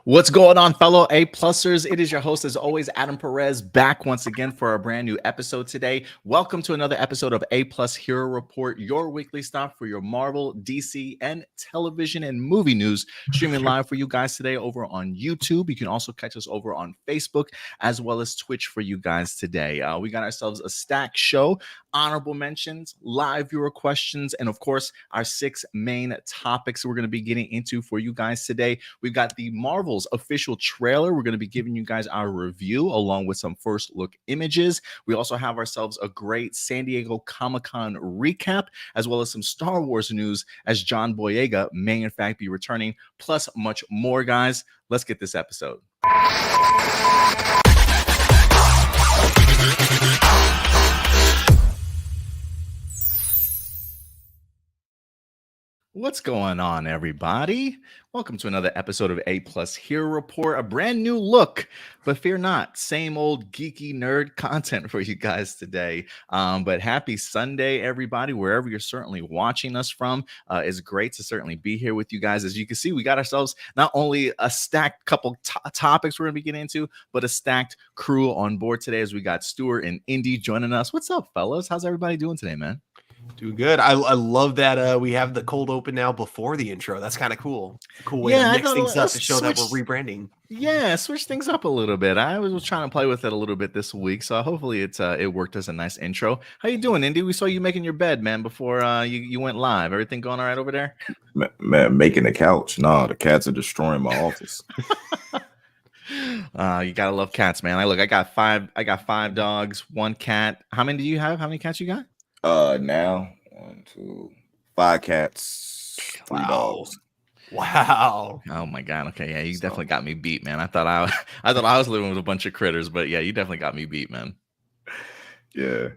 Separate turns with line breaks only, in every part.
What's going on, fellow A-plusers? It is your host, as always, Adam Perez, back once again for a brand new episode today. Welcome to another episode of A-Plus Hero Report, your weekly stop for your Marvel, DC, and television and movie news, streaming live for you guys today over on YouTube. You can also catch us over on Facebook, as well as Twitch for you guys today. We got ourselves a stacked show, honorable mentions, live viewer questions, and of course, our 6 main topics we're going to be getting into for you guys today. We've got the Marvel's official trailer. We're going to be giving you guys our review along with some first look images. We also have ourselves a great San Diego Comic-Con recap, as well as some Star Wars news, as John Boyega may in fact be returning, plus much more, guys. Let's get this episode. What's going on, everybody? Welcome to another episode of A-Plus Hero Report, a brand new look, but fear not, same old geeky nerd content for you guys today. But happy Sunday, everybody, wherever you're certainly watching us from. It's great to certainly be here with you guys. As you can see, we got ourselves not only a stacked couple topics we're going to be getting into, but a stacked crew on board today, as we got Stuart and Indy joining us. What's up, fellas? How's everybody doing today, man?
Doing good. I love that we have the cold open now before the intro. That's kind of cool. Cool way to mix things up to show that we're rebranding.
Yeah, switch things up a little bit. I was trying to play with it a little bit this week, so hopefully it worked as a nice intro. How you doing, Indy? We saw you making your bed, man, before you went live. Everything going all right over there?
Man, making the couch. Nah, the cats are destroying my office.
You gotta love cats, man. I got five dogs, 1 cat. How many do you have? How many cats you got?
Now 1, 2, 5 cats, 3 dogs.
Wow.
Oh my god. Okay, yeah, you definitely got me beat, man. I thought I was living with a bunch of critters, but yeah, you definitely got me beat, man.
Yeah.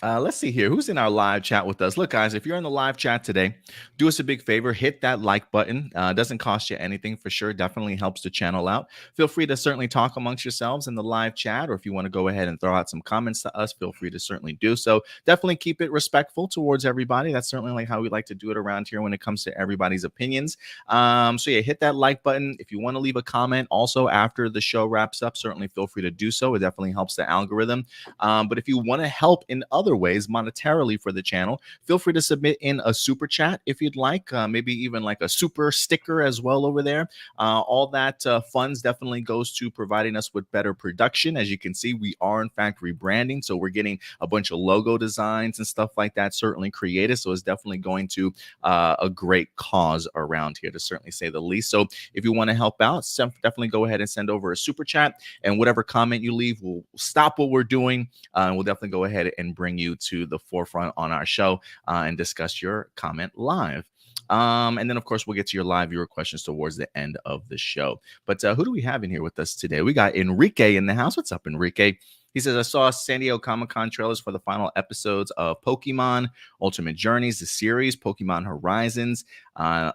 Let's see here. Who's in our live chat with us? Look, guys, if you're in the live chat today, do us a big favor. Hit that like button. Doesn't cost you anything for sure. Definitely helps the channel out. Feel free to certainly talk amongst yourselves in the live chat, or if you want to go ahead and throw out some comments to us, feel free to certainly do so. Definitely keep it respectful towards everybody. That's certainly like how we like to do it around here when it comes to everybody's opinions. So yeah, hit that like button. If you want to leave a comment also after the show wraps up, certainly feel free to do so. It definitely helps the algorithm. But if you want to help in other ways monetarily for the channel, feel free to submit in a super chat if you'd like, maybe even like a super sticker as well over there. All that funds definitely goes to providing us with better production. As you can see, we are in fact rebranding, so we're getting a bunch of logo designs and stuff like that certainly created, so it's definitely going to a great cause around here, to certainly say the least. So if you want to help out, definitely go ahead and send over a super chat, and whatever comment you leave, we'll stop what we're doing, and we'll definitely go ahead and bring you to the forefront on our show and discuss your comment live. And then, of course, we'll get to your live viewer questions towards the end of the show. But who do we have in here with us today? We got Enrique in the house. What's up, Enrique? He says, I saw San Diego Comic-Con trailers for the final episodes of Pokemon Ultimate Journeys, the series, Pokemon Horizons,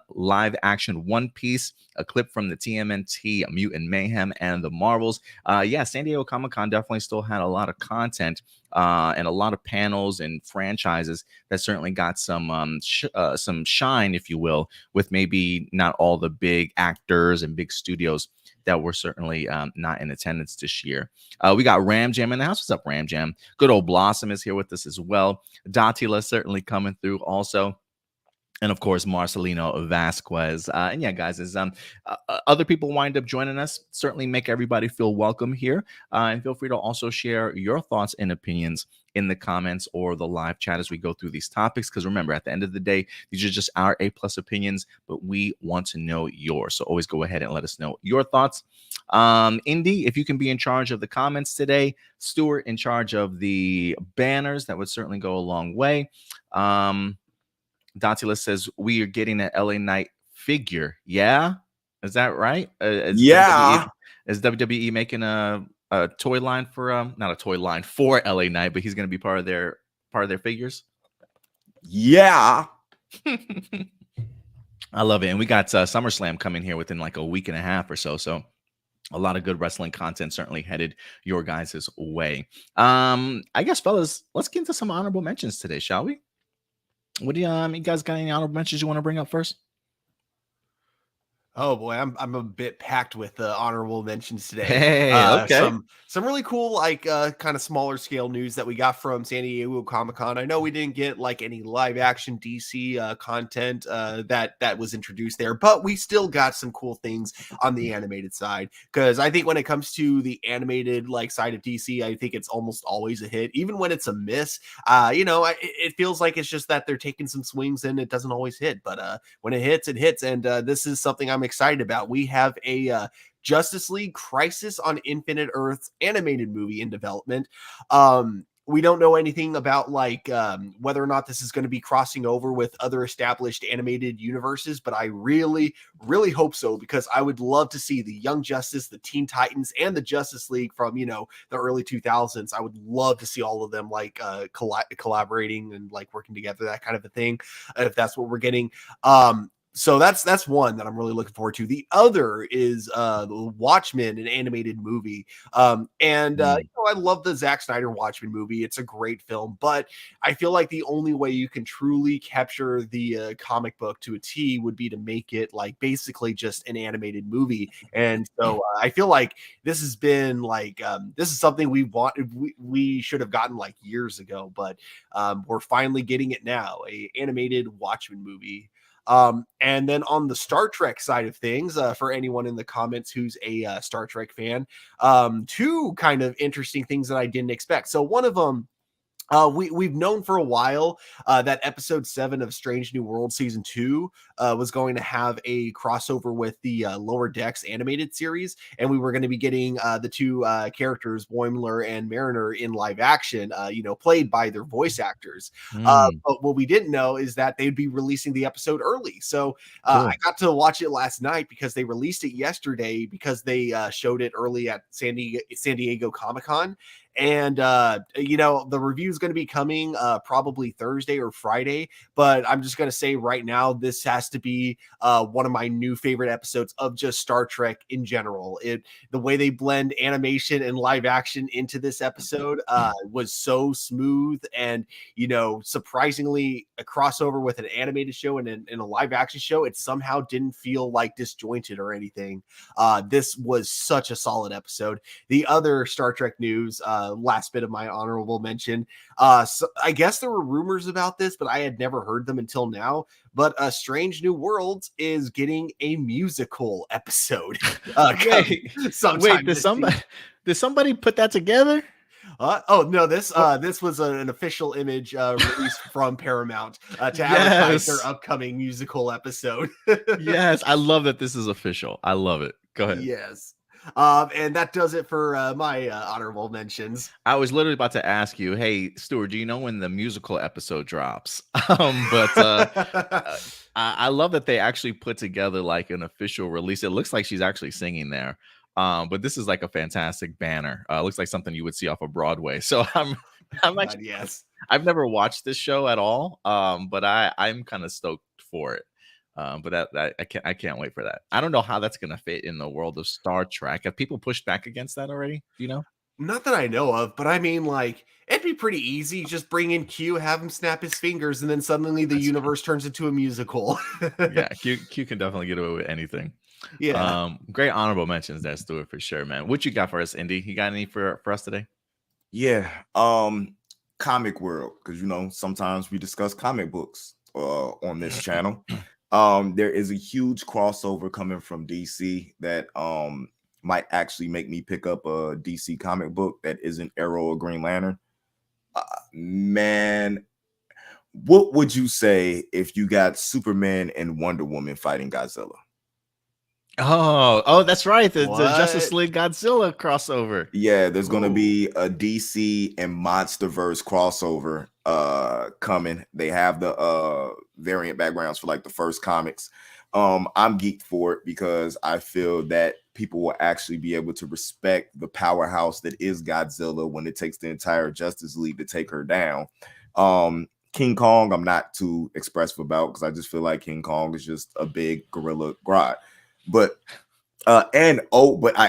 live action One Piece, a clip from the TMNT, Mutant Mayhem, and the Marvels. Yeah, San Diego Comic-Con definitely still had a lot of content and a lot of panels and franchises that certainly got some shine, if you will, with maybe not all the big actors and big studios that were certainly not in attendance this year. We got Ram Jam in the house. What's up, Ram Jam? Good old Blossom is here with us as well. Datila certainly coming through also. And of course, Marcelino Vasquez. And yeah, guys, as other people wind up joining us, certainly make everybody feel welcome here. And feel free to also share your thoughts and opinions in the comments or the live chat as we go through these topics. Because remember, at the end of the day, these are just our A+ opinions, but we want to know yours. So always go ahead and let us know your thoughts. Indy, if you can be in charge of the comments today, Stuart in charge of the banners, that would certainly go a long way. Datila says, we are getting an LA Knight figure. Yeah? Is that right?
Yeah.
Is WWE making a toy line for not a toy line for LA Knight, but he's going to be part of their figures?
Yeah.
I love it. And we got SummerSlam coming here within like a week and a half or so. So a lot of good wrestling content certainly headed your guys' way. I guess, fellas, let's get into some honorable mentions today, shall we? What do you guys got any honorable mentions you want to bring up first?
Oh boy, I'm a bit packed with honorable mentions today.
Hey, okay.
Some really cool like kind of smaller scale news that we got from San Diego Comic-Con. I know we didn't get like any live action DC content that was introduced there, but we still got some cool things on the animated side, because I think when it comes to the animated like side of DC, I think it's almost always a hit, even when it's a miss. It feels like it's just that they're taking some swings and it doesn't always hit, but when it hits, it hits. And this is something I'm excited about. We have a Justice League Crisis on Infinite Earths animated movie in development. We don't know anything about like whether or not this is going to be crossing over with other established animated universes, but I really, really hope so, because I would love to see the Young Justice, the Teen Titans, and the Justice League from, the early 2000s. I would love to see all of them like collaborating and like working together, that kind of a thing, if that's what we're getting. So that's one that I'm really looking forward to. The other is the Watchmen, an animated movie. I love the Zack Snyder Watchmen movie. It's a great film, but I feel like the only way you can truly capture the comic book to a T would be to make it like basically just an animated movie. And so I feel like this has been like this is something we should have gotten like years ago, but we're finally getting it now, a animated Watchmen movie. And then on the Star Trek side of things, for anyone in the comments who's a Star Trek fan, two kind of interesting things that I didn't expect. So one of them, we've known for a while that episode 7 of Strange New World season 2 was going to have a crossover with the Lower Decks animated series, and we were going to be getting the two characters, Boimler and Mariner, in live action, played by their voice actors. But what we didn't know is that they'd be releasing the episode early. So
Cool.
I got to watch it last night because they released it yesterday, because they showed it early at San Diego Comic-Con. And the review is going to be coming probably Thursday or Friday, but I'm just going to say right now, this has to be one of my new favorite episodes of just Star Trek in general. The way they blend animation and live action into this episode was so smooth, and surprisingly, a crossover with an animated show and a live action show, it somehow didn't feel like disjointed or anything. This was such a solid episode. The other Star Trek news, last bit of my honorable mention. So I guess there were rumors about this, but I had never heard them until now. But Strange New Worlds is getting a musical episode.
Wait, did somebody put that together?
This was an official image released from Paramount to advertise their upcoming musical episode.
Yes, I love that this is official. I love it. Go ahead.
Yes. And that does it for my honorable mentions.
I was literally about to ask you, hey, Stuart, do you know when the musical episode drops? I love that they actually put together like an official release. It looks like she's actually singing there. But this is like a fantastic banner. Looks like something you would see off of Broadway. So I'm actually,
yes.
I've never watched this show at all. But I'm kind of stoked for it. But I can't wait for that. I don't know how that's gonna fit in the world of Star Trek. Have people pushed back against that already? Do you know?
Not that I know of, but I mean, like, it'd be pretty easy. Just bring in Q, have him snap his fingers, and then suddenly the universe turns into a musical.
Yeah, Q can definitely get away with anything.
Yeah.
Great honorable mentions there, Stuart, for sure, man. What you got for us, Indy? You got any for us today?
Yeah. Comic world, because sometimes we discuss comic books on this channel. There is a huge crossover coming from DC that might actually make me pick up a DC comic book that isn't Arrow or Green Lantern. Man, what would you say if you got Superman and Wonder Woman fighting Godzilla?
Oh, that's right. The Justice League Godzilla crossover.
Yeah, there's going to be a DC and Monsterverse crossover coming. They have the variant backgrounds for like the first comics. I'm geeked for it because I feel that people will actually be able to respect the powerhouse that is Godzilla when it takes the entire Justice League to take her down. King Kong, I'm not too expressive about because I just feel like King Kong is just a big gorilla grodd. But I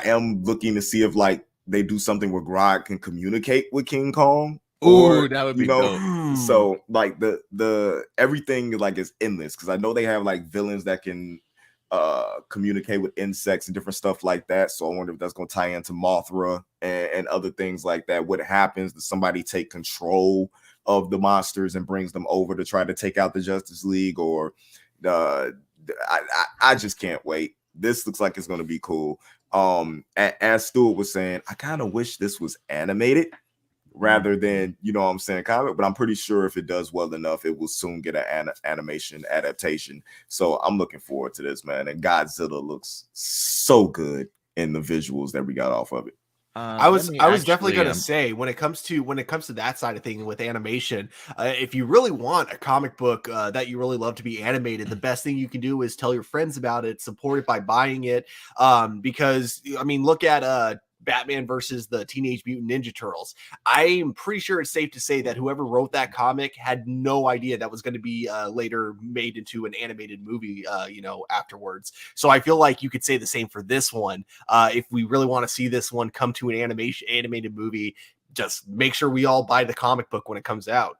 am looking to see if like they do something where Grodd can communicate with King Kong.
Ooh, that would be dope.
So like the everything like is endless because I know they have like villains that can communicate with insects and different stuff like that. So I wonder if that's going to tie into Mothra and other things like that. What happens? Does somebody take control of the monsters and brings them over to try to take out the Justice League? Or I just can't wait. This looks like it's going to be cool. As Stuart was saying, I kind of wish this was animated rather than, you know what I'm saying, comic, but I'm pretty sure if it does well enough, it will soon get an animation adaptation. So I'm looking forward to this, man. And Godzilla looks so good in the visuals that we got off of it.
I was definitely going to say, when it comes to that side of things with animation, if you really want a comic book that you really love to be animated, the best thing you can do is tell your friends about it, support it by buying it. Because I mean, look at Batman versus the Teenage Mutant Ninja Turtles. I'm pretty sure it's safe to say that whoever wrote that comic had no idea that was going to be later made into an animated movie, afterwards. So I feel like you could say the same for this one. If we really want to see this one come to an animated movie, just make sure we all buy the comic book when it comes out.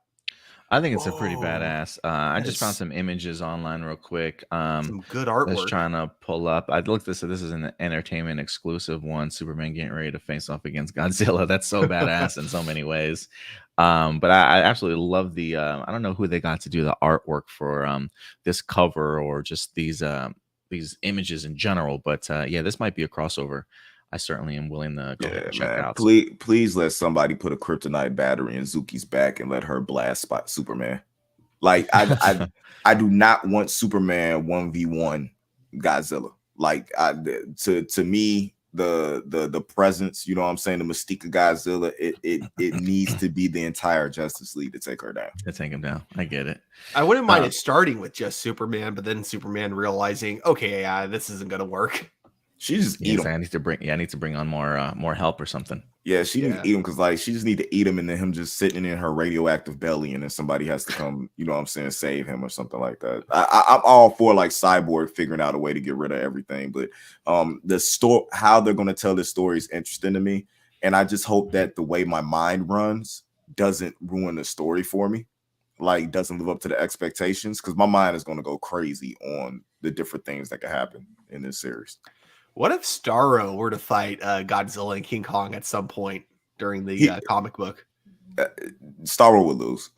I think it's a pretty badass. I just found some images online real quick.
Some good artwork.
I was trying to pull up. I looked this. This is an entertainment exclusive one. Superman getting ready to face off against Godzilla. That's so badass in so many ways. But I absolutely love the. I don't know who they got to do the artwork for this cover or just these images in general. But yeah, this might be a crossover. I certainly am willing to go ahead and check out.
Please let somebody put a kryptonite battery in Zuki's back and let her blast spot Superman. Like I do not want Superman 1v1 Godzilla. Like to me, the presence, you know what I'm saying, the mystique of Godzilla, it needs to be the entire Justice League to take her down.
To take him down. I get it.
I wouldn't mind it starting with just Superman, but then Superman realizing, okay, yeah, this isn't gonna work.
She just eat him.
I need to bring on more help or something.
Yeah, she need to eat him because like she just need to eat him and then him just sitting in her radioactive belly and then somebody has to come, you know what I'm saying, save him or something like that. I'm all for like Cyborg figuring out a way to get rid of everything, but the story, how they're gonna tell this story is interesting to me, and I just hope that the way my mind runs doesn't ruin the story for me, like doesn't live up to the expectations, because my mind is gonna go crazy on the different things that could happen in this series.
What if Starro were to fight Godzilla and King Kong at some point during the comic book?
Starro would lose.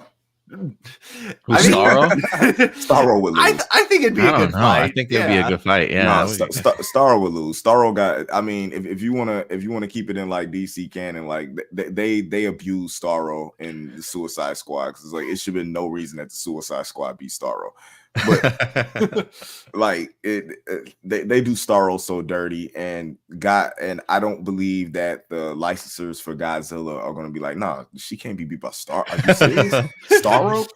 Starro?
Starro would lose.
I think it'd be a good fight.
I think it'd be a good fight. Yeah,
Starro would lose. Starro got. I mean, if you wanna keep it in like DC canon, like they abuse Starro in the Suicide Squad, because it's like it should have been no reason that the Suicide Squad beat Starro. But like they do Starro so dirty, and I don't believe that the licensors for Godzilla are going to be like, nah, she can't be beat by Starro. Are you serious? Starro?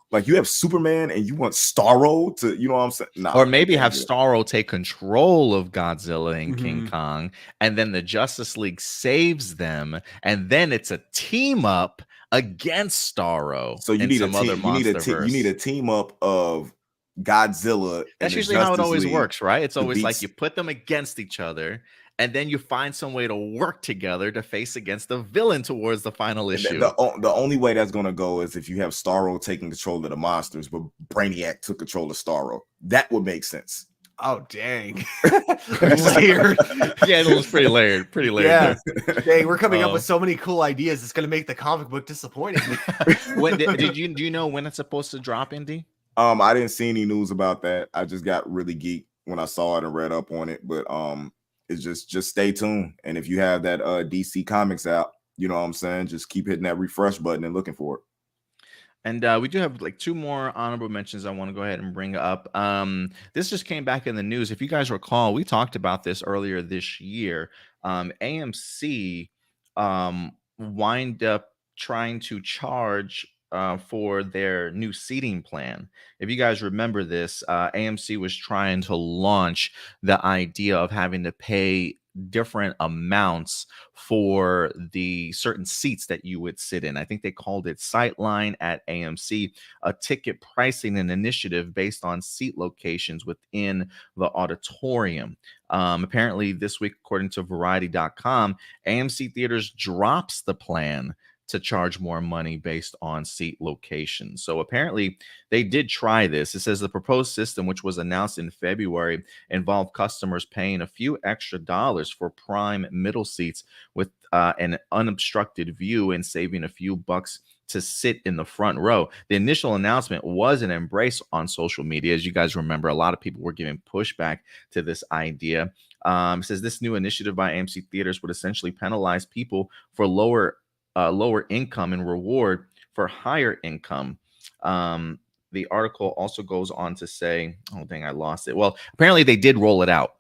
Like you have Superman and you want Starro to, you know what I'm saying? Nah,
or maybe have Starro take control of Godzilla and King Kong, and then the Justice League saves them, and then it's a team up against Starro.
So you need a team up of Godzilla.
That's usually how it always works, right? It's always like you put them against each other, and then you find some way to work together to face against the villain towards the final issue.
The only way that's going to go is if you have Starro taking control of the monsters, but Brainiac took control of Starro. That would make sense.
Oh, dang. Layered.
Yeah, it was pretty layered.
Yeah. Dang, we're coming up with so many cool ideas. It's going to make the comic book disappointing.
Do you know when it's supposed to drop, Indy?
I didn't see any news about that. I just got really geeked when I saw it and read up on it. But it's just stay tuned. And if you have that DC Comics out, you know what I'm saying, just keep hitting that refresh button and looking for it.
And we do have like two more honorable mentions I want to go ahead and bring up. This just came back in the news. If you guys recall, we talked about this earlier this year. AMC wind up trying to charge for their new seating plan. If you guys remember this, AMC was trying to launch the idea of having to pay different amounts for the certain seats that you would sit in. I think they called it Sightline at AMC, a ticket pricing and initiative based on seat locations within the auditorium. Apparently this week, according to Variety.com, AMC Theaters drops the plan to charge more money based on seat location. So apparently they did try this. It says the proposed system, which was announced in February, involved customers paying a few extra dollars for prime middle seats with an unobstructed view and saving a few bucks to sit in the front row. The initial announcement was an embrace on social media. As you guys remember, a lot of people were giving pushback to this idea. It says this new initiative by AMC Theaters would essentially penalize people for lower income and reward for higher income. The article also goes on to say, oh dang, I lost it. Well, apparently they did roll it out.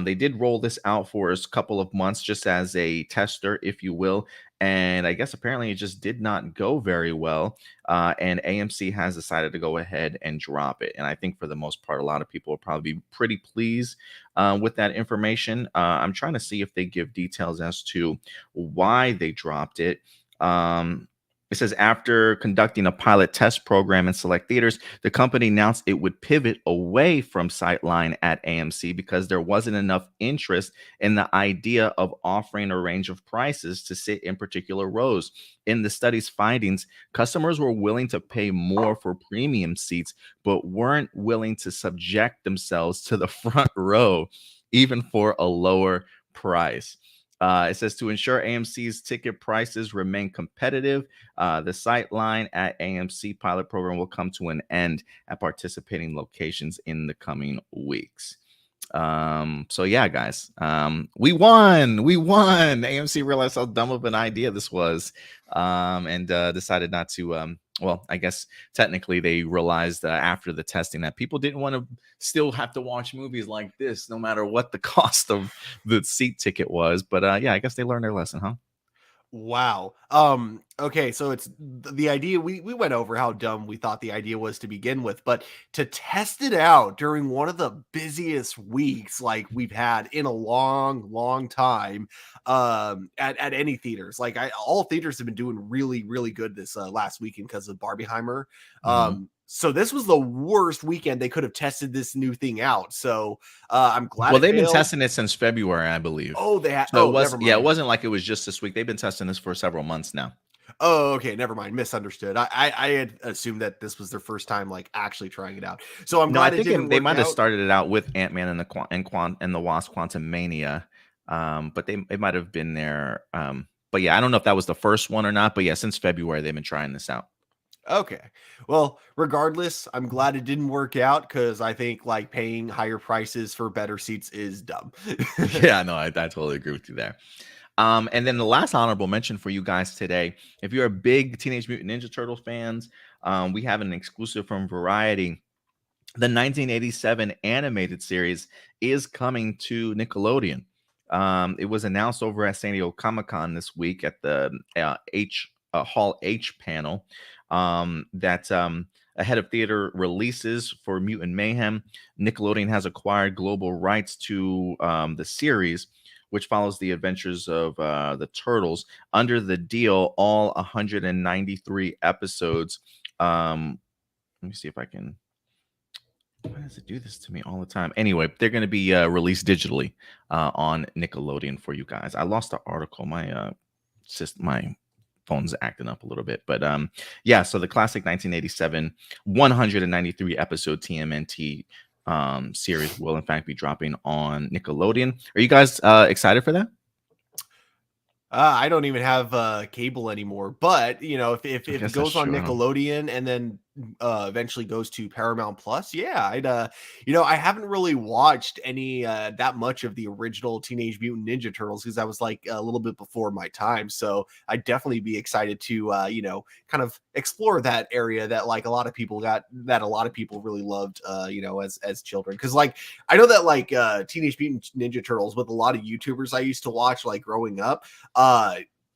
They did roll this out for a couple of months just as a tester, if you will. And I guess apparently it just did not go very well. And AMC has decided to go ahead and drop it. And I think for the most part, a lot of people will probably be pretty pleased with that information. I'm trying to see if they give details as to why they dropped it. It says after conducting a pilot test program in select theaters, the company announced it would pivot away from Sightline at AMC because there wasn't enough interest in the idea of offering a range of prices to sit in particular rows. In the study's findings, customers were willing to pay more for premium seats, but weren't willing to subject themselves to the front row, even for a lower price. It says to ensure AMC's ticket prices remain competitive, the Sightline at AMC pilot program will come to an end at participating locations in the coming weeks. So yeah, guys, we won. AMC realized how dumb of an idea this was, and decided not to. Well, I guess technically they realized after the testing that people didn't want to still have to watch movies like this, no matter what the cost of the seat ticket was. But yeah, I guess they learned their lesson, huh?
Wow. Okay, so it's the idea we went over how dumb we thought the idea was to begin with, but to test it out during one of the busiest weeks like we've had in a long time at any theaters. Like all theaters have been doing really good this last weekend because of Barbieheimer. So this was the worst weekend they could have tested this new thing out. So I'm glad.
Well, they've been testing it since February, I believe.
Oh, they had.
So it was, yeah, it wasn't like it was just this week. They've been testing this for several months now.
Oh, okay, never mind. Misunderstood. I had assumed that this was their first time like actually trying it out. So I'm glad
I think they might have started it out with Ant-Man and the Wasp: Quantumania, but it might have been there. But yeah, I don't know if that was the first one or not. But yeah, since February they've been trying this out.
Okay. Well, regardless, I'm glad it didn't work out because I think like paying higher prices for better seats is dumb.
Yeah, no, I totally agree with you there. And then the last honorable mention for you guys today, if you're a big Teenage Mutant Ninja Turtles fans, we have an exclusive from Variety. The 1987 animated series is coming to Nickelodeon. It was announced over at San Diego Comic-Con this week at the Hall H panel that ahead of theater releases for Mutant Mayhem, Nickelodeon has acquired global rights to the series, which follows the adventures of the Turtles. Under the deal, all 193 episodes. Let me see if I can. Why does it do this to me all the time? Anyway, they're going to be released digitally on Nickelodeon for you guys. I lost the article. My phone's acting up a little bit, but yeah. So the classic 1987 193 episode TMNT series will in fact be dropping on Nickelodeon. Are you guys excited for that?
I don't even have cable anymore, but you know, if it goes on Nickelodeon and then eventually goes to Paramount Plus, yeah, I'd you know, I haven't really watched any that much of the original Teenage Mutant Ninja Turtles because I was like a little bit before my time, so I'd definitely be excited to you know, kind of explore that area that like a lot of people really loved you know, as children, because like I know that like Teenage Mutant Ninja Turtles with a lot of YouTubers I used to watch like growing up,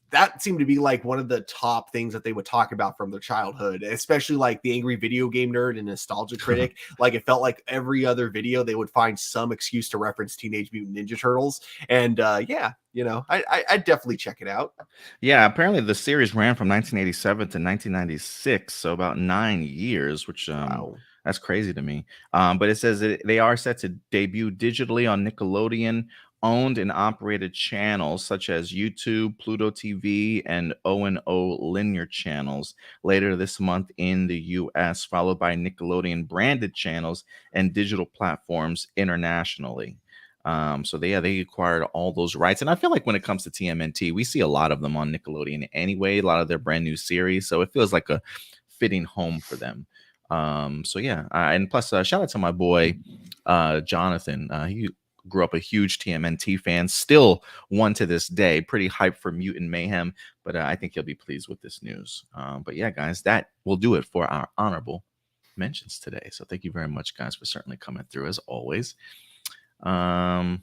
that seemed to be like one of the top things that they would talk about from their childhood, especially like the Angry Video Game Nerd and Nostalgia Critic. Like it felt like every other video they would find some excuse to reference Teenage Mutant Ninja Turtles. And yeah, you know, I'd definitely check it out.
Yeah, apparently the series ran from 1987 to 1996, so about 9 years, which wow. That's crazy to me. But it says that they are set to debut digitally on Nickelodeon owned and operated channels such as YouTube, Pluto TV, and O&O linear channels later this month in the US, followed by Nickelodeon branded channels and digital platforms internationally. So they acquired all those rights. And I feel like when it comes to TMNT, we see a lot of them on Nickelodeon anyway, a lot of their brand new series. So it feels like a fitting home for them. So yeah, and plus shout out to my boy Jonathan. He grew up a huge TMNT fan, still one to this day. Pretty hyped for Mutant Mayhem, but I think he'll be pleased with this news. But yeah, guys, that will do it for our honorable mentions today. So thank you very much, guys, for certainly coming through as always. I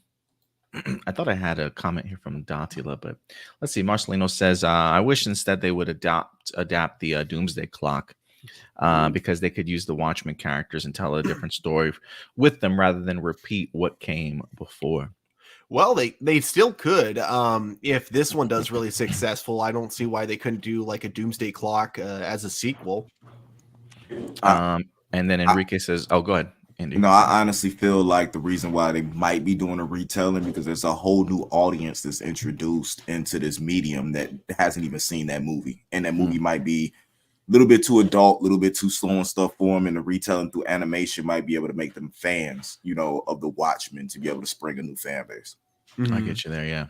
thought I had a comment here from Datila, but let's see. Marcelino says, I wish instead they would adapt the Doomsday Clock because they could use the Watchmen characters and tell a different story with them rather than repeat what came before.
Well, they still could. If this one does really successful, I don't see why they couldn't do like a Doomsday Clock as a sequel.
And then Enrique says, "Oh, go ahead, Andy."
No, I honestly feel like the reason why they might be doing a retelling because there's a whole new audience that's introduced into this medium that hasn't even seen that movie, and that movie might be a little bit too adult, a little bit too slow and stuff for them, and the retelling through animation might be able to make them fans, of the Watchmen to be able to spring a new fan base.
I get you there, yeah.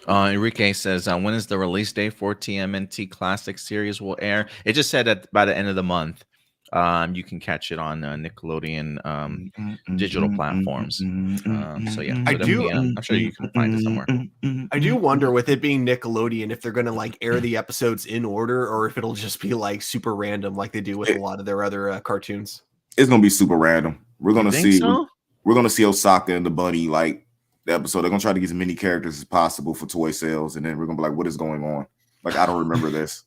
Enrique says, when is the release date for TMNT Classic series will air? It just said that by the end of the month. You can catch it on Nickelodeon digital platforms. So yeah, I'm sure you can find it somewhere.
I do wonder, with it being Nickelodeon, if they're gonna like air the episodes in order, or if it'll just be like super random, like they do with a lot of their other cartoons.
It's gonna be super random. We're gonna see.
So?
We're gonna see Osaka and the Bunny like the episode. They're gonna try to get as many characters as possible for toy sales, and then we're gonna be like, "What is going on?" Like, I don't remember this.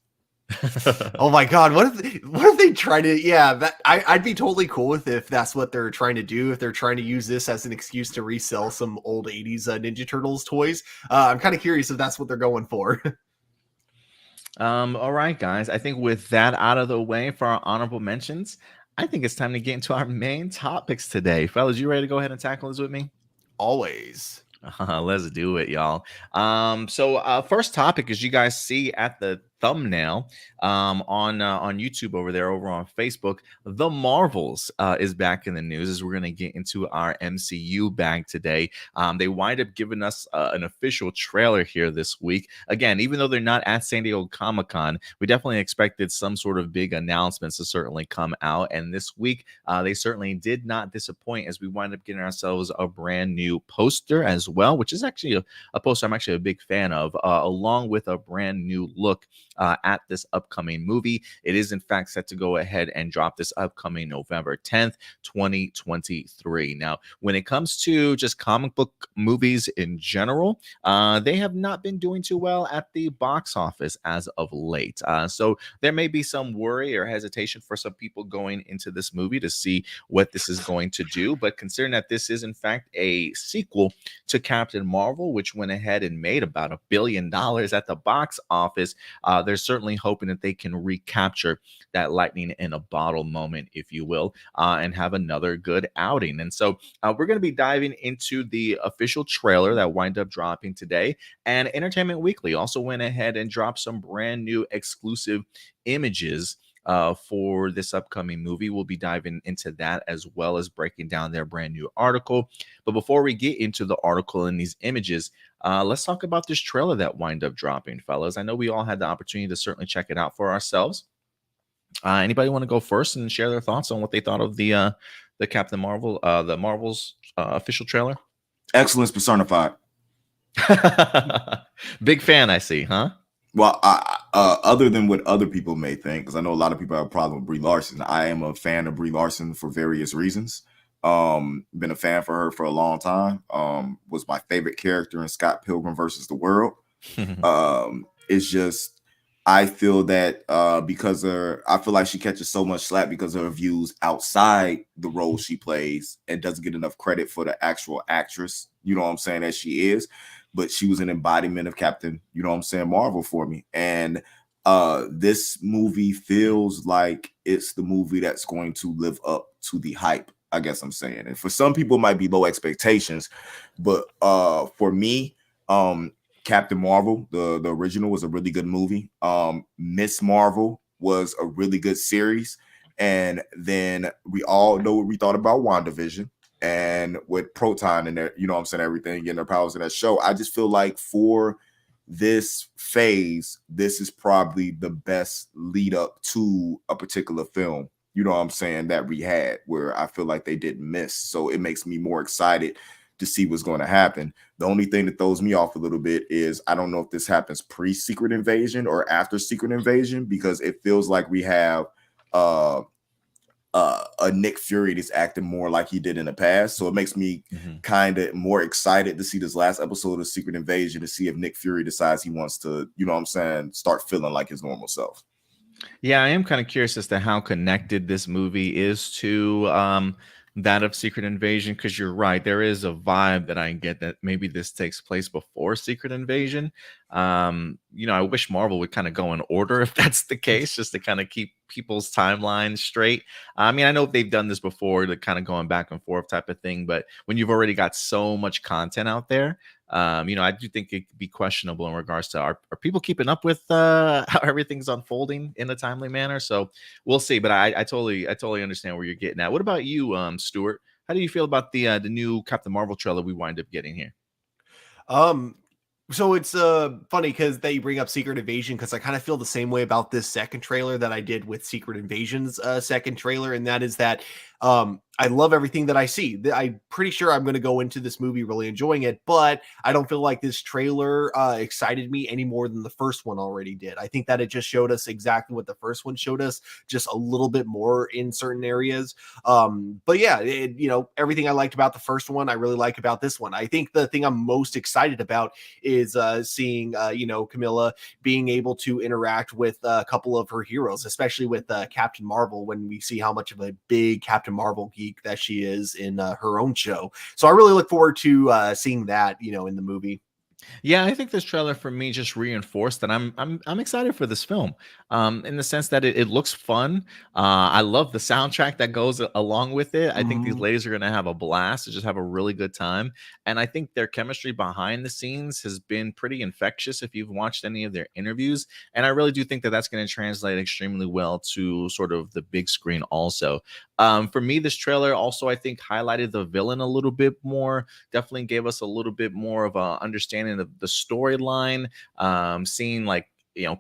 Oh my god, what if they try to I'd be totally cool with if that's what they're trying to do, if they're trying to use this as an excuse to resell some old 80s Ninja Turtles toys. I'm kind of curious if that's what they're going for.
All right, guys, I think with that out of the way for our honorable mentions, I think it's time to get into our main topics today. Fellas, you ready to go ahead and tackle this with me?
Always.
Let's do it, y'all. So first topic, as you guys see at the thumbnail on YouTube over on Facebook, The Marvels is back in the news as we're going to get into our MCU bag today. They wind up giving us an official trailer here this week. Again, even though they're not at San Diego Comic-Con, we definitely expected some sort of big announcements to certainly come out. And this week, they certainly did not disappoint as we wind up getting ourselves a brand new poster as well, which is actually a poster I'm actually a big fan of, along with a brand new look at this upcoming movie. It is in fact set to go ahead and drop this upcoming November 10th, 2023. Now, when it comes to just comic book movies in general, they have not been doing too well at the box office as of late. So there may be some worry or hesitation for some people going into this movie to see what this is going to do. But considering that this is in fact a sequel to Captain Marvel, which went ahead and made about $1 billion at the box office, they're certainly hoping that they can recapture that lightning in a bottle moment, if you will, and have another good outing. And so we're going to be diving into the official trailer that wind up dropping today. And Entertainment Weekly also went ahead and dropped some brand new exclusive images for this upcoming movie. We'll be diving into that as well as breaking down their brand new article. But before we get into the article and these images, let's talk about this trailer that wind up dropping, fellas. I know we all had the opportunity to certainly check it out for ourselves. Anybody want to go first and share their thoughts on what they thought of the Captain Marvel, the Marvel's official trailer?
Excellence personified.
Big fan, I see, huh?
Well, other than what other people may think, because I know a lot of people have a problem with Brie Larson. I am a fan of Brie Larson for various reasons. Been a fan for her for a long time. Was my favorite character in Scott Pilgrim versus the World. It's just, I feel that because I feel like she catches so much slack because of her views outside the role she plays and doesn't get enough credit for the actual actress, you know what I'm saying, as she is. But she was an embodiment of Captain, you know what I'm saying, Marvel for me. And this movie feels like it's the movie that's going to live up to the hype I guess I'm saying. And for some people, it might be low expectations, but for me, Captain Marvel, the original, was a really good movie. Miss Marvel was a really good series, and then we all know what we thought about WandaVision and with Proton and their, you know what I'm saying, everything getting their powers in that show. I just feel like for this phase, this is probably the best lead up to a particular film, you know what I'm saying, that we had, where I feel like they didn't miss. So it makes me more excited to see what's going to happen. The only thing that throws me off a little bit is I don't know if this happens pre-Secret Invasion or after Secret Invasion, because it feels like we have a Nick Fury that's acting more like he did in the past. So it makes me kind of more excited to see this last episode of Secret Invasion, to see if Nick Fury decides he wants to, you know what I'm saying, start feeling like his normal self.
Yeah, I am kind of curious as to how connected this movie is to that of Secret Invasion, because you're right, there is a vibe that I get that maybe this takes place before Secret Invasion. I wish Marvel would kind of go in order if that's the case, just to kind of keep people's timelines straight. I mean, I know they've done this before, the kind of going back and forth type of thing, but when you've already got so much content out there, I do think it could be questionable in regards to are people keeping up with how everything's unfolding in a timely manner. So we'll see. But I totally understand where you're getting at. What about you, Stuart? How do you feel about the new Captain Marvel trailer we wind up getting here?
So it's funny because they bring up Secret Invasion, because I kind of feel the same way about this second trailer that I did with Secret Invasion's second trailer, and that is that I love everything that I see. I'm pretty sure I'm going to go into this movie really enjoying it, but I don't feel like this trailer excited me any more than the first one already did. I think that it just showed us exactly what the first one showed us, just a little bit more in certain areas. But yeah, everything I liked about the first one, I really like about this one. I think the thing I'm most excited about is seeing, Camilla being able to interact with a couple of her heroes, especially with Captain Marvel, when we see how much of a big Captain Marvel geek that she is in her own show. So I really look forward to seeing that, in the movie.
Yeah, I think this trailer for me just reinforced that I'm excited for this film, in the sense that it looks fun. I love the soundtrack that goes along with it. I think these ladies are going to have a blast, to just have a really good time. And I think their chemistry behind the scenes has been pretty infectious if you've watched any of their interviews. And I really do think that that's going to translate extremely well to sort of the big screen also. For me, this trailer also, I think, highlighted the villain a little bit more, definitely gave us a little bit more of a understanding of the storyline, seeing like,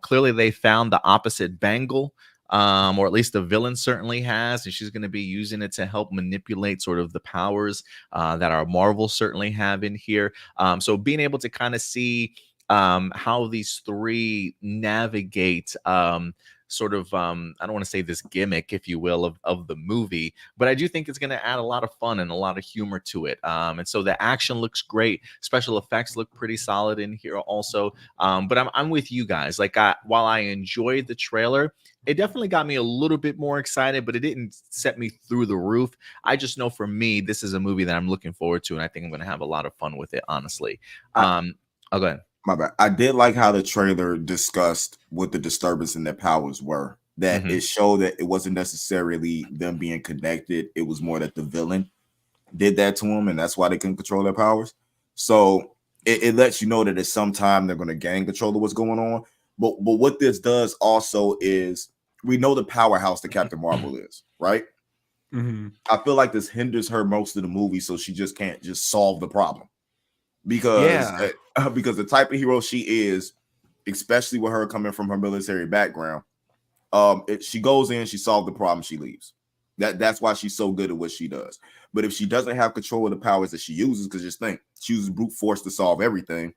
clearly they found the opposite bangle, or at least the villain certainly has, and she's going to be using it to help manipulate sort of the powers that our Marvel certainly have in here. So being able to kind of see how these three navigate sort of I don't want to say this gimmick, if you will, of the movie, but I do think it's going to add a lot of fun and a lot of humor to it. And so the action looks great, special effects look pretty solid in here also. But I'm with you guys. Like, while I enjoyed the trailer, it definitely got me a little bit more excited, but it didn't set me through the roof. I just know for me, this is a movie that I'm looking forward to, and I think I'm going to have a lot of fun with it, honestly. I'll go ahead.
My bad. I did like how the trailer discussed what the disturbance in their powers were. That it showed that it wasn't necessarily them being connected. It was more that the villain did that to them, and that's why they couldn't control their powers. So it lets you know that at some time they're going to gain control of what's going on. But what this does also is, we know the powerhouse that Captain Marvel is, right? I feel like this hinders her most of the movie, so she just can't just solve the problem. Because the type of hero she is, especially with her coming from her military background, she goes in, she solves the problem, she leaves. That's why she's so good at what she does. But if she doesn't have control of the powers that she uses, because just think, she uses brute force to solve everything,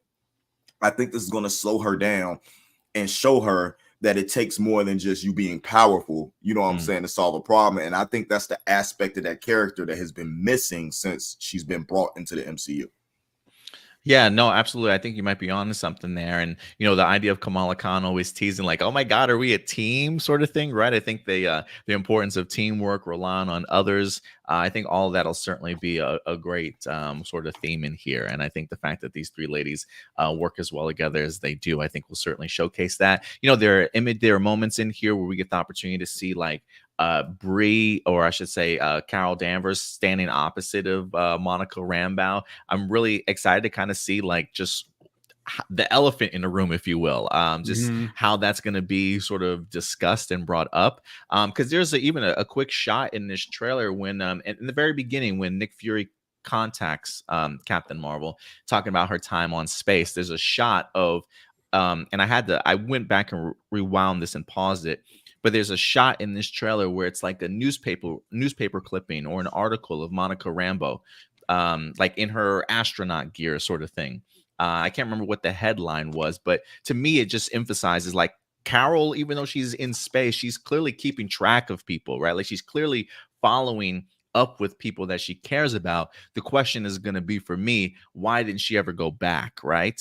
I think this is going to slow her down and show her that it takes more than just you being powerful, you know what I'm saying, to solve a problem. And I think that's the aspect of that character that has been missing since she's been brought into the MCU.
Yeah, no, absolutely. I think you might be onto something there. And, the idea of Kamala Khan always teasing like, oh my God, are we a team sort of thing, right? I think the importance of teamwork, relying on others, I think all of that'll certainly be a great sort of theme in here. And I think the fact that these three ladies work as well together as they do, I think will certainly showcase that. There are moments in here where we get the opportunity to see like Brie, or I should say Carol Danvers, standing opposite of Monica Rambeau. I'm really excited to kind of see like just the elephant in the room, if you will, just how that's going to be sort of discussed and brought up. Because there's even a quick shot in this trailer when in the very beginning when Nick Fury contacts Captain Marvel, talking about her time on space. There's a shot of and I went back and rewound this and paused it. But there's a shot in this trailer where it's like a newspaper clipping or an article of Monica Rambeau, like in her astronaut gear sort of thing. I can't remember what the headline was, but to me, it just emphasizes like Carol, even though she's in space, she's clearly keeping track of people, right? Like she's clearly following up with people that she cares about. The question is going to be for me, why didn't she ever go back, right?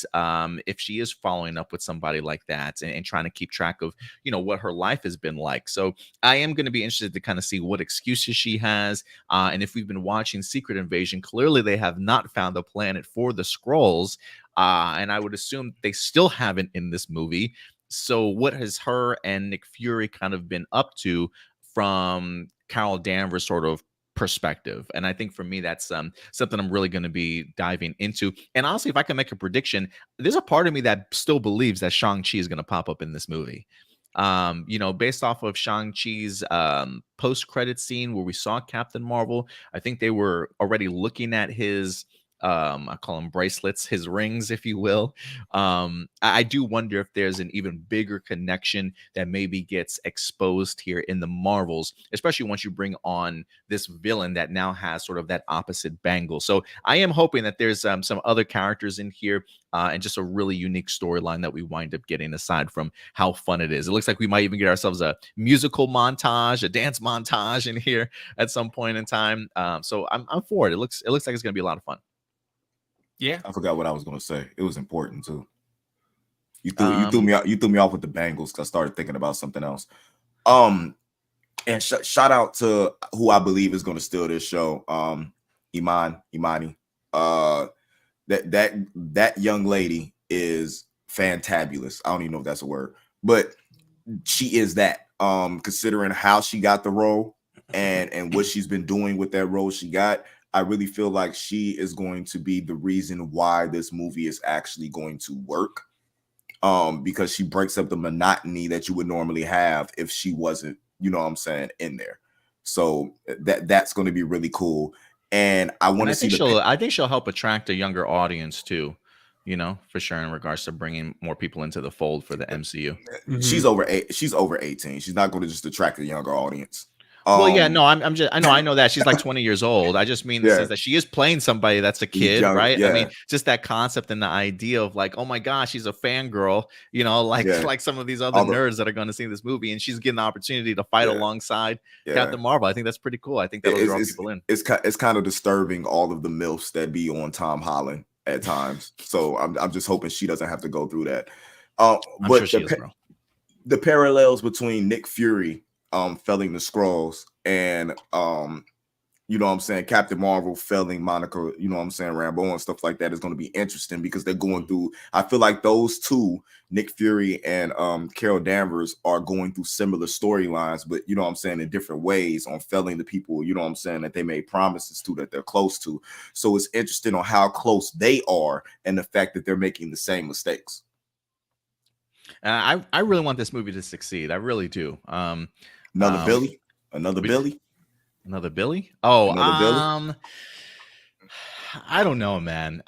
If she is following up with somebody like that and trying to keep track of, what her life has been like. So I am going to be interested to kind of see what excuses she has. And if we've been watching Secret Invasion, clearly they have not found a planet for the Skrulls. And I would assume they still haven't in this movie. So what has her and Nick Fury kind of been up to from Carol Danvers sort of perspective? And I think for me, that's something I'm really going to be diving into. And honestly, if I can make a prediction, there's a part of me that still believes that Shang-Chi is going to pop up in this movie. Based off of Shang-Chi's post-credit scene where we saw Captain Marvel, I think they were already looking at his I call them bracelets, his rings, if you will. I do wonder if there's an even bigger connection that maybe gets exposed here in the Marvels, especially once you bring on this villain that now has sort of that opposite bangle. So I am hoping that there's some other characters in here and just a really unique storyline that we wind up getting aside from how fun it is. It looks like we might even get ourselves a musical montage, a dance montage in here at some point in time. So I'm for it. It looks like it's going to be a lot of fun.
Yeah,
I forgot what I was going to say. It was important too. You threw me out. You threw me off with the Bengals because I started thinking about something else. And shout out to who I believe is going to steal this show. Imani. That young lady is fantabulous. I don't even know if that's a word, but she is that. Considering how she got the role and what she's been doing with that role she got. I really feel like she is going to be the reason why this movie is actually going to work. Because she breaks up the monotony that you would normally have if she wasn't, in there. So that's going to be really cool. And I want to see
I think she'll help attract a younger audience too, for sure, in regards to bringing more people into the fold for the MCU.
She's over 18. She's not going to just attract a younger audience.
Well, yeah, no, I know that she's like 20 years old. I just mean that she is playing somebody that's a kid, young, right? Yeah. I mean, just that concept and the idea of like, oh my gosh, she's a fangirl, like some of these other nerds that are going to see this movie, and she's getting the opportunity to fight alongside Captain Marvel. I think that's pretty cool. I think that'll draw people in.
It's kind of disturbing, all of the MILFs that be on Tom Holland at times. So I'm just hoping she doesn't have to go through that. But
sure she is, bro.
The parallels between Nick Fury felling the Skrulls and Captain Marvel felling Monica, Rambeau and stuff like that is going to be interesting because they're going through, I feel like those two, Nick Fury and Carol Danvers, are going through similar storylines, but in different ways on felling the people, that they made promises to, that they're close to. So it's interesting on how close they are and the fact that they're making the same mistakes.
I really want this movie to succeed. I really do.
Another Billy? Oh,
another Billy? Another Billy? I don't know, man.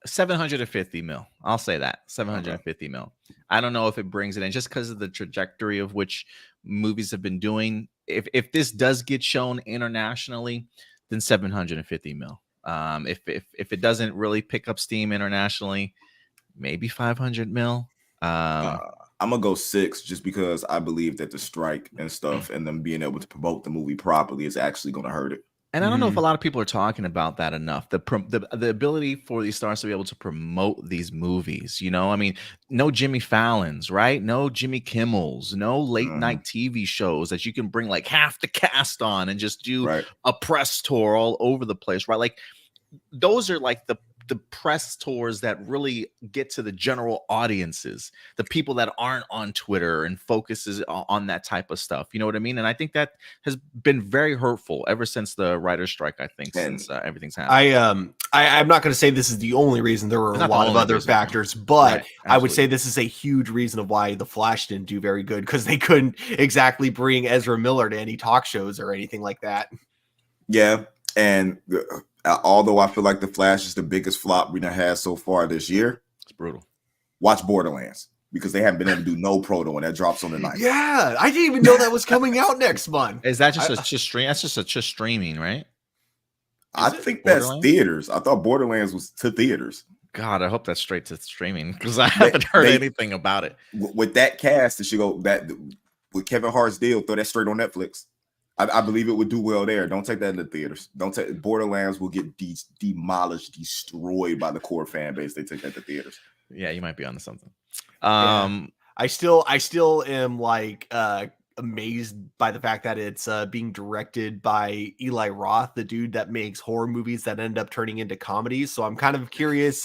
750 mil. I'll say that. 750 mil. I don't know if it brings it in just because of the trajectory of which movies have been doing. If this does get shown internationally, then 750 mil. If it doesn't really pick up steam internationally, maybe 500 mil.
I'm gonna go 6 just because I believe that the strike and stuff and them being able to promote the movie properly is actually going to hurt it.
And I don't know if a lot of people are talking about that enough. The ability for these stars to be able to promote these movies. I mean, no Jimmy Fallons, right? No Jimmy Kimmels, no late night TV shows that you can bring like half the cast on and just do a press tour all over the place, right? Like those are like the the press tours that really get to the general audiences, the people that aren't on Twitter, and focuses on that type of stuff. You know what I mean? And I think that has been very hurtful ever since the writer's strike. I think
And
since everything's happened.
I'm not going to say this is the only reason. There were
It's
a
not the
lot of
only
other
reason.
factors, but
Right,
I would say
absolutely.
this is a huge reason of why The Flash didn't do very good, because they couldn't exactly bring Ezra Miller to any talk shows or anything like that.
Yeah, and although I feel like The Flash is the biggest flop we done had so far this year,
It's brutal.
watch Borderlands, because they haven't been able to do no proto, and that drops on the 9th.
Yeah, I didn't even know that was coming out next month.
Is that just just stream? That's just streaming, right?
I think that's
Borderlands?
theaters. I thought Borderlands was to theaters.
God, I hope that's straight to streaming, because I haven't heard anything about it.
With that cast, it should go that with Kevin Hart's deal, throw that straight on Netflix. I believe it would do well there. Don't take that into theaters. Don't take Borderlands will get demolished, destroyed by the core fan base. They take that to theaters.
Yeah, you might be onto something.
I still am like amazed by the fact that it's being directed by Eli Roth, the dude that makes horror movies that end up turning into comedies. So I'm kind of curious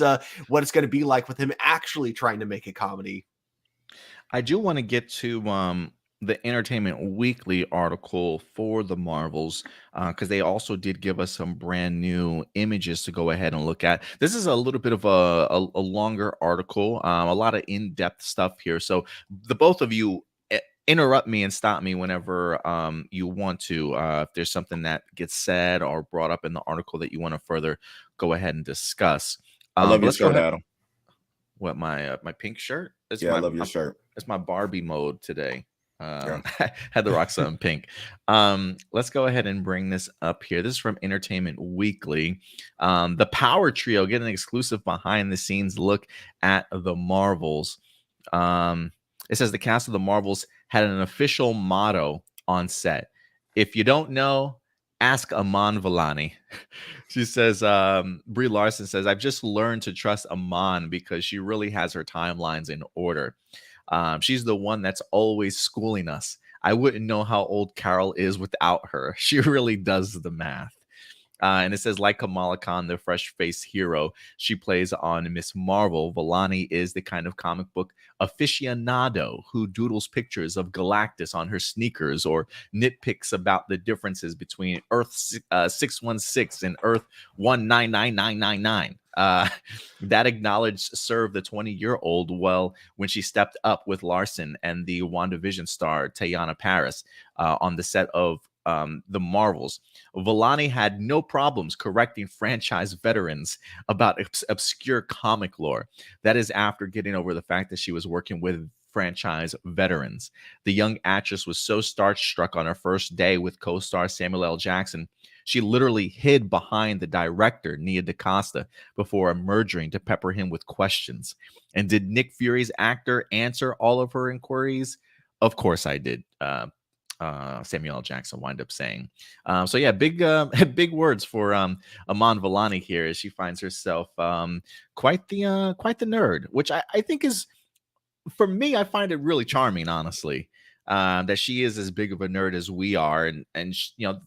what it's going to be like with him actually trying to make a comedy.
I do want to get to the Entertainment Weekly article for the Marvels, because they also did give us some brand new images to go ahead and look at. This is a little bit of a longer article, a lot of in-depth stuff here. So the both of you interrupt me and stop me whenever you want to. If there's something that gets said or brought up in the article that you want to further go ahead and discuss.
I love your
let's go
shirt,
ahead.
Adam.
What, my pink shirt?
I love your shirt.
It's my Barbie mode today.
Yeah.
Had the rock something pink. Let's go ahead and bring this up here. This is from Entertainment Weekly. The Power Trio get an exclusive behind the scenes look at the Marvels. It says the cast of the Marvels had an official motto on set. If you don't know, ask Aman Vellani. She says, Brie Larson says, I've just learned to trust Aman because she really has her timelines in order. She's the one that's always schooling us. I wouldn't know how old Carol is without her. She really does the math. And it says, like Kamala Khan, the fresh-faced hero she plays on Miss Marvel, Vellani is the kind of comic book aficionado who doodles pictures of Galactus on her sneakers or nitpicks about the differences between Earth 616 and Earth 199999. That acknowledged served the 20-year-old well when she stepped up with Larson and the WandaVision star Teyana Paris on the set of the Marvels. Vellani had no problems correcting franchise veterans about obscure comic lore. That is after getting over the fact that she was working with franchise veterans. The young actress was so starstruck on her first day with co-star Samuel L. Jackson, she literally hid behind the director, Nia DaCosta, before emerging to pepper him with questions. And did Nick Fury's actor answer all of her inquiries? Of course I did. Samuel L. Jackson wind up saying. So yeah, big words for Aman Vellani here, as she finds herself quite the nerd, which I think is, for me, I find it really charming, honestly. That she is as big of a nerd as we are, and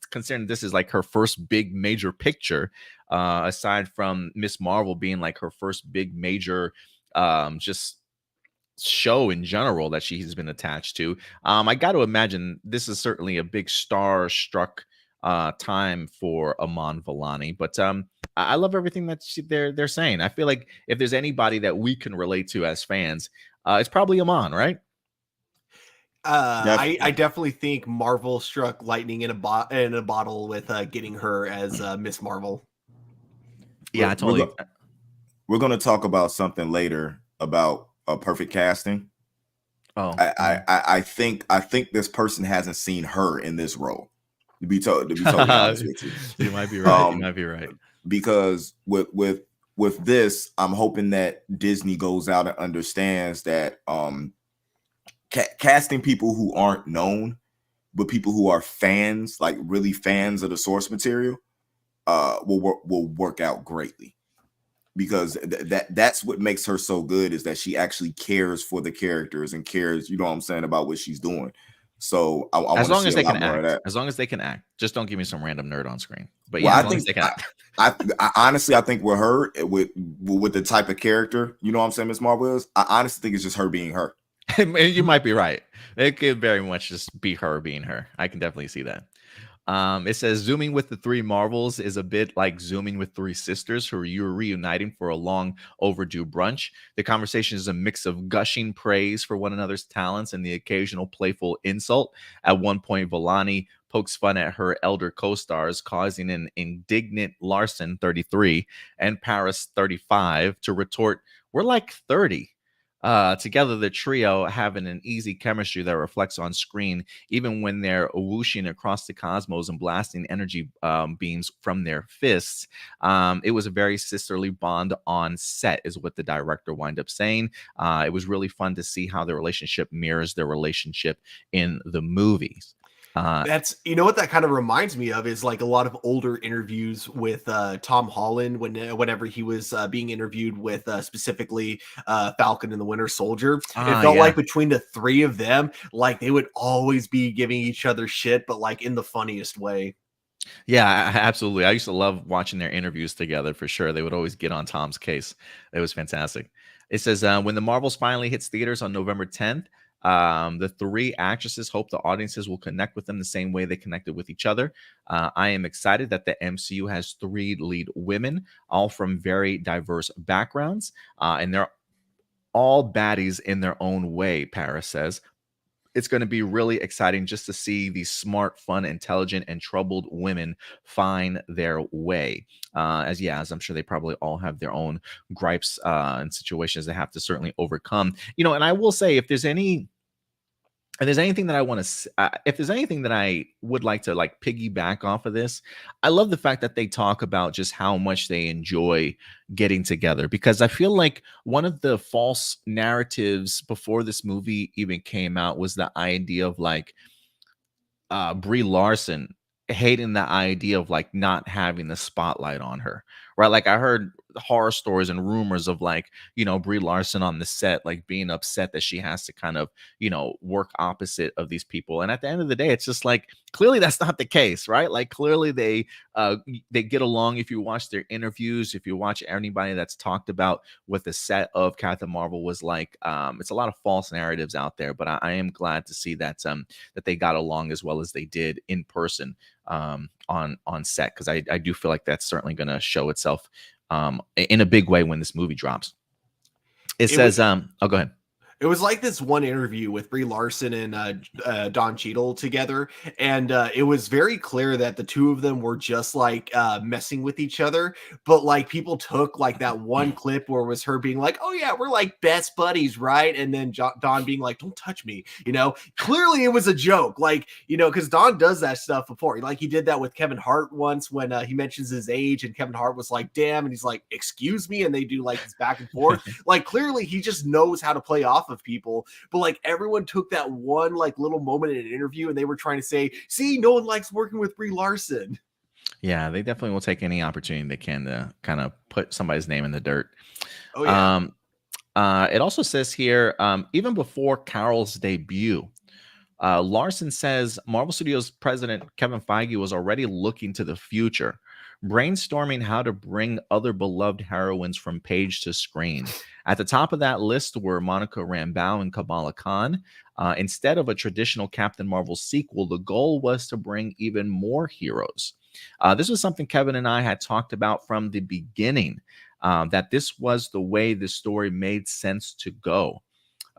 considering this is like her first big major picture, aside from Miss Marvel being like her first big major just show in general that she's been attached to. I got to imagine this is certainly a big star-struck time for Aman Vellani, but I love everything that they're saying. I feel like if there's anybody that we can relate to as fans, it's probably Aman, right?
I definitely think Marvel struck lightning in a bottle with getting her as Miss Marvel.
Yeah, totally.
We're going to talk about something later about perfect casting.
Oh,
I think this person hasn't seen her in this role. To be totally honest with you,
you might be right. You might be right,
because with this, I'm hoping that Disney goes out and understands that casting people who aren't known, but people who are fans, like really fans of the source material, will work out greatly. Because that's what makes her so good, is that she actually cares for the characters and cares, you know what I'm saying, about what she's doing. So I
as long as they can
act,
as long as they can act, just don't give me some random nerd on screen. But
Well,
yeah,
I
as long as
think
they can.
I honestly I think with her with the type of character, you know what I'm saying, Miss Marvel is, I honestly think it's just her being her.
You might be right. It could very much just be her being her. I can definitely see that. It says zooming with the three Marvels is a bit like zooming with three sisters who are reuniting for a long overdue brunch. The conversation is a mix of gushing praise for one another's talents and the occasional playful insult. At one point, Vellani pokes fun at her elder co-stars, causing an indignant Larson, 33, and Paris, 35, to retort, "We're like 30." Together, the trio having an easy chemistry that reflects on screen, even when they're whooshing across the cosmos and blasting energy beams from their fists. It was a very sisterly bond on set, is what the director wound up saying. It was really fun to see how their relationship mirrors their relationship in the movies.
That's, you know what that kind of reminds me of is like a lot of older interviews with Tom Holland whenever he was being interviewed with specifically Falcon and the Winter Soldier. It felt
Yeah.
like between the three of them, like they would always be giving each other shit, but like in the funniest way.
Yeah, absolutely. I used to love watching their interviews together for sure. They would always get on Tom's case. It was fantastic. It says when the Marvels finally hits theaters on November 10th, the three actresses hope the audiences will connect with them the same way they connected with each other. I am excited that the MCU has three lead women, all from very diverse backgrounds, and they're all baddies in their own way, Paris says. It's going to be really exciting just to see these smart, fun, intelligent, and troubled women find their way. As I'm sure they probably all have their own gripes and situations they have to certainly overcome. And I will say, if there's anything that I want to, if there's anything that I would like to like piggyback off of this, I love the fact that they talk about just how much they enjoy getting together, because I feel like one of the false narratives before this movie even came out was the idea of like Brie Larson hating the idea of like not having the spotlight on her, right? Like I heard horror stories and rumors of like, Brie Larson on the set, like being upset that she has to kind of, work opposite of these people. And at the end of the day, it's just like, clearly that's not the case, right? Like clearly they get along. If you watch their interviews, if you watch anybody that's talked about what the set of Captain Marvel was like, it's a lot of false narratives out there, but I am glad to see that that they got along as well as they did in person on set, because I do feel like that's certainly going to show itself in a big way when this movie drops. It says, go ahead.
It was like this one interview with Brie Larson and Don Cheadle together, and it was very clear that the two of them were just like messing with each other. But like people took like that one clip where it was her being like, "Oh yeah, we're like best buddies, right?" And then Don being like, "Don't touch me," Clearly it was a joke, like because Don does that stuff before. Like he did that with Kevin Hart once when he mentions his age, and Kevin Hart was like, "Damn," and he's like, "Excuse me," and they do like this back and forth. Like clearly he just knows how to play off of people, but like everyone took that one like little moment in an interview and they were trying to say, "See, no one likes working with Brie Larson."
Yeah, they definitely will take any opportunity they can to kind of put somebody's name in the dirt.
Oh yeah.
It also says here, even before Carol's debut, Larson says Marvel Studios president Kevin Feige was already looking to the future, brainstorming how to bring other beloved heroines from page to screen. At the top of that list were Monica Rambeau and Kamala Khan. Instead of a traditional Captain Marvel sequel, the goal was to bring even more heroes. This was something Kevin and I had talked about from the beginning, that this was the way the story made sense to go.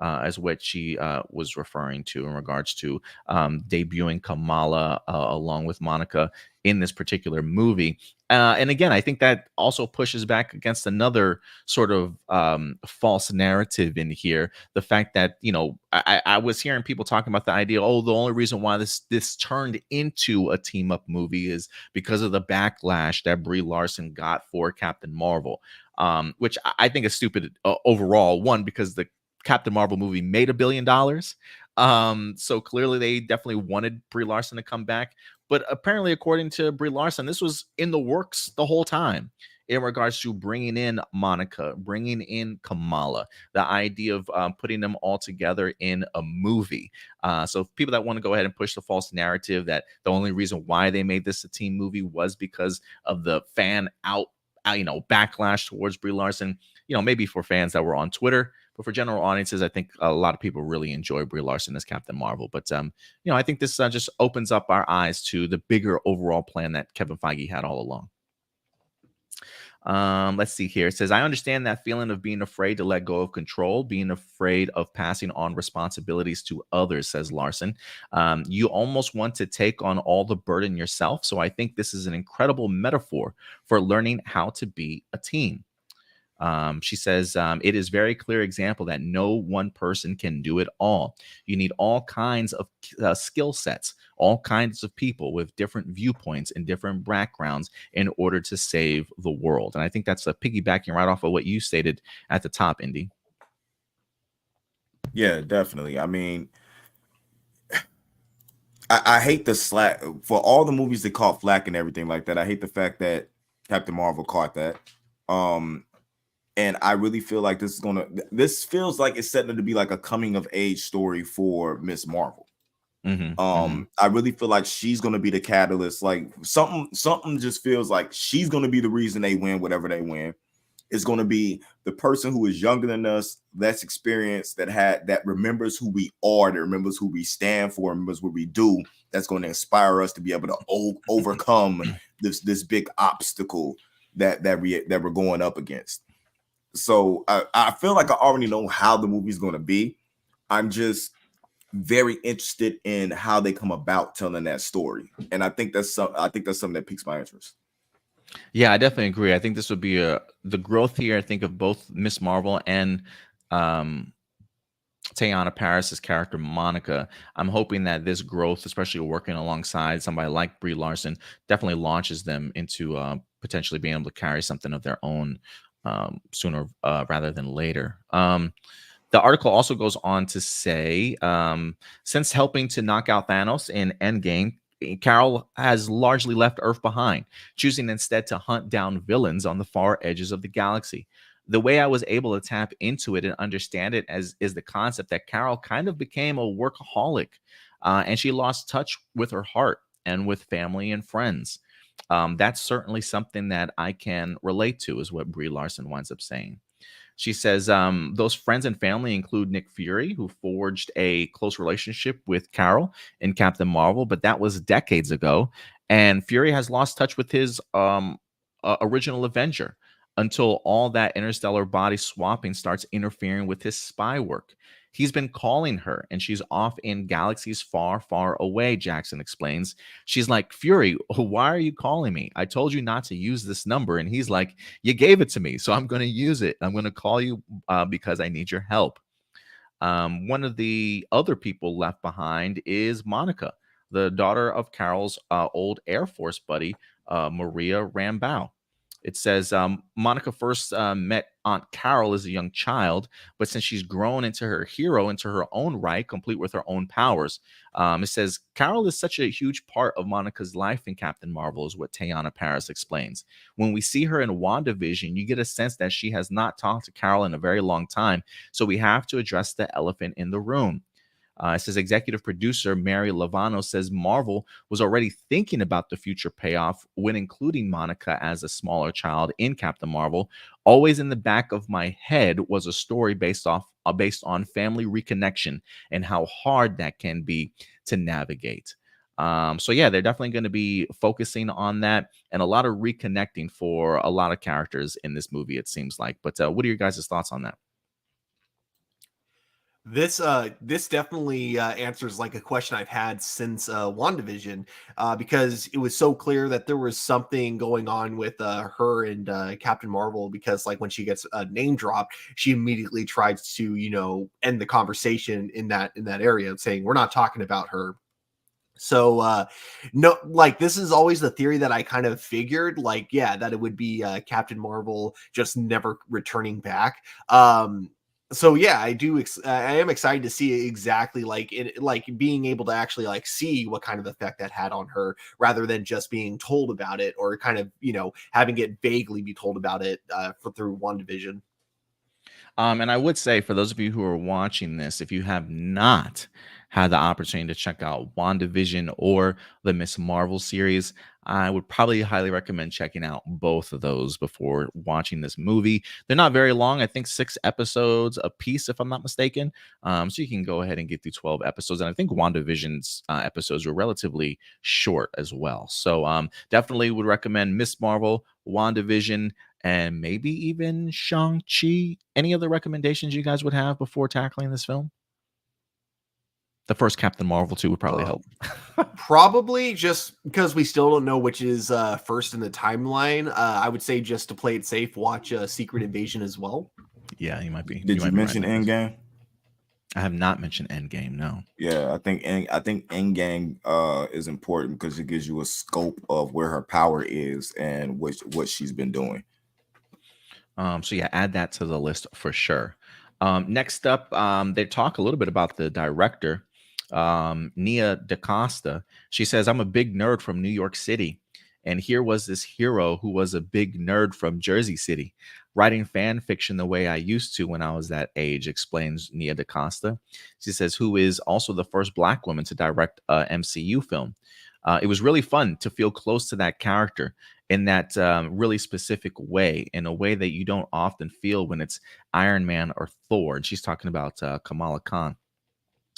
As what she was referring to in regards to debuting Kamala along with Monica in this particular movie. And again, I think that also pushes back against another sort of false narrative in here. The fact that, I was hearing people talking about the idea, the only reason why this turned into a team up movie is because of the backlash that Brie Larson got for Captain Marvel, which I think is stupid overall. One, because the Captain Marvel movie made $1 billion. So clearly they definitely wanted Brie Larson to come back. But apparently, according to Brie Larson, this was in the works the whole time. in regards to bringing in Monica, bringing in Kamala, the idea of putting them all together in a movie. So people that want to go ahead and push the false narrative that the only reason why they made this a teen movie was because of the fan backlash towards Brie Larson, maybe for fans that were on Twitter, but for general audiences, I think a lot of people really enjoy Brie Larson as Captain Marvel. But I think this just opens up our eyes to the bigger overall plan that Kevin Feige had all along. Let's see here. It says, I understand that feeling of being afraid to let go of control, being afraid of passing on responsibilities to others, says Larson. You almost want to take on all the burden yourself. So I think this is an incredible metaphor for learning how to be a team. She says, it is very clear example that no one person can do it all. You need all kinds of skill sets, all kinds of people with different viewpoints and different backgrounds in order to save the world. And I think that's piggybacking right off of what you stated at the top, Indy.
Yeah, definitely. I mean, I hate the slack for all the movies that caught flack and everything like that. I hate the fact that Captain Marvel caught that. And I really feel like this feels like it's setting to be like a coming of age story for Miss Marvel. I really feel like she's gonna be the catalyst. Like something just feels like she's gonna be the reason they win, whatever they win. It's gonna be the person who is younger than us, less experienced, that remembers who we are, that remembers who we stand for, remembers what we do. That's going to inspire us to be able to overcome this big obstacle that we're going up against. So I feel like I already know how the movie's going to be. I'm just very interested in how they come about telling that story, and I think that's something that piques my interest.
Yeah, I definitely agree. I think this would be the growth here. I think of both Miss Marvel and Teyonah Parris's character Monica. I'm hoping that this growth, especially working alongside somebody like Brie Larson, definitely launches them into potentially being able to carry something of their own sooner rather than later. The article also goes on to say, since helping to knock out Thanos in Endgame, Carol has largely left Earth behind, choosing instead to hunt down villains on the far edges of the galaxy. The way I was able to tap into it and understand it is the concept that Carol kind of became a workaholic, and she lost touch with her heart and with family and friends. That's certainly something that I can relate to, is what Brie Larson winds up saying. She says those friends and family include Nick Fury, who forged a close relationship with Carol in Captain Marvel, but that was decades ago. And Fury has lost touch with his original Avenger until all that interstellar body swapping starts interfering with his spy work. He's been calling her, and she's off in galaxies far, far away, Jackson explains. She's like, Fury, why are you calling me? I told you not to use this number. And he's like, you gave it to me, so I'm going to use it. I'm going to call you because I need your help. One of the other people left behind is Monica, the daughter of Carol's old Air Force buddy, Maria Rambeau. It says Monica first met Aunt Carol as a young child, but since she's grown into her hero, into her own right, complete with her own powers, it says Carol is such a huge part of Monica's life in Captain Marvel, is what Teyonah Parris explains. When we see her in WandaVision, you get a sense that she has not talked to Carol in a very long time, so we have to address the elephant in the room. It says executive producer Mary Lovano says Marvel was already thinking about the future payoff when including Monica as a smaller child in Captain Marvel. Always in the back of my head was a story based on family reconnection and how hard that can be to navigate. So yeah, they're definitely going to be focusing on that and a lot of reconnecting for a lot of characters in this movie, it seems like. But what are your guys' thoughts on that?
This definitely answers like a question I've had since WandaVision, because it was so clear that there was something going on with her and Captain Marvel, because like when she gets name dropped, she immediately tries to end the conversation in that area, saying we're not talking about her. So no, like this is always the theory that I kind of figured, like, yeah, that it would be Captain Marvel just never returning back. So yeah, I am excited to see exactly like it, like being able to actually like see what kind of effect that had on her, rather than just being told about it, or kind of having it vaguely be told about it through WandaVision.
And I would say for those of you who are watching this, if you have not had the opportunity to check out WandaVision or the Miss Marvel series, I would probably highly recommend checking out both of those before watching this movie. They're not very long. I think 6 episodes a piece, if I'm not mistaken. So you can go ahead and get through 12 episodes. And I think WandaVision's episodes were relatively short as well. So definitely would recommend Miss Marvel, WandaVision, and maybe even Shang-Chi. Any other recommendations you guys would have before tackling this film? The first Captain Marvel too would probably help.
Probably just because we still don't know which is first in the timeline. I would say just to play it safe, watch Secret Invasion as well.
Yeah, you might be.
Did you
might be
mention
right about this.
Endgame?
I have not mentioned Endgame. No.
Yeah, I think Endgame is important because it gives you a scope of where her power is and what she's been doing.
So yeah, add that to the list for sure. Next up, they talk a little bit about the director, Nia DaCosta. She says, "I'm a big nerd from New York City, and here was this hero who was a big nerd from Jersey City, writing fan fiction the way I used to when I was that age," explains Nia DaCosta. She says, who is also the first Black woman to direct a MCU film. It was really fun to feel close to that character in that really specific way, in a way that you don't often feel when it's Iron Man or Thor. And she's talking about Kamala Khan.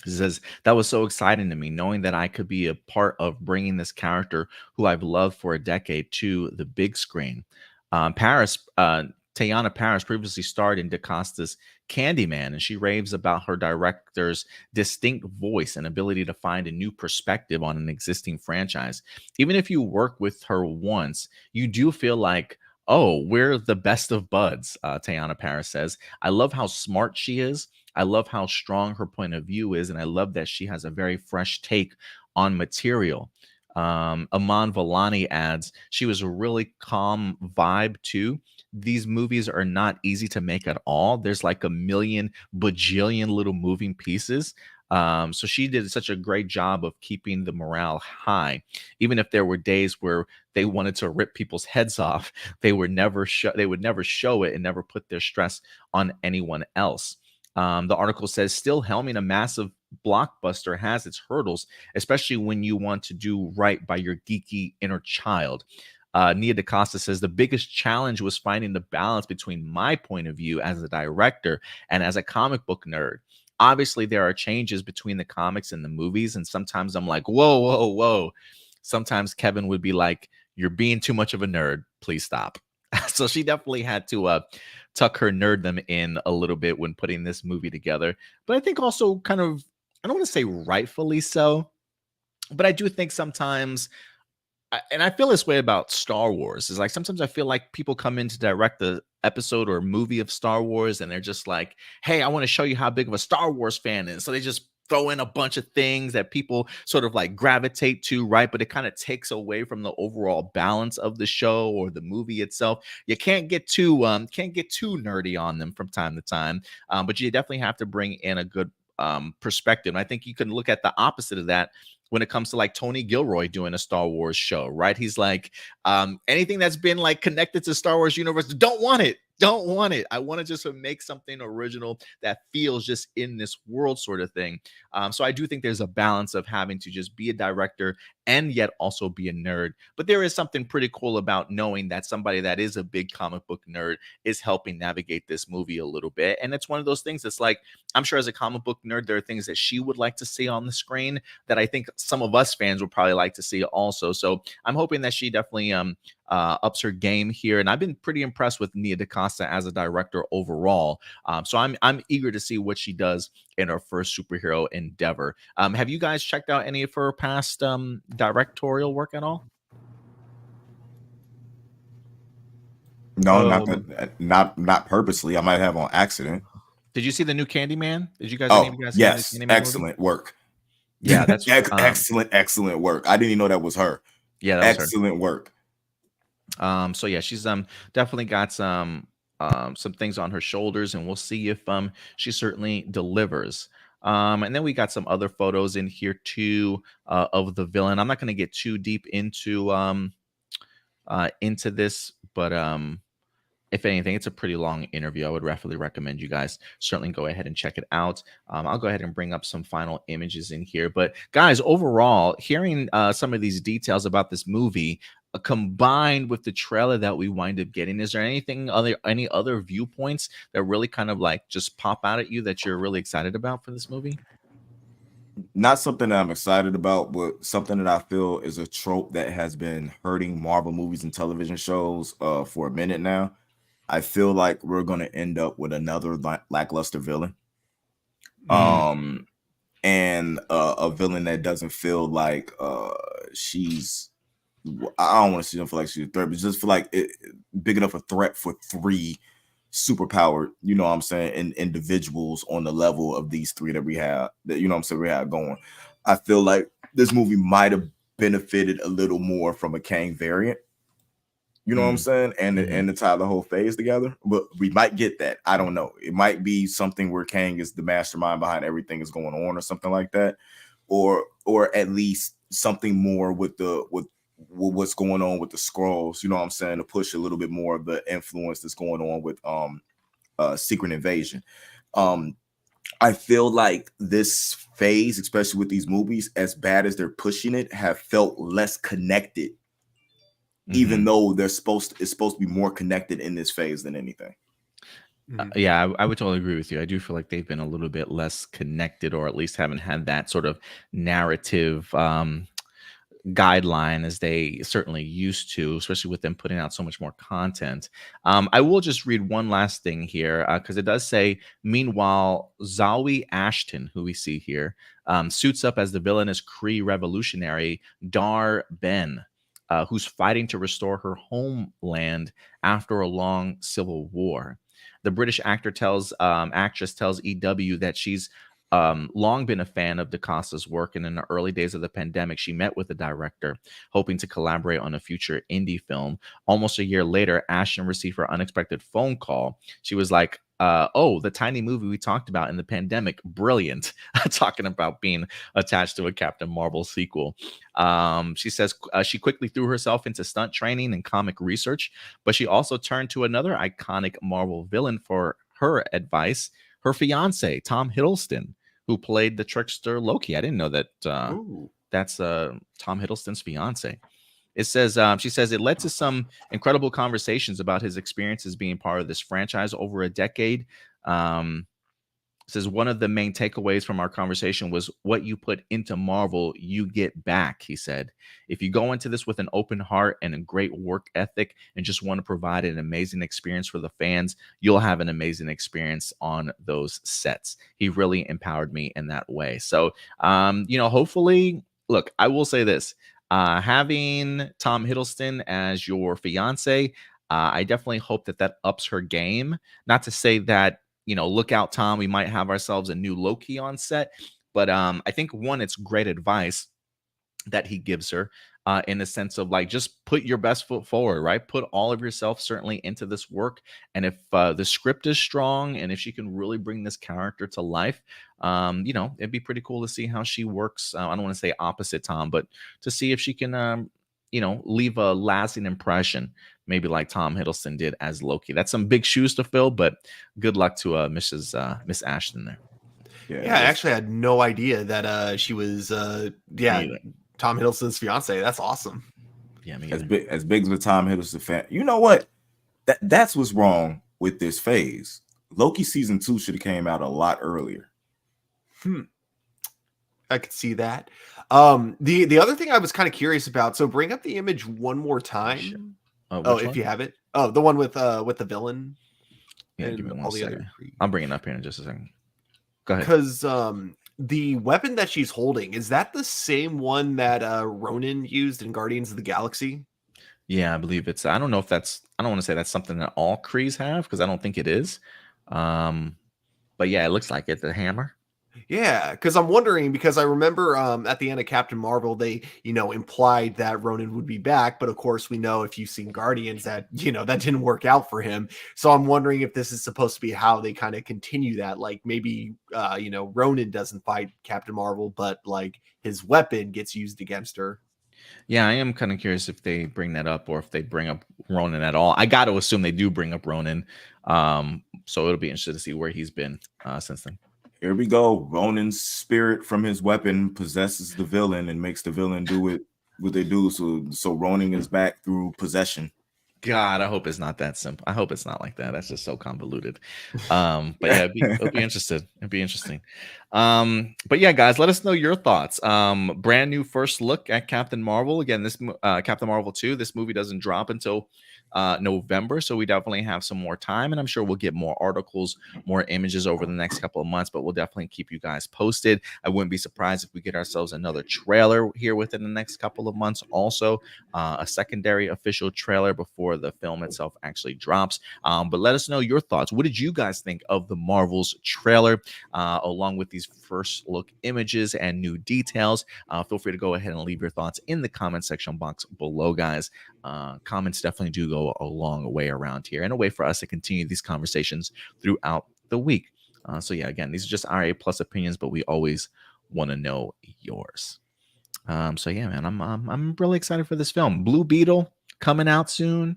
She says, that was so exciting to me, knowing that I could be a part of bringing this character who I've loved for a decade to the big screen. Teyana Paris previously starred in DaCosta's Candyman, and she raves about her director's distinct voice and ability to find a new perspective on an existing franchise. Even if you work with her once, you do feel like, oh, we're the best of buds, Teyana Paris says. I love how smart she is. I love how strong her point of view is, and I love that she has a very fresh take on material. Aman Vellani adds, she was a really calm vibe too. These movies are not easy to make at all. There's like a million bajillion little moving pieces. So she did such a great job of keeping the morale high. Even if there were days where they wanted to rip people's heads off, they would never show it and never put their stress on anyone else. The article says, still helming a massive blockbuster has its hurdles, especially when you want to do right by your geeky inner child. Nia DaCosta says, the biggest challenge was finding the balance between my point of view as a director and as a comic book nerd. Obviously, there are changes between the comics and the movies, and sometimes I'm like, whoa, whoa, whoa. Sometimes Kevin would be like, you're being too much of a nerd. Please stop. So she definitely had to tuck her nerddom in a little bit when putting this movie together. But I think also kind of, I don't want to say rightfully so, but I do think sometimes, and I feel this way about Star Wars, is like sometimes I feel like people come in to direct the episode or movie of Star Wars and they're just like, hey, I want to show you how big of a Star Wars fan is. So they just throw in a bunch of things that people sort of like gravitate to, right? But it kind of takes away from the overall balance of the show or the movie itself. You can't get too nerdy on them from time to time, but you definitely have to bring in a good perspective. And I think you can look at the opposite of that when it comes to like Tony Gilroy doing a Star Wars show, right? He's like, anything that's been like connected to Star Wars universe, don't want it. I want to just make something original that feels just in this world sort of thing. So I do think there's a balance of having to just be a director and yet also be a nerd. But there is something pretty cool about knowing that somebody that is a big comic book nerd is helping navigate this movie a little bit. And it's one of those things that's like, I'm sure as a comic book nerd, there are things that she would like to see on the screen that I think some of us fans would probably like to see also. So I'm hoping that she definitely ups her game here. And I've been pretty impressed with Nia DaCosta as a director overall. So I'm eager to see what she does in her first superhero endeavor. Have you guys checked out any of her past directorial work at all?
No, not purposely. I might have on accident.
Did you see the new Candyman? Did you guys?
Oh,
any of you guys
yes,
see the Candyman
excellent work.
Yeah, that's
excellent work. I didn't even know that was her.
Yeah, that was
excellent work.
So yeah, she's definitely got some some things on her shoulders, and we'll see if she certainly delivers. And then we got some other photos in here too of the villain. I'm not going to get too deep into this, but if anything, it's a pretty long interview. I would definitely recommend you guys certainly go ahead and check it out. I'll go ahead and bring up some final images in here. But guys, overall, hearing some of these details about this movie, combined with the trailer that we wind up getting, is there any other viewpoints that really kind of like just pop out at you that you're really excited about for this movie?
Not something that I'm excited about, but something that I feel is a trope that has been hurting Marvel movies and television shows for a minute now. I feel like we're going to end up with another lackluster villain. And a villain that doesn't feel like she's, I don't want to see them feel like she's a threat, but just feel like big enough a threat for 3 superpowered, you know what I'm saying, individuals on the level of these 3 that we have, that, you know what I'm saying, we have going. I feel like this movie might have benefited a little more from a Kang variant. You know what I'm saying? And to tie the whole phase together. But we might get that. I don't know. It might be something where Kang is the mastermind behind everything that's going on or something like that. Or at least something more with what's going on with the Skrulls, you know what I'm saying, to push a little bit more of the influence that's going on with Secret Invasion. I feel like this phase, especially with these movies, as bad as they're pushing it, have felt less connected. Even though it's supposed to be more connected in this phase than anything.
Yeah, I would totally agree with you. I do feel like they've been a little bit less connected, or at least haven't had that sort of narrative guideline as they certainly used to, especially with them putting out so much more content. I will just read one last thing here because it does say, meanwhile, Zawi Ashton, who we see here, suits up as the villainous Kree revolutionary Dar Ben, who's fighting to restore her homeland after a long civil war. The British actress tells EW that she's long been a fan of DaCosta's work, and in the early days of the pandemic, she met with the director, hoping to collaborate on a future indie film. Almost a year later, Ashton received her unexpected phone call. She was like, oh, the tiny movie we talked about in the pandemic, brilliant. Talking about being attached to a Captain Marvel sequel. She says she quickly threw herself into stunt training and comic research, but she also turned to another iconic Marvel villain for her advice, her fiance, Tom Hiddleston, who played the trickster Loki. I didn't know that that's Tom Hiddleston's fiance. It says, she says, it led to some incredible conversations about his experiences being part of this franchise over a decade. Says one of the main takeaways from our conversation was what you put into Marvel, you get back, he said. If you go into this with an open heart and a great work ethic and just want to provide an amazing experience for the fans, you'll have an amazing experience on those sets. He really empowered me in that way. So, hopefully, look, I will say this. Having Tom Hiddleston as your fiance, I definitely hope that ups her game. Not to say that, look out, Tom, we might have ourselves a new Loki on set. But I think, one, it's great advice that he gives her in the sense of like, just put your best foot forward, right? Put all of yourself certainly into this work. And if the script is strong and if she can really bring this character to life, it'd be pretty cool to see how she works. I don't want to say opposite Tom, but to see if she can, leave a lasting impression, maybe like Tom Hiddleston did as Loki. That's some big shoes to fill, but good luck to Miss Ashton there.
Yeah, I actually had no idea that she was Tom Hiddleston's fiance. That's awesome.
Yeah,
as big as a Tom Hiddleston fan. You know what? That's what's wrong with this phase. Loki season 2 should have came out a lot earlier.
I could see that. The other thing I was kind of curious about. So bring up the image one more time. If you have it. Oh, the one with the villain.
Yeah, give me 1 second. I'll bring it up here in just a second. Go ahead.
Because the weapon that she's holding, is that the same one that Ronan used in Guardians of the Galaxy?
Yeah, I believe it's. I don't know if that's. I don't want to say that's something that all Krees have because I don't think it is. But yeah, it looks like it. The hammer.
Yeah, because I'm wondering, because I remember at the end of Captain Marvel, they, implied that Ronan would be back, but of course we know, if you've seen Guardians, that, that didn't work out for him. So I'm wondering if this is supposed to be how they kind of continue that. Like maybe Ronan doesn't fight Captain Marvel, but like his weapon gets used against her.
Yeah, I am kind of curious if they bring that up or if they bring up Ronan at all. I got to assume they do bring up Ronan. So it'll be interesting to see where he's been since then.
Here we go. Ronan's spirit from his weapon possesses the villain and makes the villain do what they do. So Ronan is back through possession.
God, I hope it's not that simple. I hope it's not like that. That's just so convoluted. But yeah, it'll be interesting. It'd be interesting. But yeah, guys, let us know your thoughts. Brand new first look at Captain Marvel. Again, this Captain Marvel 2. This movie doesn't drop until November, so we definitely have some more time, and I'm sure we'll get more articles, more images over the next couple of months, but we'll definitely keep you guys posted. I wouldn't be surprised if we get ourselves another trailer here within the next couple of months. Also, a secondary official trailer before the film itself actually drops. But let us know your thoughts. What did you guys think of the Marvels trailer, along with these first look images and new details? Feel free to go ahead and leave your thoughts in the comment section box below, guys. Comments definitely do go a long way around here, and a way for us to continue these conversations throughout the week. So yeah, again, these are just our A+ opinions, but we always want to know yours. So yeah, man, I'm really excited for this film. Blue Beetle coming out soon.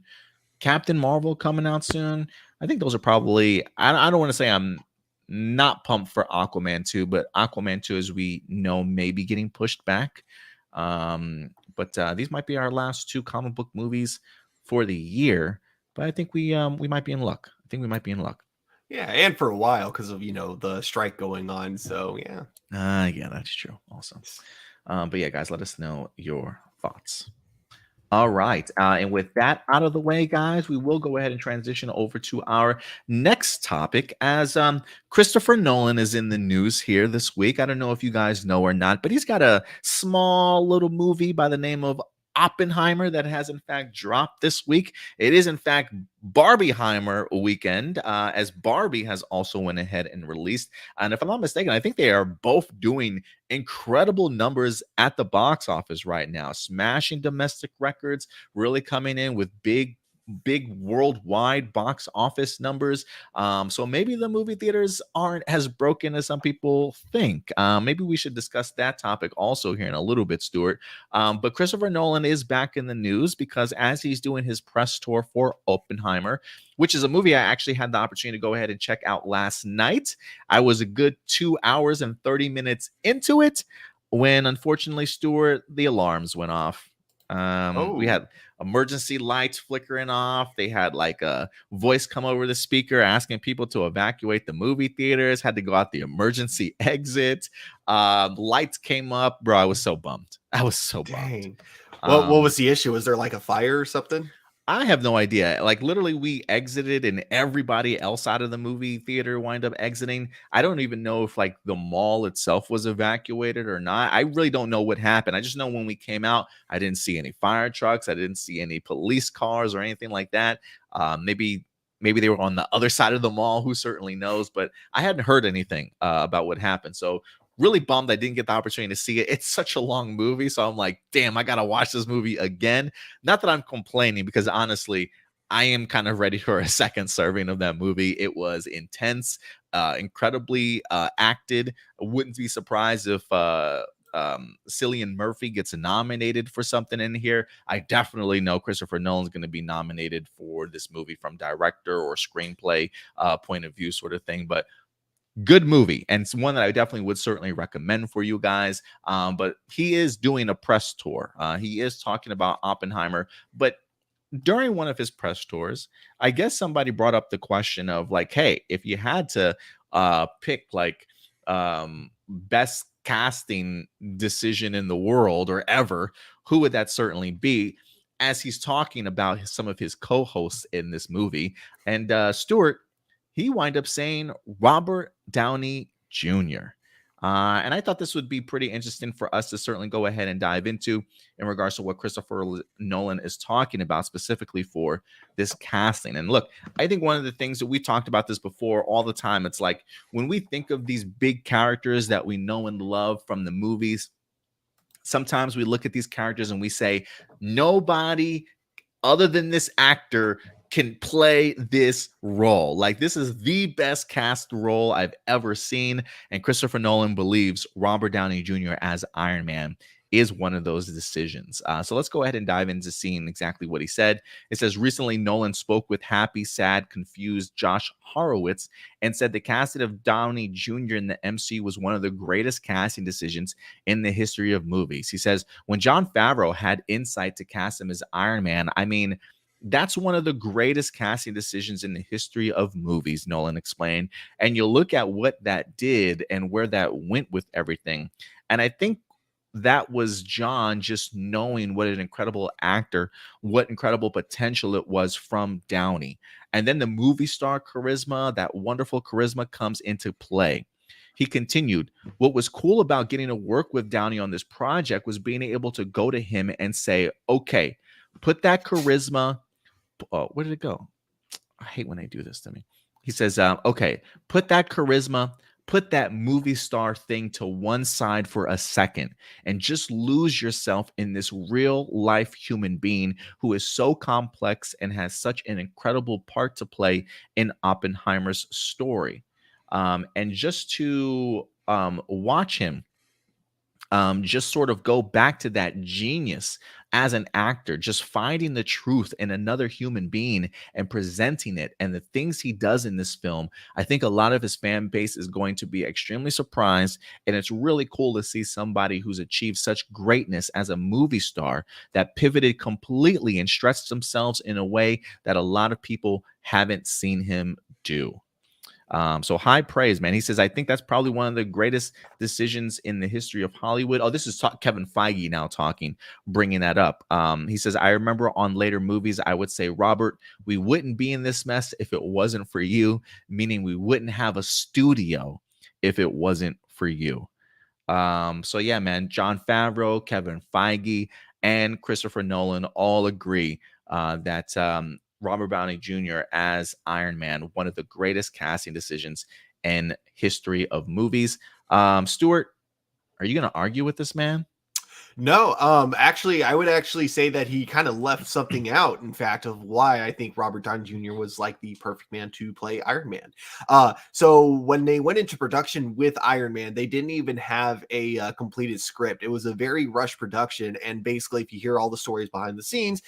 Captain Marvel coming out soon. I think those are probably. I don't want to say I'm not pumped for Aquaman 2, but Aquaman 2, as we know, may be getting pushed back. But these might be our last two comic book movies for the year. But I think we might be in luck. I think we might be in luck.
Yeah, and for a while, because of the strike going on. So yeah.
Yeah, that's true. Awesome. But yeah, guys, let us know your thoughts. All right. And with that out of the way, guys, we will go ahead and transition over to our next topic, as Christopher Nolan is in the news here this week. I don't know if you guys know or not, but he's got a small little movie by the name of Oppenheimer that has in fact dropped this week. It is in fact Barbieheimer weekend, as Barbie has also went ahead and released. And if I'm not mistaken, I think they are both doing incredible numbers at the box office right now, smashing domestic records, really coming in with big worldwide box office numbers. So maybe the movie theaters aren't as broken as some people think. Maybe we should discuss that topic also here in a little bit, Stuart. But Christopher Nolan is back in the news because as he's doing his press tour for Oppenheimer, which is a movie I actually had the opportunity to go ahead and check out last night. I was a good 2 hours and 30 minutes into it when, unfortunately, Stuart, the alarms went off. We had emergency lights flickering off. They had like a voice come over the speaker asking people to evacuate the movie theaters, had to go out the emergency exit. Lights came up. Bro, I was so bummed. I was so bummed.
What was the issue? Was there like a fire or something?
I have no idea. Like literally we exited and everybody else out of the movie theater wind up exiting. I don't even know if like the mall itself was evacuated or not. I really don't know what happened. I just know when we came out, I didn't see any fire trucks. I didn't see any police cars or anything like that. Maybe they were on the other side of the mall. Who certainly knows? But I hadn't heard anything about what happened. So really bummed I didn't get the opportunity to see it. It's such a long movie. So I'm like, damn, I got to watch this movie again. Not that I'm complaining, because honestly, I am kind of ready for a second serving of that movie. It was intense, incredibly acted. I wouldn't be surprised if Cillian Murphy gets nominated for something in here. I definitely know Christopher Nolan's going to be nominated for this movie from director or screenplay point of view sort of thing. But good movie, and it's one that I definitely would certainly recommend for you guys. But he is doing a press tour. He is talking about Oppenheimer, but during one of his press tours, I guess somebody brought up the question of like, hey, if you had to pick like best casting decision in the world or ever, who would that certainly be? As he's talking about some of his co-hosts in this movie, and Stuart, he wind up saying Robert Downey Jr. And I thought this would be pretty interesting for us to certainly go ahead and dive into in regards to what Christopher Nolan is talking about specifically for this casting. And look, I think one of the things that we talked about this before all the time, it's like when we think of these big characters that we know and love from the movies, sometimes we look at these characters and we say, nobody other than this actor can play this role. Like, this is the best cast role I've ever seen. And Christopher Nolan believes Robert Downey Jr. as Iron Man is one of those decisions. So let's go ahead and dive into seeing exactly what he said. It says, recently Nolan spoke with happy, sad, confused Josh Horowitz and said the casting of Downey Jr. in the MCU was one of the greatest casting decisions in the history of movies. He says, when Jon Favreau had insight to cast him as Iron Man, I mean, that's one of the greatest casting decisions in the history of movies, Nolan explained. And you look at what that did and where that went with everything. And I think that was John just knowing what an incredible actor, what incredible potential it was from Downey. And then the movie star charisma, that wonderful charisma comes into play. He continued, what was cool about getting to work with Downey on this project was being able to go to him and say, okay, put that charisma. Oh, where did it go? I hate when they do this to me. He says, okay, put that charisma, put that movie star thing to one side for a second and just lose yourself in this real life human being who is so complex and has such an incredible part to play in Oppenheimer's story. And just to watch him just sort of go back to that genius as an actor, just finding the truth in another human being and presenting it, and the things he does in this film, I think a lot of his fan base is going to be extremely surprised. And it's really cool to see somebody who's achieved such greatness as a movie star that pivoted completely and stretched themselves in a way that a lot of people haven't seen him do. So high praise, man. He says, I think that's probably one of the greatest decisions in the history of Hollywood. Oh, this is Kevin Feige now talking, bringing that up. He says, I remember on later movies, I would say, Robert, we wouldn't be in this mess if it wasn't for you, meaning we wouldn't have a studio if it wasn't for you. So yeah, man, Jon Favreau, Kevin Feige, and Christopher Nolan all agree that Robert Downey Jr. as Iron Man, one of the greatest casting decisions in history of movies. Stuart, are you going to argue with this man?
No, actually, I would actually say that he kind of left something out, in fact, of why I think Robert Downey Jr. was like the perfect man to play Iron Man. So when they went into production with Iron Man, they didn't even have a completed script. It was a very rushed production. And basically, if you hear all the stories behind the scenes,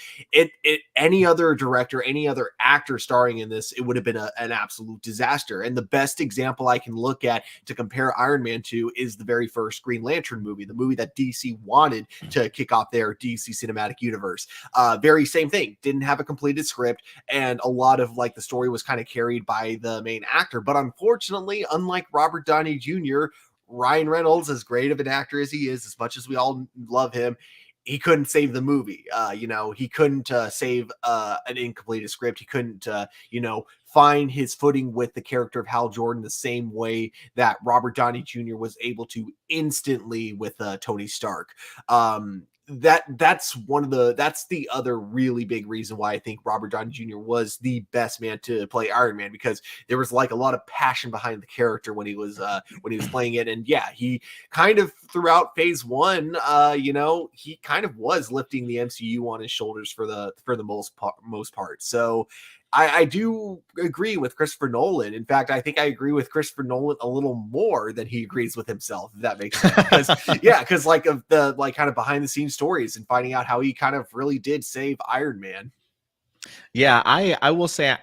any other director, any other actor starring in this, it would have been an absolute disaster. And the best example I can look at to compare Iron Man to is the very first Green Lantern movie, the movie that DC wanted to kick off their DC cinematic universe. Very same thing, didn't have a completed script, and a lot of like the story was kind of carried by the main actor. But unfortunately, unlike Robert Downey Jr., Ryan Reynolds, as great of an actor as he is, as much as we all love him, he couldn't save the movie. He couldn't save an incompleted script. He couldn't, find his footing with the character of Hal Jordan the same way that Robert Downey Jr. was able to instantly with Tony Stark. That's the other really big reason why I think Robert Downey Jr. was the best man to play Iron Man, because there was like a lot of passion behind the character when he was playing it. And yeah, he kind of throughout phase one, he kind of was lifting the MCU on his shoulders for the most part. So I do agree with Christopher Nolan. In fact, I think I agree with Christopher Nolan a little more than he agrees with himself, if that makes sense. Because like of the like kind of behind the scenes stories and finding out how he kind of really did save Iron Man.
Yeah, I will say,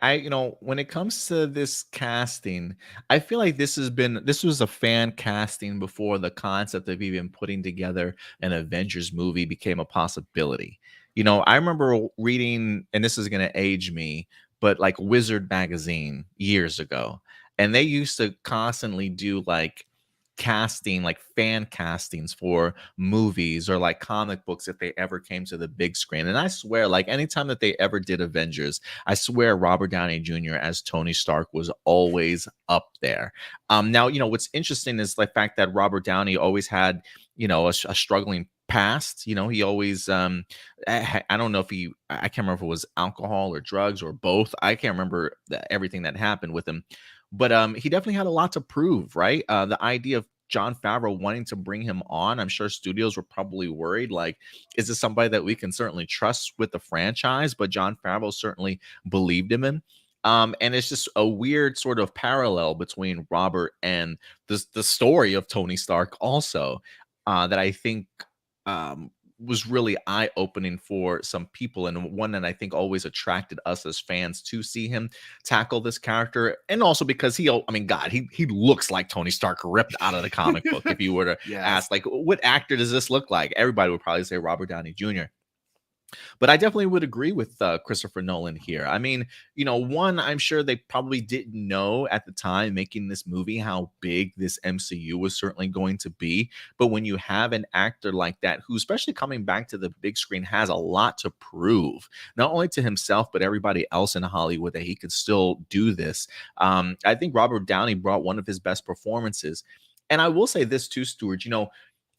when it comes to this casting, I feel like this was a fan casting before the concept of even putting together an Avengers movie became a possibility. I remember reading, and this is going to age me, but like Wizard magazine years ago, and they used to constantly do like casting, like fan castings for movies or like comic books if they ever came to the big screen. And I swear, like anytime that they ever did Avengers, I swear Robert Downey Jr. as Tony Stark was always up there. Now, what's interesting is the fact that Robert Downey always had, a struggling past. He always I don't know if I can't remember if it was alcohol or drugs or both. I can't remember everything that happened with him, but he definitely had a lot to prove, right? The idea of Jon Favreau wanting to bring him on, I'm sure studios were probably worried, like, is this somebody that we can certainly trust with the franchise? But Jon Favreau certainly believed him in. And it's just a weird sort of parallel between Robert and the story of Tony Stark also, that I think was really eye-opening for some people, and one that I think always attracted us as fans to see him tackle this character. And also because God, he looks like Tony Stark ripped out of the comic book. If you were to
Yes.
ask, like, what actor does this look like? Everybody would probably say Robert Downey Jr. But I definitely would agree with Christopher Nolan here. I mean, one, I'm sure they probably didn't know at the time making this movie how big this MCU was certainly going to be. But when you have an actor like that, who, especially coming back to the big screen, has a lot to prove, not only to himself, but everybody else in Hollywood, that he could still do this. I think Robert Downey brought one of his best performances. And I will say this too, Stuart,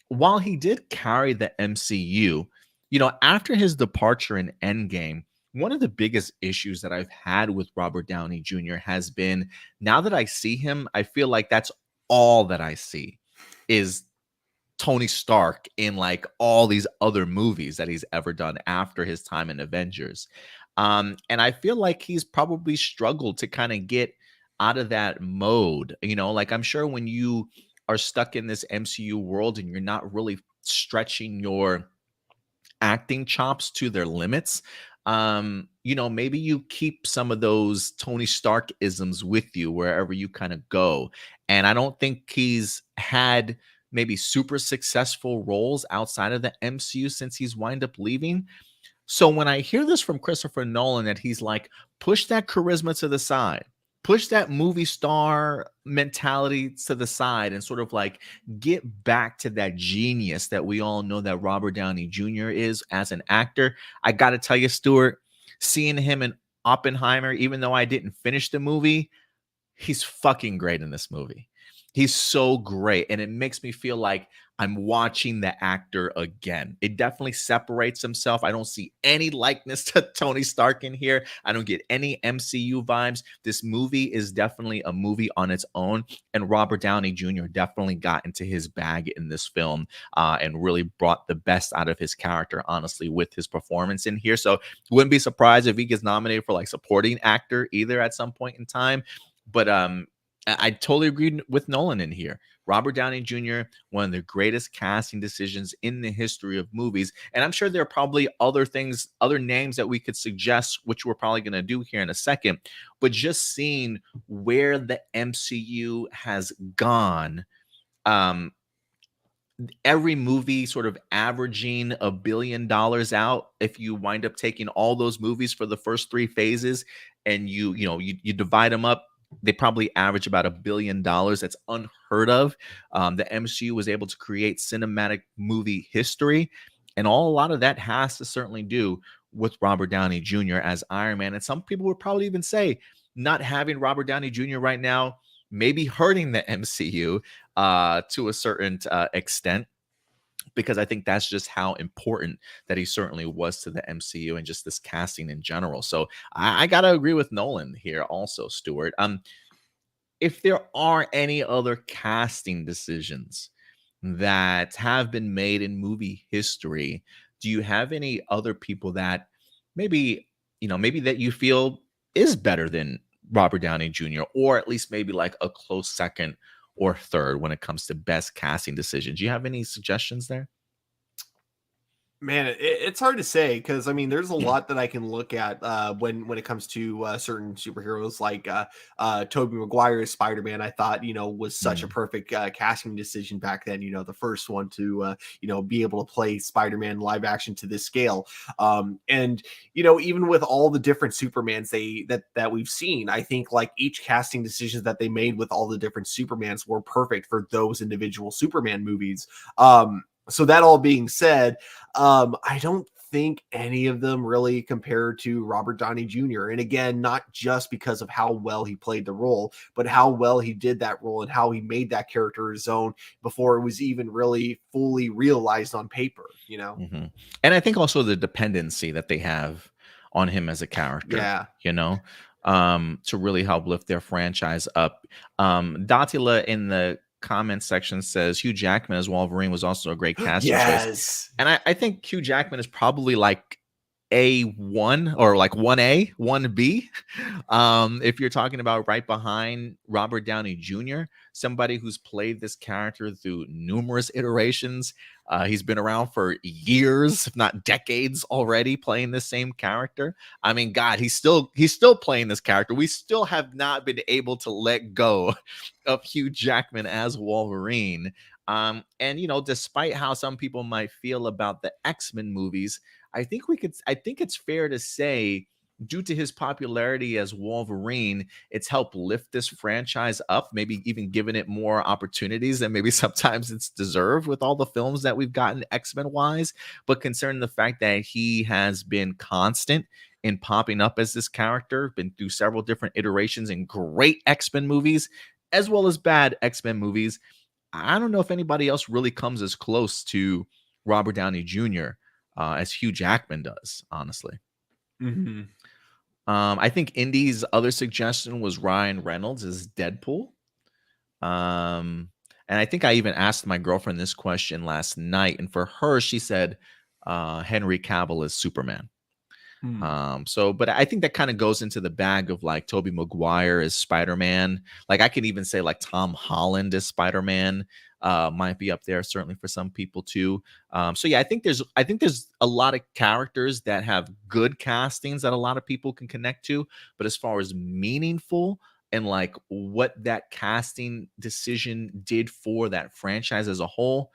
while he did carry the MCU, after his departure in Endgame, one of the biggest issues that I've had with Robert Downey Jr. has been, now that I see him, I feel like that's all that I see is Tony Stark in like all these other movies that he's ever done after his time in Avengers. And I feel like he's probably struggled to kind of get out of that mode. Like, I'm sure when you are stuck in this MCU world and you're not really stretching your acting chops to their limits, maybe you keep some of those Tony Stark isms with you wherever you kind of go. And I don't think he's had maybe super successful roles outside of the MCU since he's wind up leaving. So when I hear this from Christopher Nolan, that he's like, push that charisma to the side, push that movie star mentality to the side, and sort of like get back to that genius that we all know that Robert Downey Jr. is as an actor. I got to tell you, Stuart, seeing him in Oppenheimer, even though I didn't finish the movie, he's fucking great in this movie. He's so great. And it makes me feel like I'm watching the actor again. It definitely separates himself. I don't see any likeness to Tony Stark in here. I don't get any MCU vibes. This movie is definitely a movie on its own. And Robert Downey Jr. definitely got into his bag in this film, and really brought the best out of his character, honestly, with his performance in here. So wouldn't be surprised if he gets nominated for like supporting actor either at some point in time. But I totally agree with Nolan in here. Robert Downey Jr., one of the greatest casting decisions in the history of movies. And I'm sure there are probably other things, other names that we could suggest, which we're probably going to do here in a second. But just seeing where the MCU has gone, every movie sort of averaging $1 billion out. If you wind up taking all those movies for the first three phases and you divide them up, they probably average about $1 billion. That's unheard of. The MCU was able to create cinematic movie history, and a lot of that has to certainly do with Robert Downey Jr. as Iron Man. And some people would probably even say not having Robert Downey Jr. right now may be hurting the MCU to a certain extent, because I think that's just how important that he certainly was to the MCU and just this casting in general. So I got to agree with Nolan here also, Stuart. If there are any other casting decisions that have been made in movie history, do you have any other people that maybe that you feel is better than Robert Downey Jr., or at least maybe like a close second or third when it comes to best casting decisions? Do you have any suggestions there?
Man, it's hard to say because I mean, there's a lot that I can look at when it comes to certain superheroes like Tobey Maguire's Spider-Man. I thought was such a
Mm,
perfect casting decision back then. The first one to be able to play Spider-Man live action to this scale. And even with all the different Supermans that we've seen, I think like each casting decisions that they made with all the different Supermans were perfect for those individual Superman movies. So that all being said, I don't think any of them really compare to Robert Downey Jr. And again, not just because of how well he played the role, but how well he did that role and how he made that character his own before it was even really fully realized on paper.
mhm. And I think also the dependency that they have on him as a character,
Yeah.
to really help lift their franchise up. Datila in the comment section says Hugh Jackman as Wolverine was also a great casting choice.
Yes.
And I think Hugh Jackman is probably like A1 or like 1A, 1B. If you're talking about right behind Robert Downey Jr., somebody who's played this character through numerous iterations. He's been around for years, if not decades already, playing the same character. I mean, God, he's still playing this character. We still have not been able to let go of Hugh Jackman as Wolverine. And despite how some people might feel about the X-Men movies, I think it's fair to say, due to his popularity as Wolverine, it's helped lift this franchise up, maybe even given it more opportunities than maybe sometimes it's deserved with all the films that we've gotten X-Men wise. But concerning the fact that he has been constant in popping up as this character, been through several different iterations in great X-Men movies, as well as bad X-Men movies, I don't know if anybody else really comes as close to Robert Downey Jr. As Hugh Jackman does, honestly.
Mhm.
I think Indy's other suggestion was Ryan Reynolds as Deadpool. And I think I even asked my girlfriend this question last night, and for her, she said Henry Cavill as Superman.
Hmm.
But I think that kind of goes into the bag of like Tobey Maguire as Spider-Man. Like I could even say like Tom Holland as Spider-Man might be up there, certainly for some people too. So yeah, I think there's a lot of characters that have good castings that a lot of people can connect to. But as far as meaningful and like what that casting decision did for that franchise as a whole,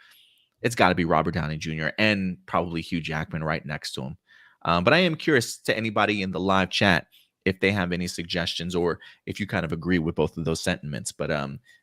it's got to be Robert Downey Jr. and probably Hugh Jackman right next to him. But I am curious to anybody in the live chat if they have any suggestions or if you kind of agree with both of those sentiments. But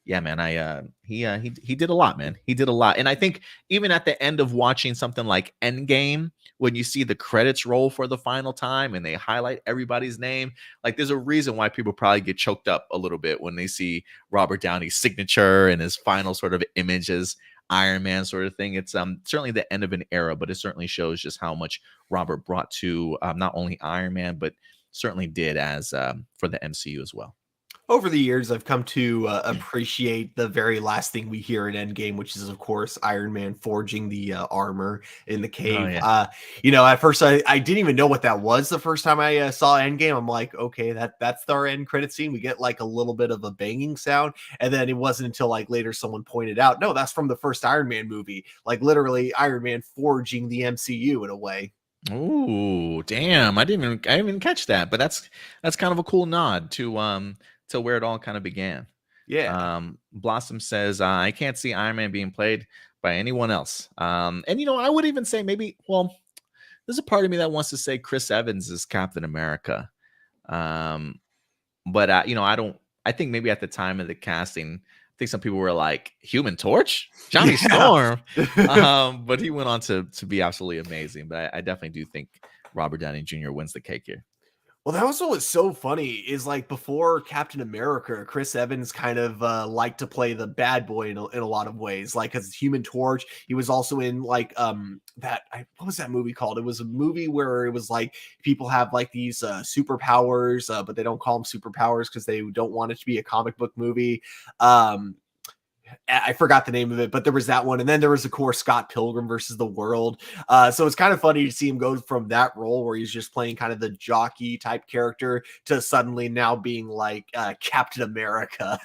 yeah, man, he did a lot, man. He did a lot, and I think even at the end of watching something like Endgame, when you see the credits roll for the final time and they highlight everybody's name, like there's a reason why people probably get choked up a little bit when they see Robert Downey's signature and his final sort of images. Iron Man sort of thing. It's certainly the end of an era, but it certainly shows just how much Robert brought to not only Iron Man, but certainly did as for the MCU as well.
Over the years, I've come to appreciate the very last thing we hear in Endgame, which is, of course, Iron Man forging the armor in the
Oh
cave.
yeah.
At first, I didn't even know what that was the first time I saw Endgame. I'm like, okay, that's our end credit scene. We get like a little bit of a banging sound, and then it wasn't until like later someone pointed out, no, that's from the first Iron Man movie. Like literally, Iron Man forging the MCU in a way.
Ooh, damn! I didn't even catch that, but that's kind of a cool nod to where it all kind of began.
Yeah.
Blossom says, I can't see Iron Man being played by anyone else. And I would even say maybe, well, there's a part of me that wants to say Chris Evans is Captain America. Um, but I don't. I think maybe at the time of the casting, I think some people were like Human Torch, Johnny
Yeah.
Storm. But he went on to be absolutely amazing. But I definitely do think Robert Downey Jr. wins the cake here.
Well, that was what's so funny is like before Captain America, Chris Evans kind of liked to play the bad boy in a lot of ways. Like as Human Torch, he was also in like what was that movie called? It was a movie where it was like people have like these superpowers, but they don't call them superpowers because they don't want it to be a comic book movie. I forgot the name of it, but there was that one. And then there was, of course, Scott Pilgrim versus the World. So it's kind of funny to see him go from that role where he's just playing kind of the jockey type character to suddenly now being like Captain America.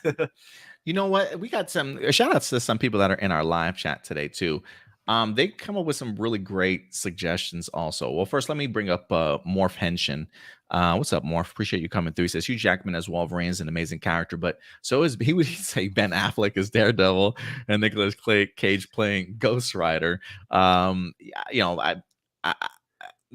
You know what? We got some shout outs to some people that are in our live chat today too. They come up with some really great suggestions also. Well, first, let me bring up Morph Henshin. What's up, Morph? Appreciate you coming through. He says Hugh Jackman as Wolverine is an amazing character, but so is he would say Ben Affleck as Daredevil and Nicolas Cage playing Ghost Rider. Yeah, you know, I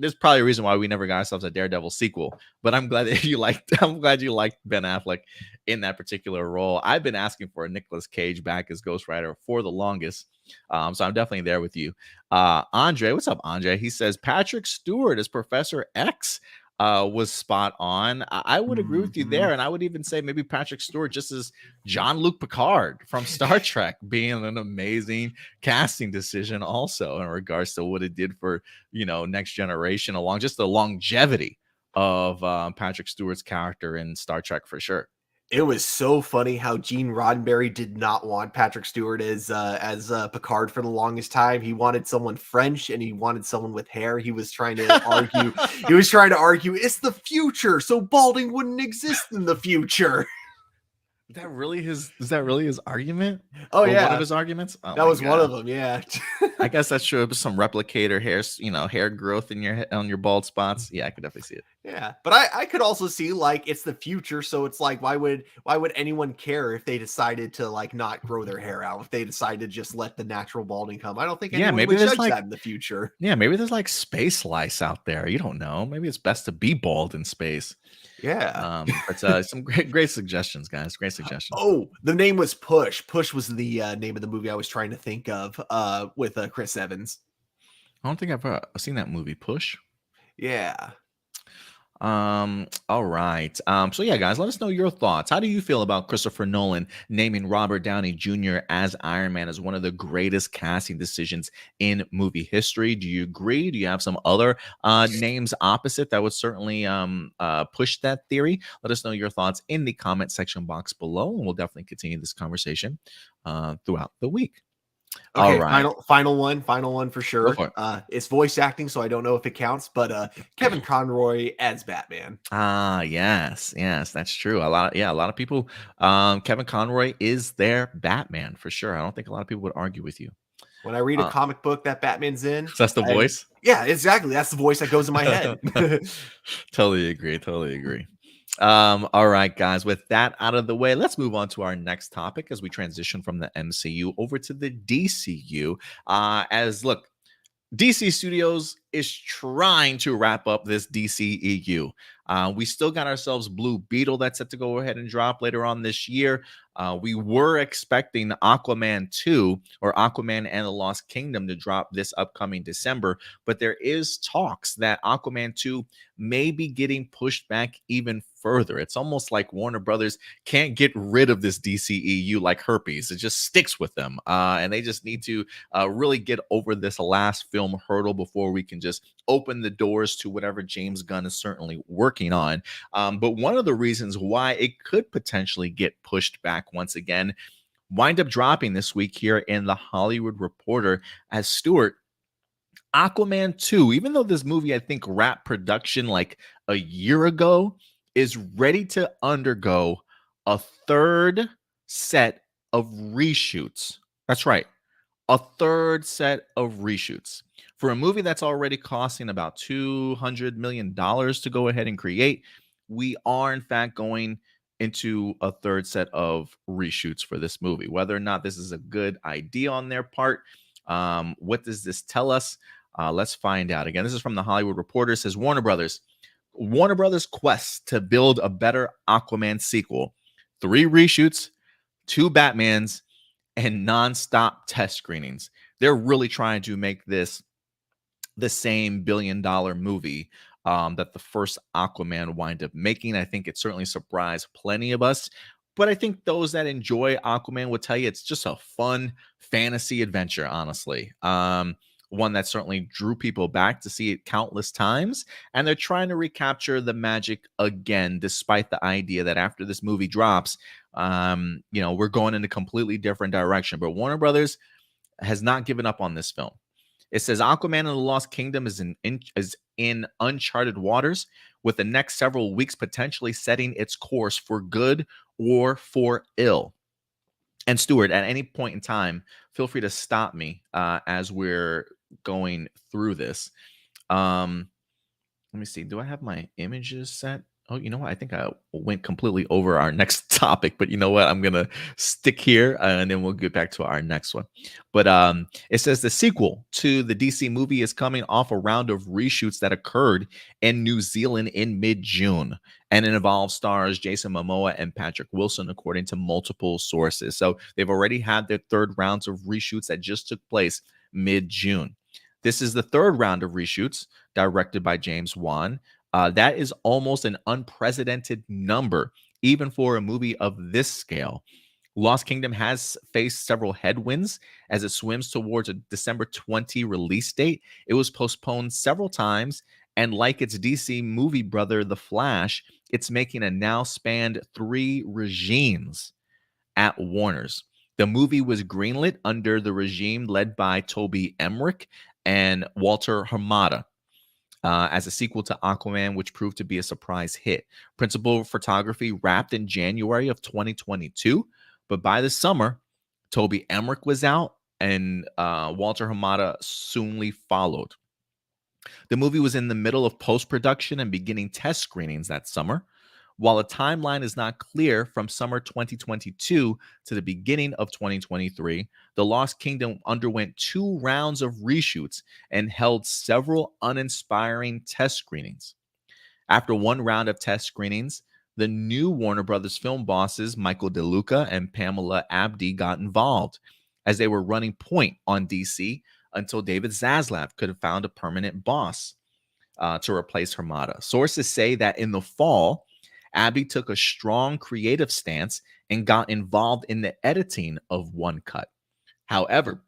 there's probably a reason why we never got ourselves a Daredevil sequel, but I'm glad that you liked. I'm glad you liked Ben Affleck in that particular role. I've been asking for a Nicolas Cage back as Ghost Rider for the longest, so I'm definitely there with you. Andre, what's up, Andre? He says Patrick Stewart as Professor X was spot on. I would agree with you there, and I would even say maybe Patrick Stewart just as Jean-Luc Picard from Star Trek being an amazing casting decision also in regards to what it did for Next Generation, along just the longevity of Patrick Stewart's character in Star Trek for sure.
It was so funny how Gene Roddenberry did not want Patrick Stewart as Picard for the longest time. He wanted someone French and he wanted someone with hair. He was trying to argue. He was trying to argue it's the future, so balding wouldn't exist in the future.
Is that really his argument?
Oh, yeah.
One of his arguments? Oh,
that was one of them, yeah.
I guess that's true. Some replicator hair, hair growth in on your bald spots. Yeah, I could definitely see it.
Yeah, but I could also see like it's the future, so it's like why would anyone care if they decided to like not grow their hair out, if they decided to just let the natural balding come? I don't think anyone would judge that in the future.
Yeah, maybe there's like space lice out there. You don't know. Maybe it's best to be bald in space.
Yeah.
But some great suggestions, guys. Great suggestions.
Oh, the name was Push. Push was the name of the movie I was trying to think of with Chris Evans.
I don't think I've seen that movie, Push.
Yeah.
All right. So yeah, guys, let us know your thoughts. How do you feel about Christopher Nolan naming Robert Downey Jr. as Iron Man as one of the greatest casting decisions in movie history? Do you agree? Do you have some other names opposite that would certainly push that theory? Let us know your thoughts in the comment section box below, and we'll definitely continue this conversation throughout the week.
Okay,
all right.
Final one for sure. It's voice acting, so I don't know if it counts, but Kevin Conroy as Batman.
Yes, that's true. A lot of people. Kevin Conroy is their Batman for sure. I don't think a lot of people would argue with you.
When I read a comic book that Batman's in,
so that's the voice.
Yeah, exactly. That's the voice that goes in my head.
Totally agree. All right, guys, with that out of the way, let's move on to our next topic as we transition from the MCU over to the DCU. DC Studios is trying to wrap up this DCEU. We still got ourselves Blue Beetle that's set to go ahead and drop later on this year. We were expecting Aquaman 2 or Aquaman and the Lost Kingdom to drop this upcoming December, but there is talks that Aquaman 2 may be getting pushed back even further. It's almost like Warner Brothers can't get rid of this DCEU like herpes. It just sticks with them, and they just need to really get over this last film hurdle before we can just open the doors to whatever James Gunn is certainly working on. But one of the reasons why it could potentially get pushed back once again wind up dropping this week here in The Hollywood Reporter as Stuart. Aquaman 2, even though this movie, I think, wrapped production like a year ago, is ready to undergo a third set of reshoots. That's right. A third set of reshoots for a movie that's already costing about $200 million to go ahead and create. We are, in fact, going into a third set of reshoots for this movie. Whether or not this is a good idea on their part, what does this tell us? Let's find out. Again, this is from The Hollywood Reporter. It says Warner Brothers quest to build a better Aquaman sequel. 3 reshoots, 2 Batmans, and nonstop test screenings. They're really trying to make this the same billion-dollar movie that the first Aquaman wind up making. I think it certainly surprised plenty of us. But I think those that enjoy Aquaman will tell you it's just a fun fantasy adventure, honestly. One that certainly drew people back to see it countless times. And they're trying to recapture the magic again, despite the idea that after this movie drops, we're going in a completely different direction. But Warner Brothers has not given up on this film. It says Aquaman and the Lost Kingdom is in uncharted waters, with the next several weeks potentially setting its course for good or for ill. And Stuart, at any point in time, feel free to stop me as we're going through this. Let me see. Do I have my images set? Oh, you know what? I think I went completely over our next topic, but you know what? I'm gonna stick here, and then we'll get back to our next one. But it says the sequel to the DC movie is coming off a round of reshoots that occurred in New Zealand in mid-June, and it involves stars Jason Momoa and Patrick Wilson, according to multiple sources. So they've already had their third rounds of reshoots that just took place mid-June. This is the third round of reshoots directed by James Wan. That is almost an unprecedented number, even for a movie of this scale. Lost Kingdom has faced several headwinds as it swims towards a December 20 release date. It was postponed several times, and like its DC movie brother, The Flash, it's making a now spanned 3 regimes at Warner's. The movie was greenlit under the regime led by Toby Emmerich and Walter Hamada as a sequel to Aquaman, which proved to be a surprise hit. Principal photography wrapped in January of 2022, but by the summer, Toby Emmerich was out and Walter Hamada soonly followed. The movie was in the middle of post-production and beginning test screenings that summer. While a timeline is not clear from summer 2022 to the beginning of 2023, The Lost Kingdom underwent 2 rounds of reshoots and held several uninspiring test screenings. After 1 round of test screenings, the new Warner Brothers film bosses, Michael DeLuca and Pamela Abdy, got involved as they were running point on DC until David Zaslav could have found a permanent boss to replace Hamada. Sources say that in the fall, Abby took a strong creative stance and got involved in the editing of one cut. However,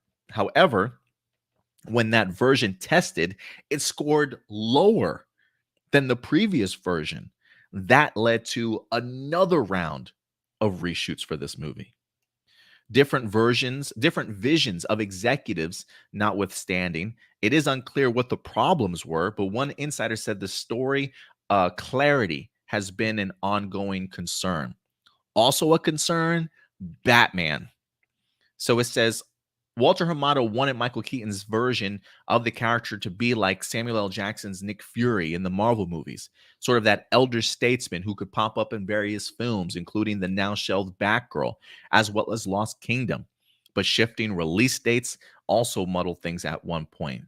when that version tested, it scored lower than the previous version. That led to another round of reshoots for this movie. Different visions of executives notwithstanding, it is unclear what the problems were, but one insider said the story clarity has been an ongoing concern. Also a concern, Batman. So it says Walter Hamada wanted Michael Keaton's version of the character to be like Samuel L. Jackson's Nick Fury in the Marvel movies, sort of that elder statesman who could pop up in various films, including the now shelved Batgirl, as well as Lost Kingdom. But shifting release dates also muddled things at one point.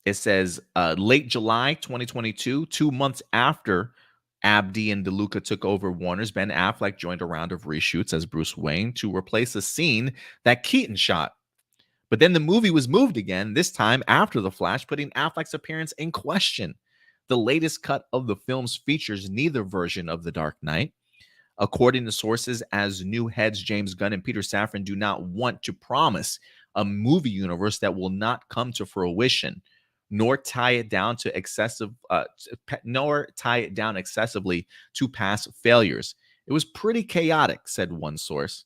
It says late July 2022, 2 months after Abdy and DeLuca took over Warner's, Ben Affleck joined a round of reshoots as Bruce Wayne to replace a scene that Keaton shot. But then the movie was moved again, this time after The Flash, putting Affleck's appearance in question. The latest cut of the films features neither version of The Dark Knight. According to sources, as new heads James Gunn and Peter Safran do not want to promise a movie universe that will not come to fruition, nor tie it down excessively to past failures. It was pretty chaotic, said one source.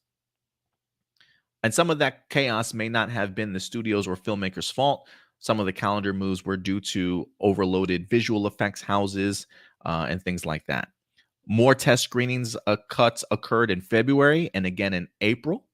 And some of that chaos may not have been the studios or filmmakers' fault. Some of the calendar moves were due to overloaded visual effects houses and things like that. More test screenings cuts occurred in February and again in April.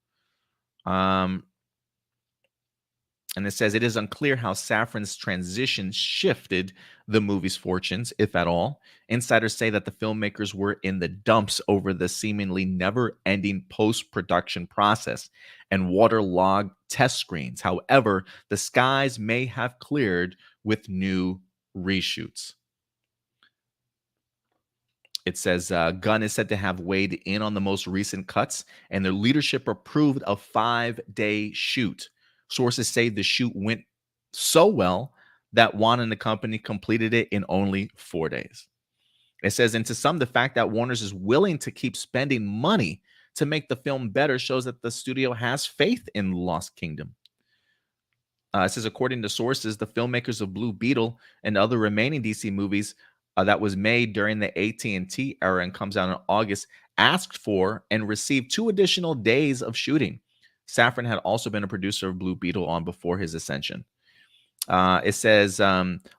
And it says it is unclear how Safran's transition shifted the movie's fortunes, if at all. Insiders say that the filmmakers were in the dumps over the seemingly never-ending post-production process and waterlogged test screens. However, the skies may have cleared with new reshoots. It says Gunn is said to have weighed in on the most recent cuts, and their leadership approved a 5-day shoot. Sources say the shoot went so well that Wan and the company completed it in only 4 days. It says, and to some, the fact that Warner's is willing to keep spending money to make the film better shows that the studio has faith in Lost Kingdom. It says, according to sources, the filmmakers of Blue Beetle and other remaining DC movies that was made during the AT&T era and comes out in August asked for and received 2 additional days of shooting. Safran had also been a producer of Blue Beetle on before his ascension. It says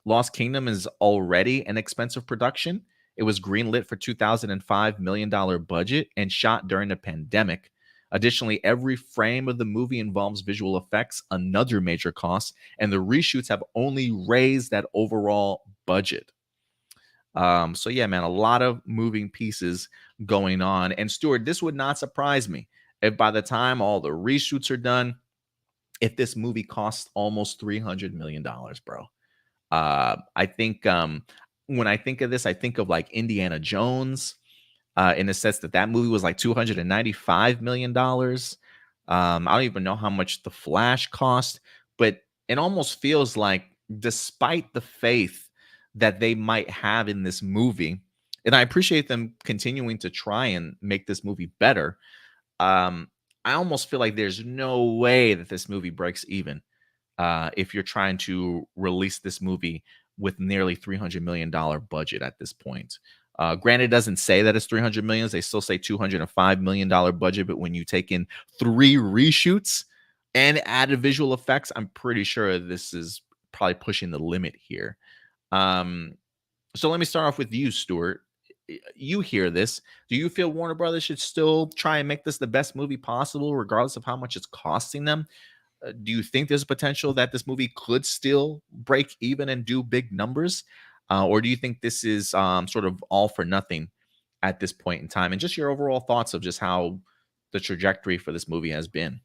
Lost Kingdom is already an expensive production. It was greenlit for $2,005 million budget and shot during the pandemic. Additionally, every frame of the movie involves visual effects, another major cost, and the reshoots have only raised that overall budget. So yeah, man, a lot of moving pieces going on. And Stuart, this would not surprise me if by the time all the reshoots are done, if this movie costs almost $300 million, bro. I think when I think of this, I think of like Indiana Jones, in the sense that that movie was like $295 million. I don't even know how much The Flash cost, but it almost feels like, despite the faith that they might have in this movie, and I appreciate them continuing to try and make this movie better, I almost feel like there's no way that this movie breaks even if you're trying to release this movie with nearly $300 million budget at this point. Granted, it doesn't say that it's $300 million. They still say $205 million budget. But when you take in 3 reshoots and added visual effects, I'm pretty sure this is probably pushing the limit here. So let me start off with you, Stuart. You hear this. Do you feel Warner Brothers should still try and make this the best movie possible, regardless of how much it's costing them? Do you think there's potential that this movie could still break even and do big numbers? Or do you think this is sort of all for nothing at this point in time? And just your overall thoughts of just how the trajectory for this movie has been.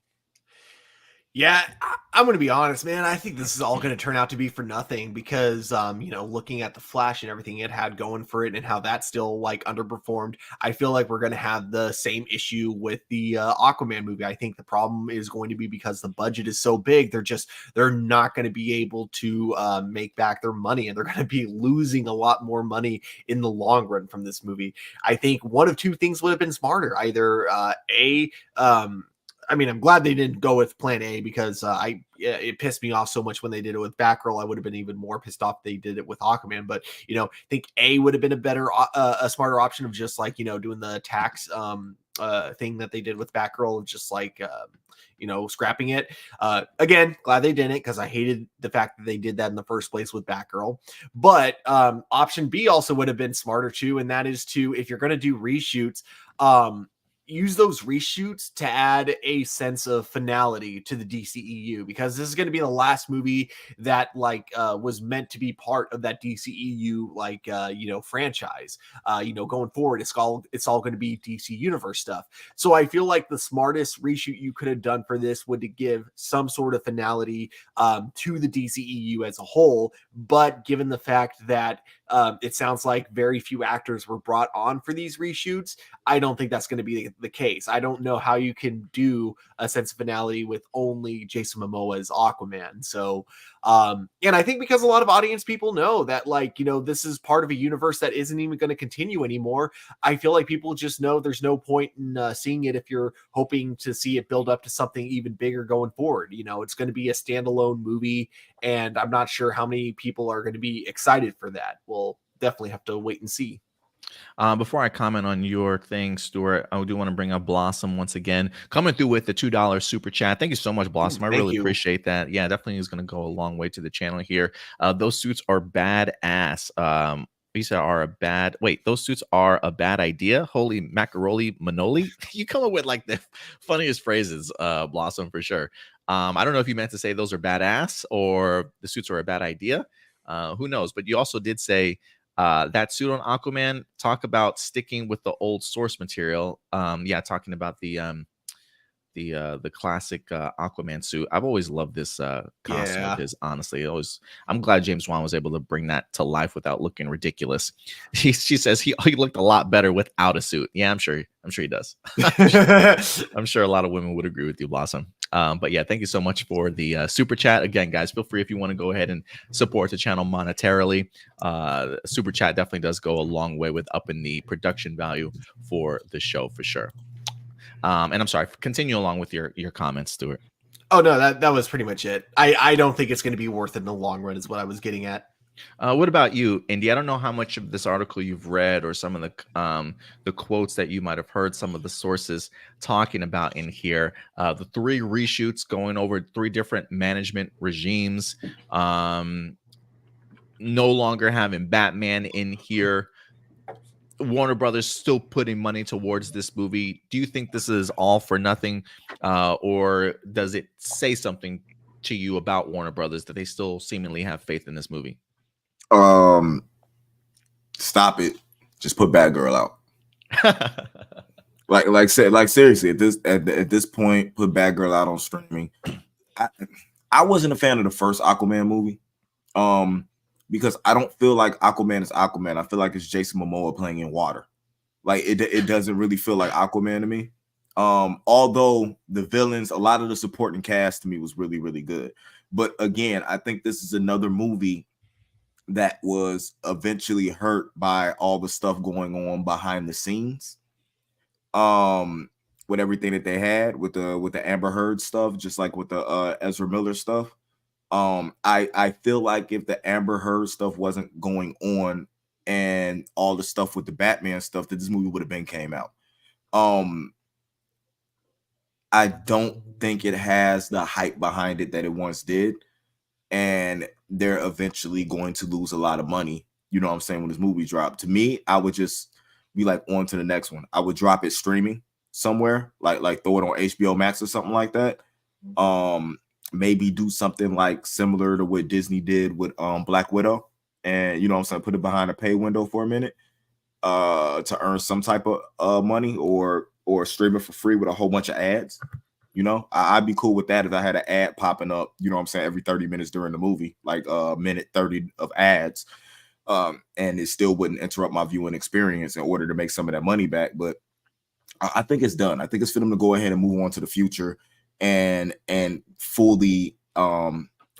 Yeah, I'm going to be honest, man. I think this is all going to turn out to be for nothing because, looking at the Flash and everything it had going for it and how that still like underperformed, I feel like we're going to have the same issue with the Aquaman movie. I think the problem is going to be because the budget is so big, they're not going to be able to make back their money, and they're going to be losing a lot more money in the long run from this movie. I think one of two things would have been smarter: either I'm glad they didn't go with plan A because it pissed me off so much when they did it with Batgirl. I would have been even more pissed off if they did it with Aquaman. But, I think A would have been a smarter option of just like, doing the tax thing that they did with Batgirl of just like, scrapping it. Again, glad they didn't because I hated the fact that they did that in the first place with Batgirl. But option B also would have been smarter too. And that is if you're going to do reshoots, use those reshoots to add a sense of finality to the DCEU, because this is going to be the last movie that was meant to be part of that DCEU franchise. Going forward, it's all going to be DC Universe stuff. So I feel like the smartest reshoot you could have done for this would to give some sort of finality to the DCEU as a whole. But given the fact that it sounds like very few actors were brought on for these reshoots, I don't think that's going to be the case. I don't know how you can do a sense of finality with only Jason Momoa as Aquaman. So, and I think because a lot of audience people know that, this is part of a universe that isn't even going to continue anymore. I feel like people just know there's no point in seeing it if you're hoping to see it build up to something even bigger going forward. It's going to be a standalone movie, and I'm not sure how many people are going to be excited for that. We'll definitely have to wait and see.
Before I comment on your thing, Stuart, I do want to bring up Blossom once again, coming through with the $2 super chat. Thank you so much, Blossom. I really appreciate that. Yeah, definitely is going to go a long way to the channel here. Those suits are badass. You said those suits are a bad idea. Holy macaroni manoli. You come up with like the funniest phrases, Blossom, for sure. I don't know if you meant to say those are badass or the suits are a bad idea. Who knows? But you also did say that suit on Aquaman, talk about sticking with the old source material. Talking about the classic Aquaman suit. I've always loved this costume of his, honestly. I'm glad James Wan was able to bring that to life without looking ridiculous. She says he looked a lot better without a suit. Yeah, I'm sure he does. I'm sure a lot of women would agree with you, Blossom. But yeah, thank you so much for the super chat. Again, guys, feel free if you want to go ahead and support the channel monetarily. Super chat definitely does go a long way with upping the production value for the show for sure. And I'm sorry, continue along with your comments, Stuart.
Oh no, that was pretty much it. I don't think it's going to be worth it in the long run is what I was getting at.
What about you, Indy? I don't know how much of this article you've read or some of the quotes that you might have heard some of the sources talking about in here. The 3 reshoots going over 3 different management regimes. No longer having Batman in here. Warner Brothers still putting money towards this movie. Do you think this is all for nothing, or does it say something to you about Warner Brothers that they still seemingly have faith in this movie?
Stop it. Just put Batgirl out. like seriously, at this point, put Batgirl out on streaming. I wasn't a fan of the first Aquaman movie, because I don't feel like Aquaman is Aquaman. I feel like it's Jason Momoa playing in water. Like it doesn't really feel like Aquaman to me. Although the villains, a lot of the supporting cast to me was really, really good. But again, I think this is another movie that was eventually hurt by all the stuff going on behind the scenes. With everything that they had with the Amber Heard stuff, just like with the Ezra Miller stuff. I feel like if the Amber Heard stuff wasn't going on and all the stuff with the Batman stuff, that this movie would have been came out. I don't think it has the hype behind it that it once did, and they're eventually going to lose a lot of money. You know what I'm saying? When this movie dropped, to me, I would just be like, on to the next one. I would drop it streaming somewhere, like throw it on HBO Max or something like that. Maybe do something like similar to what Disney did with Black Widow, and you know what I'm saying, put it behind a pay window for a minute to earn some type of money, or stream it for free with a whole bunch of ads. You know, I'd be cool with that if I had an ad popping up, you know what I'm saying, every 30 minutes during the movie, like a minute 30 of ads. And it still wouldn't interrupt my viewing experience in order to make some of that money back. But I think it's done. I think it's for them to go ahead and move on to the future and fully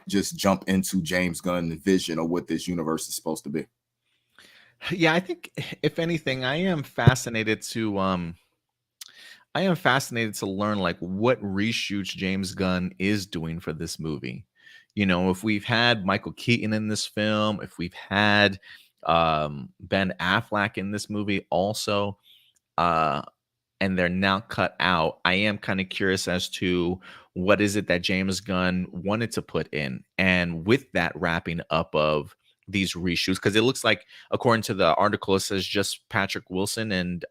just jump into James Gunn's vision of what this universe is supposed to be.
Yeah, I think if anything, I am fascinated to learn like what reshoots James Gunn is doing for this movie. You know, if we've had Michael Keaton in this film, if we've had Ben Affleck in this movie also, and they're now cut out, I am kind of curious as to what is it that James Gunn wanted to put in. And with that wrapping up of these reshoots, because it looks like, according to the article, it says just Patrick Wilson and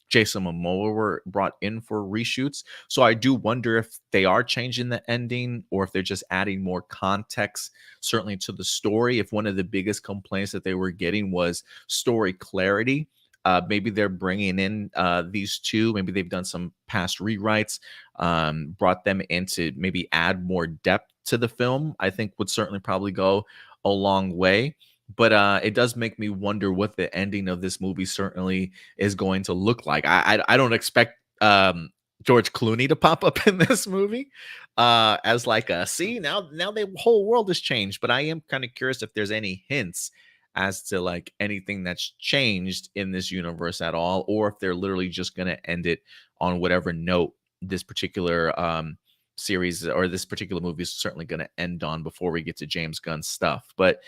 Jason Momoa were brought in for reshoots. So I do wonder if they are changing the ending or if they're just adding more context, certainly to the story. If one of the biggest complaints that they were getting was story clarity, maybe they're bringing in these two. Maybe they've done some past rewrites, brought them in to maybe add more depth to the film. I think would certainly probably go a long way. But it does make me wonder what the ending of this movie certainly is going to look like. I don't expect George Clooney to pop up in this movie as like a, see, now the whole world has changed. But I am kind of curious if there's any hints as to like anything that's changed in this universe at all, or if they're literally just going to end it on whatever note this particular series or this particular movie is certainly going to end on before we get to James Gunn's stuff. But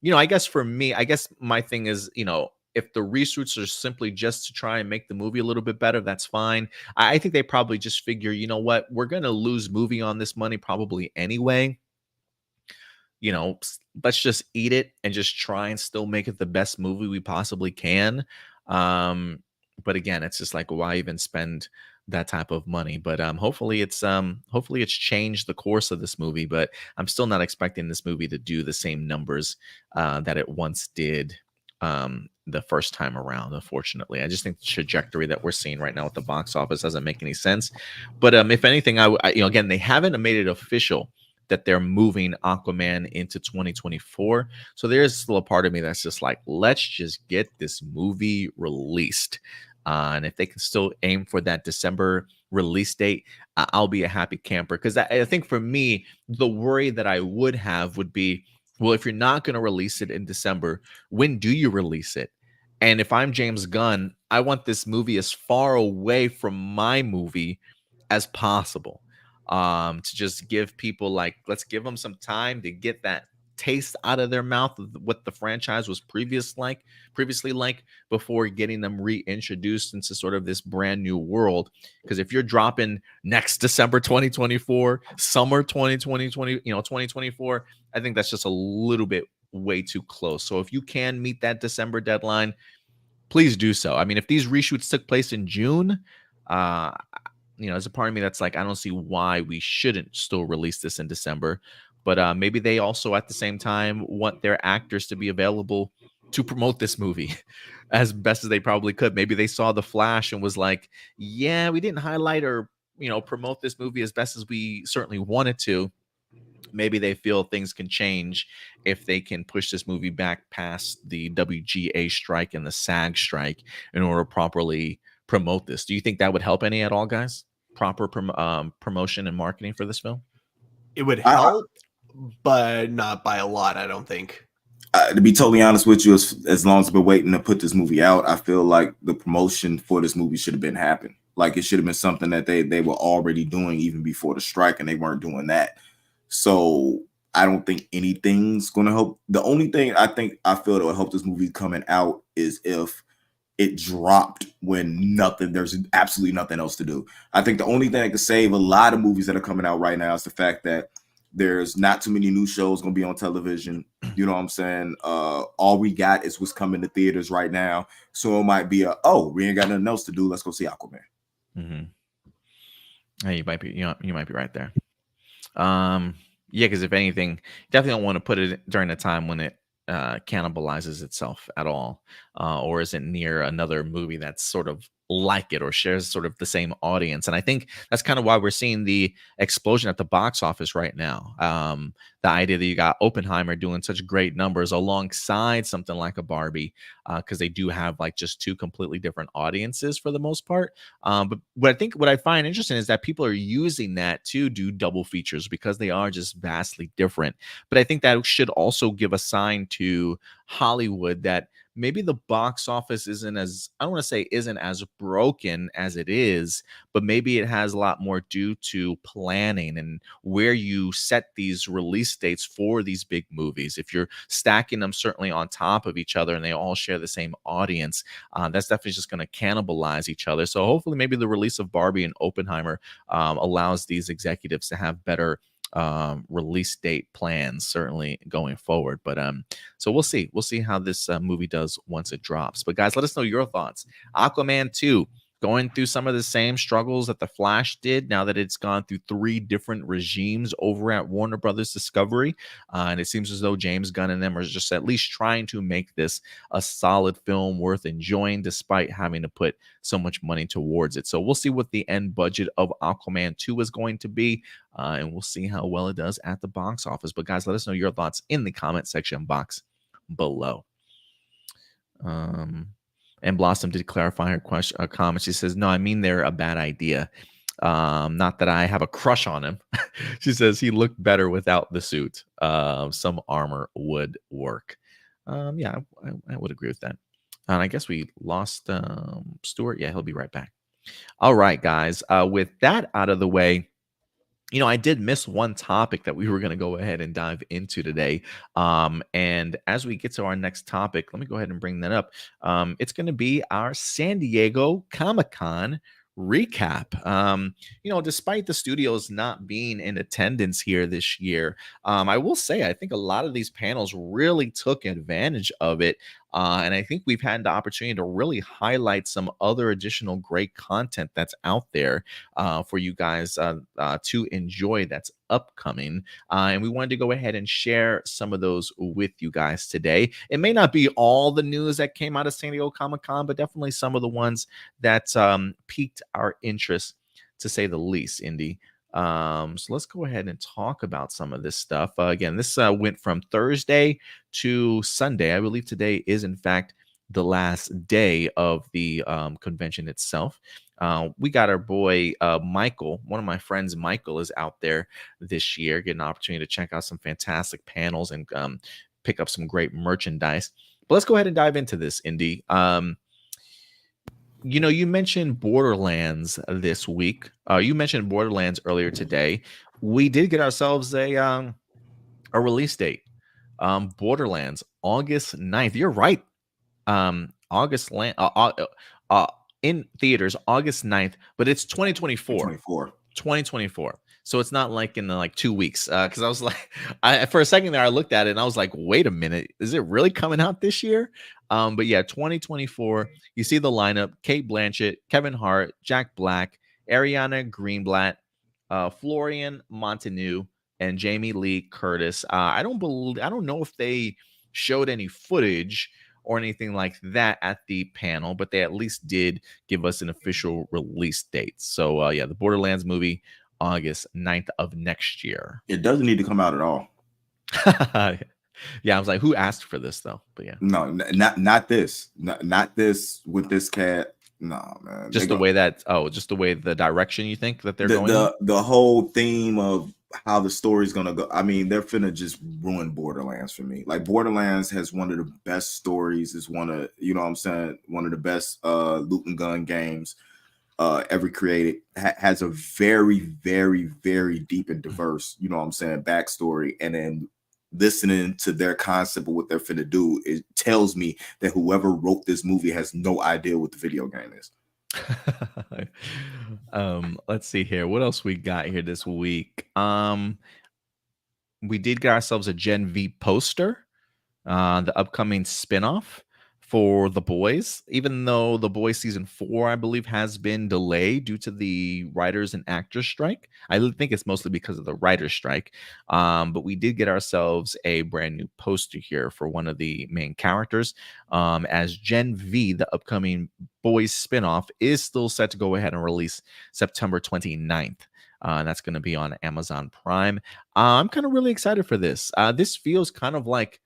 you know, I guess for me, I guess my thing is, you know, if the reshoots are simply just to try and make the movie a little bit better, that's fine. I think they probably just figure, you know what, we're going to lose movie on this money probably anyway. You know, let's just eat it and just try and still make it the best movie we possibly can. But again, it's just like, why even spend that type of money? But hopefully it's changed the course of this movie. But I'm still not expecting this movie to do the same numbers that it once did the first time around. Unfortunately, I just think the trajectory that we're seeing right now with the box office doesn't make any sense. But if anything, I you know, again, they haven't made it official that they're moving Aquaman into 2024. So there's still a part of me that's just like, let's just get this movie released. And if they can still aim for that December release date, I'll be a happy camper. Because I think for me, the worry that I would have would be, well, if you're not going to release it in December, when do you release it? And if I'm James Gunn, I want this movie as far away from my movie as possible. To just give people like, let's give them some time to get that taste out of their mouth of what the franchise was previously like before getting them reintroduced into sort of this brand new world. Because if you're dropping next December 2024, summer 2024, I think that's just a little bit way too close. So if you can meet that December deadline, please do so. I mean, if these reshoots took place in June, uh, there's a part of me that's like, I don't see why we shouldn't still release this in December. But maybe they also, at the same time, want their actors to be available to promote this movie as best as they probably could. Maybe they saw The Flash and was like, yeah, we didn't highlight or, promote this movie as best as we certainly wanted to. Maybe they feel things can change if they can push this movie back past the WGA strike and the SAG strike in order to properly promote this. Do you think that would help any at all, guys? Proper promotion and marketing for this film?
It would help, but not by a lot, I don't think.
To be totally honest with you, as long as we're waiting to put this movie out, I feel like the promotion for this movie should have been happening. Like, it should have been something that they were already doing even before the strike, and they weren't doing that. So I don't think anything's going to help. The only thing I feel that would help this movie coming out is if it dropped when there's absolutely nothing else to do. I think the only thing that could save a lot of movies that are coming out right now is the fact that there's not too many new shows going to be on television. You know what I'm saying? All we got is what's coming to theaters right now. So it might be we ain't got nothing else to do. Let's go see Aquaman.
Mm-hmm. Hey, you might be right there. Yeah, because if anything, definitely don't want to put it during a time when it cannibalizes itself at all, or isn't near another movie that's sort of like it or shares sort of the same audience. And I think that's kind of why we're seeing the explosion at the box office right now. The idea that you got Oppenheimer doing such great numbers alongside something like a Barbie, because they do have like just two completely different audiences for the most part. But what I find interesting is that people are using that to do double features because they are just vastly different. But I think that should also give a sign to Hollywood that maybe the box office isn't as broken as it is, but maybe it has a lot more due to planning and where you set these release dates for these big movies. If you're stacking them certainly on top of each other and they all share the same audience, that's definitely just going to cannibalize each other. So hopefully maybe the release of Barbie and Oppenheimer allows these executives to have better release date plans certainly going forward. But so we'll see how this movie does once it drops. But guys, let us know your thoughts. Aquaman 2 going through some of the same struggles that the Flash did now that it's gone through 3 different regimes over at Warner Brothers Discovery, and it seems as though James Gunn and them are just at least trying to make this a solid film worth enjoying despite having to put so much money towards it. So we'll see what the end budget of Aquaman 2 is going to be, and we'll see how well it does at the box office. But guys, let us know your thoughts in the comment section box below. And Blossom did clarify her comment. She says, no, I mean, they're a bad idea. Not that I have a crush on him. She says he looked better without the suit. Some armor would work. Yeah, I would agree with that. And I guess we lost Stuart. Yeah, he'll be right back. All right, guys. With that out of the way, I did miss one topic that we were going to go ahead and dive into today. And as we get to our next topic, let me go ahead and bring that up. It's going to be our San Diego Comic-Con recap. Despite the studios not being in attendance here this year, I will say I think a lot of these panels really took advantage of it. And I think we've had the opportunity to really highlight some other additional great content that's out there for you guys to enjoy that's upcoming. And we wanted to go ahead and share some of those with you guys today. It may not be all the news that came out of San Diego Comic-Con, but definitely some of the ones that piqued our interest, to say the least, Indy. So let's go ahead and talk about some of this stuff. Again, this went from Thursday to Sunday. I believe today is, in fact, the last day of the convention itself. We got our boy Michael. One of my friends, Michael, is out there this year, getting an opportunity to check out some fantastic panels and pick up some great merchandise. But let's go ahead and dive into this, Indy. You mentioned Borderlands this week. You mentioned Borderlands earlier today. We did get ourselves a release date. Borderlands, August 9th. You're right. In theaters, August 9th, but it's 2024. 2024. So it's not like in the, like 2 weeks. Because I was like, I for a second there, I looked at it and I was like, wait a minute, is it really coming out this year? But yeah, 2024. You see the lineup: Kate Blanchett, Kevin Hart, Jack Black, Ariana Greenblatt, Florian Montague, and Jamie Lee Curtis. I don't know if they showed any footage or anything like that at the panel, but they at least did give us an official release date. So yeah, the Borderlands movie, August 9th of next year.
It doesn't need to come out at all.
Yeah, I was like, who asked for this though? But yeah,
no, not this, not this with this cat. No, man.
Just the way the direction you think that they're going.
The whole theme of how the story's gonna go. I mean, they're finna just ruin Borderlands for me. Like, Borderlands has one of the best stories. Is one of, you know what I'm saying, one of the best loot and gun games ever created. Has a very, very, very deep and diverse, you know what I'm saying, backstory. And then listening to their concept of what they're finna do, it tells me that whoever wrote this movie has no idea what the video game is.
Let's see here. What else we got here this week? We did get ourselves a Gen V poster, the upcoming spinoff for The Boys, even though The Boys season 4, I believe, has been delayed due to the writers and actors strike. I think it's mostly because of the writers strike. But we did get ourselves a brand new poster here for one of the main characters, as Gen V, the upcoming Boys spinoff, is still set to go ahead and release September 29th. And that's going to be on Amazon Prime. I'm kind of really excited for this. This feels kind of like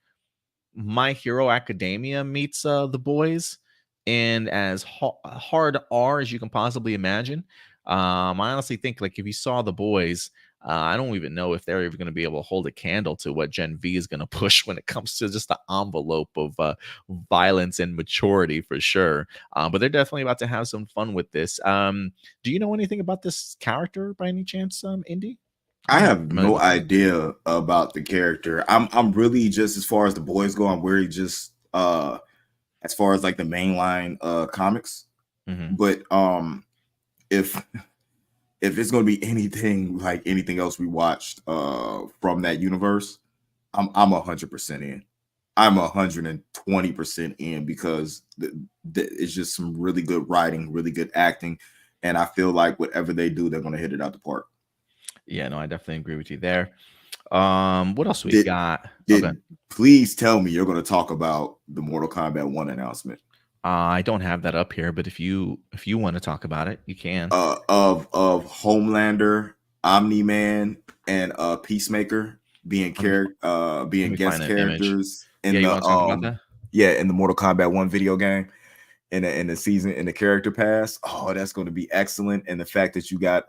My Hero Academia meets The Boys, and as hard R as you can possibly imagine. I honestly think, like, if you saw The Boys, I don't even know if they're even going to be able to hold a candle to what Gen V is going to push when it comes to just the envelope of violence and maturity, for sure. But they're definitely about to have some fun with this. Do you know anything about this character by any chance, Indy?
I have no idea about the character. I'm really, just as far as The Boys go, I'm really just as far as like the mainline comics.
Mm-hmm.
But if it's going to be anything like anything else we watched from that universe, I'm 100% in. I'm 120% in, because it's just some really good writing, really good acting, and I feel like whatever they do, they're going to hit it out the park.
Yeah, no, I definitely agree with you there. What else we got?
Please tell me you're going to talk about the Mortal Kombat 1 announcement.
I don't have that up here, but if you want to talk about it, you can.
Of Homelander, Omni-Man, and Peacemaker being guest characters in the in the Mortal Kombat 1 video game, in the season, in the character pass. Oh, that's going to be excellent. And the fact that you got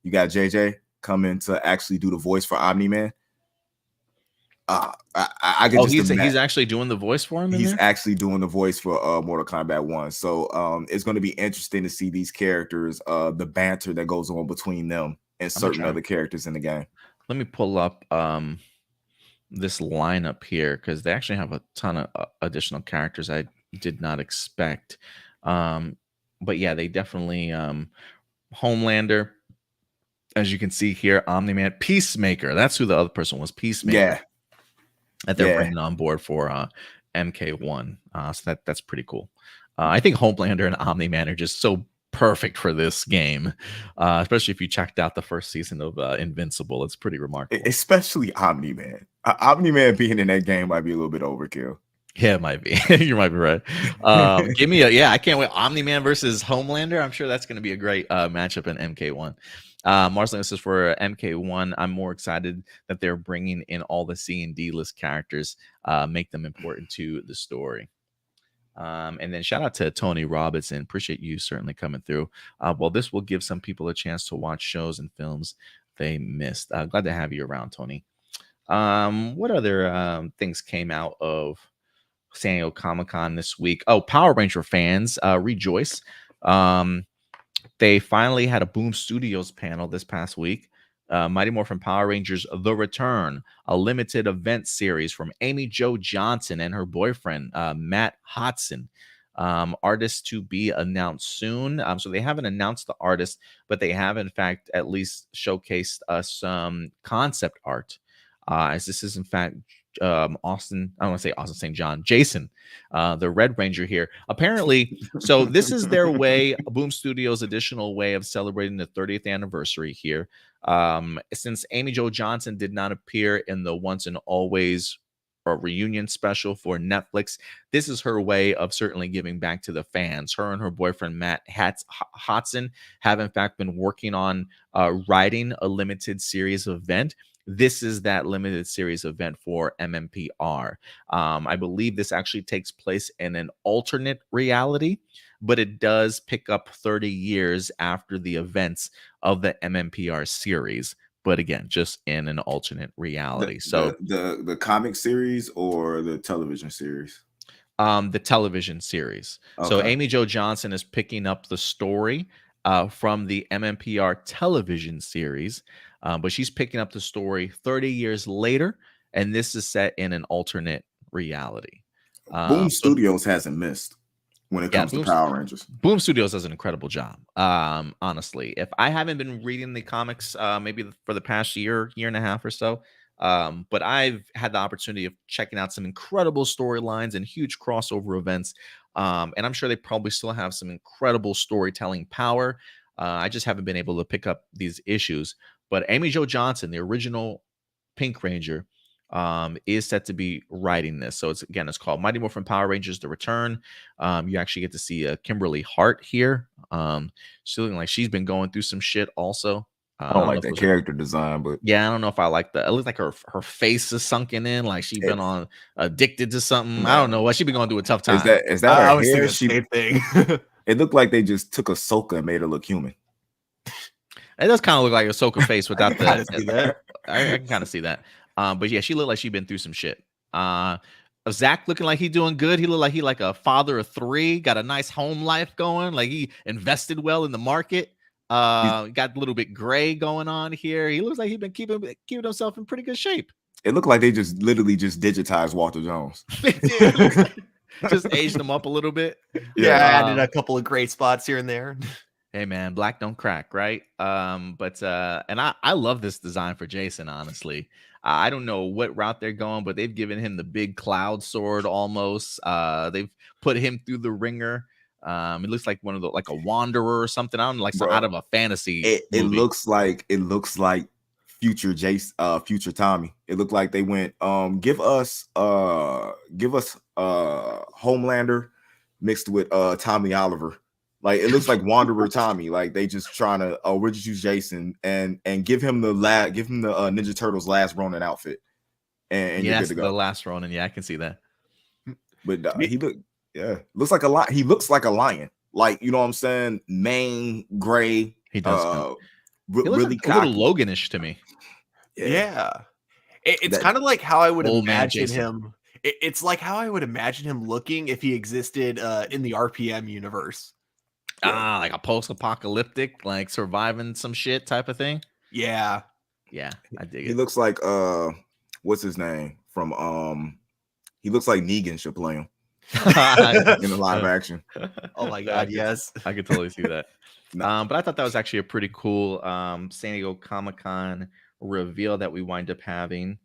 JJ coming to actually do the voice for Omni-Man. I can
he's actually doing the voice for him.
He's actually doing the voice for Mortal Kombat 1. So it's going to be interesting to see these characters, the banter that goes on between them and certain other characters in the game.
Let me pull up this lineup here, because they actually have a ton of additional characters I did not expect. But yeah, they definitely Homelander, as you can see here, Omni-Man, Peacemaker. That's who the other person was, Peacemaker.
Yeah.
That they're bringing on board for MK1. So that's pretty cool. I think Homelander and Omni-Man are just so perfect for this game, especially if you checked out the first season of Invincible. It's pretty remarkable.
Especially Omni-Man. Omni-Man being in that game might be a little bit overkill.
Yeah, it might be. You might be right. Give me I can't wait. Omni-Man versus Homelander. I'm sure that's going to be a great matchup in MK1. Marceline says, for MK1, I'm more excited that they're bringing in all the C and D list characters, make them important to the story. And then shout out to Tony Robinson. Appreciate you certainly coming through. Well, this will give some people a chance to watch shows and films they missed. Glad to have you around, Tony. What other things came out of San Diego Comic-Con this week? Oh, Power Ranger fans, rejoice. They finally had a Boom Studios panel this past week. Mighty Morphin Power Rangers The Return, a limited event series from Amy Jo Johnson and her boyfriend, Matt Hodson. Artists to be announced soon. So they haven't announced the artist, but they have in fact at least showcased us some concept art. As this is in fact Austin, I don't want to say Austin St. John, Jason, the Red Ranger here. Apparently, so this is their way, Boom Studios' additional way of celebrating the 30th anniversary here. Since Amy Jo Johnson did not appear in the Once and Always or reunion special for Netflix, this is her way of certainly giving back to the fans. Her and her boyfriend Matt Hodson have in fact been working on writing a limited series event. This is that limited series event for MMPR. I believe this actually takes place in an alternate reality, but it does pick up 30 years after the events of the MMPR series. But again, just in an alternate reality.
The comic series or the television series?
The television series. Okay. So Amy Jo Johnson is picking up the story from the MMPR television series, but she's picking up the story 30 years later, and this is set in an alternate reality.
Boom Studios hasn't missed when it comes to Power Rangers.
Boom Studios does an incredible job. Honestly, if I haven't been reading the comics, maybe for the past year and a half or so, but I've had the opportunity of checking out some incredible storylines and huge crossover events. And I'm sure they probably still have some incredible storytelling power. I just haven't been able to pick up these issues. But Amy Jo Johnson, the original Pink Ranger, is set to be writing this. So it's called Mighty Morphin Power Rangers: The Return. You actually get to see Kimberly Hart here. She's looking like she's been going through some shit also.
I don't like that character design, but
yeah, I don't know if I like that. It looks like her face is sunken in, like she's been on addicted to something. No. I don't know what she's been going through a tough time.
Is that her hair?
The same thing.
It looked like they just took Ahsoka and made her look human.
It does kind of look like Ahsoka face without that. I can kind of see that. But yeah, she looked like she'd been through some shit. Zach looking like he doing good. He looked like he like a father of 3, got a nice home life going. Like he invested well in the market. Got a little bit gray going on here. He looks like he's been keeping himself in pretty good shape.
It looked like they just literally just digitized Walter Jones.
Just aged him up a little bit.
Yeah, added a couple of gray spots here and there.
Hey man, black don't crack, right? And I love this design for Jason, honestly. I don't know what route they're going, but they've given him the big cloud sword almost. They've put him through the ringer. It looks like one of the like a wanderer or something. I don't know, like out of a fantasy.
It looks like future Jace, future Tommy. It looked like they went give us Homelander mixed with Tommy Oliver. Like it looks like Wanderer Tommy. Like they just trying to we'll just use Jason and give him the Ninja Turtles last Ronin outfit. And
yeah, that's the last Ronin. Yeah, I can see that.
But he looks like a lion. He looks like a lion. Like, you know what I'm saying? Mane, gray.
He does. He
really
a little Loganish to me.
Yeah. It's kind of like how I would imagine him. It's like how I would imagine him looking if he existed in the RPM universe.
Like a post-apocalyptic, like surviving some shit type of thing.
Yeah.
Yeah, I dig it.
He looks like what's his name from he looks like Negan should play him in the live action.
Oh my god, yes.
I could totally see that. But I thought that was actually a pretty cool San Diego Comic-Con reveal that we wind up having.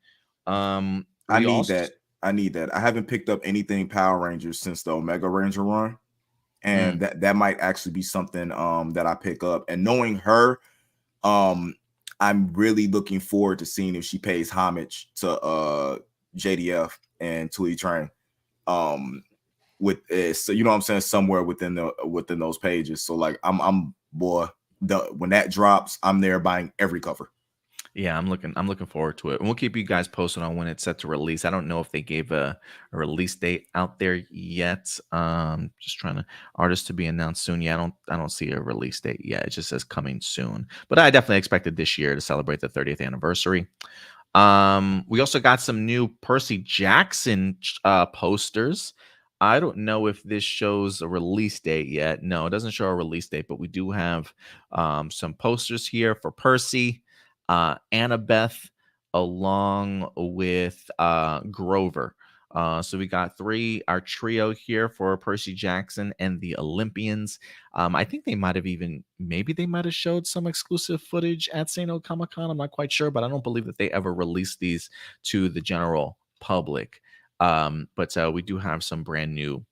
I need that. I haven't picked up anything Power Rangers since the Omega Ranger run. And that might actually be something that I pick up. And knowing her, I'm really looking forward to seeing if she pays homage to JDF and Tui Train. With so you know what I'm saying, somewhere within those pages. So like I'm when that drops, I'm there buying every cover.
Yeah, I'm looking forward to it. And we'll keep you guys posted on when it's set to release. I don't know if they gave a release date out there yet. Just trying to artists to be announced soon. Yeah, I don't see a release date yet. It just says coming soon. But I definitely expected this year to celebrate the 30th anniversary. We also got some new Percy Jackson posters. I don't know if this shows a release date yet. No, it doesn't show a release date, but we do have some posters here for Percy, Annabeth, along with Grover. So we got our trio here for Percy Jackson and the Olympians. I think maybe they might have showed some exclusive footage at San Diego Comic-Con. I'm not quite sure, but I don't believe that they ever released these to the general public. But we do have some brand new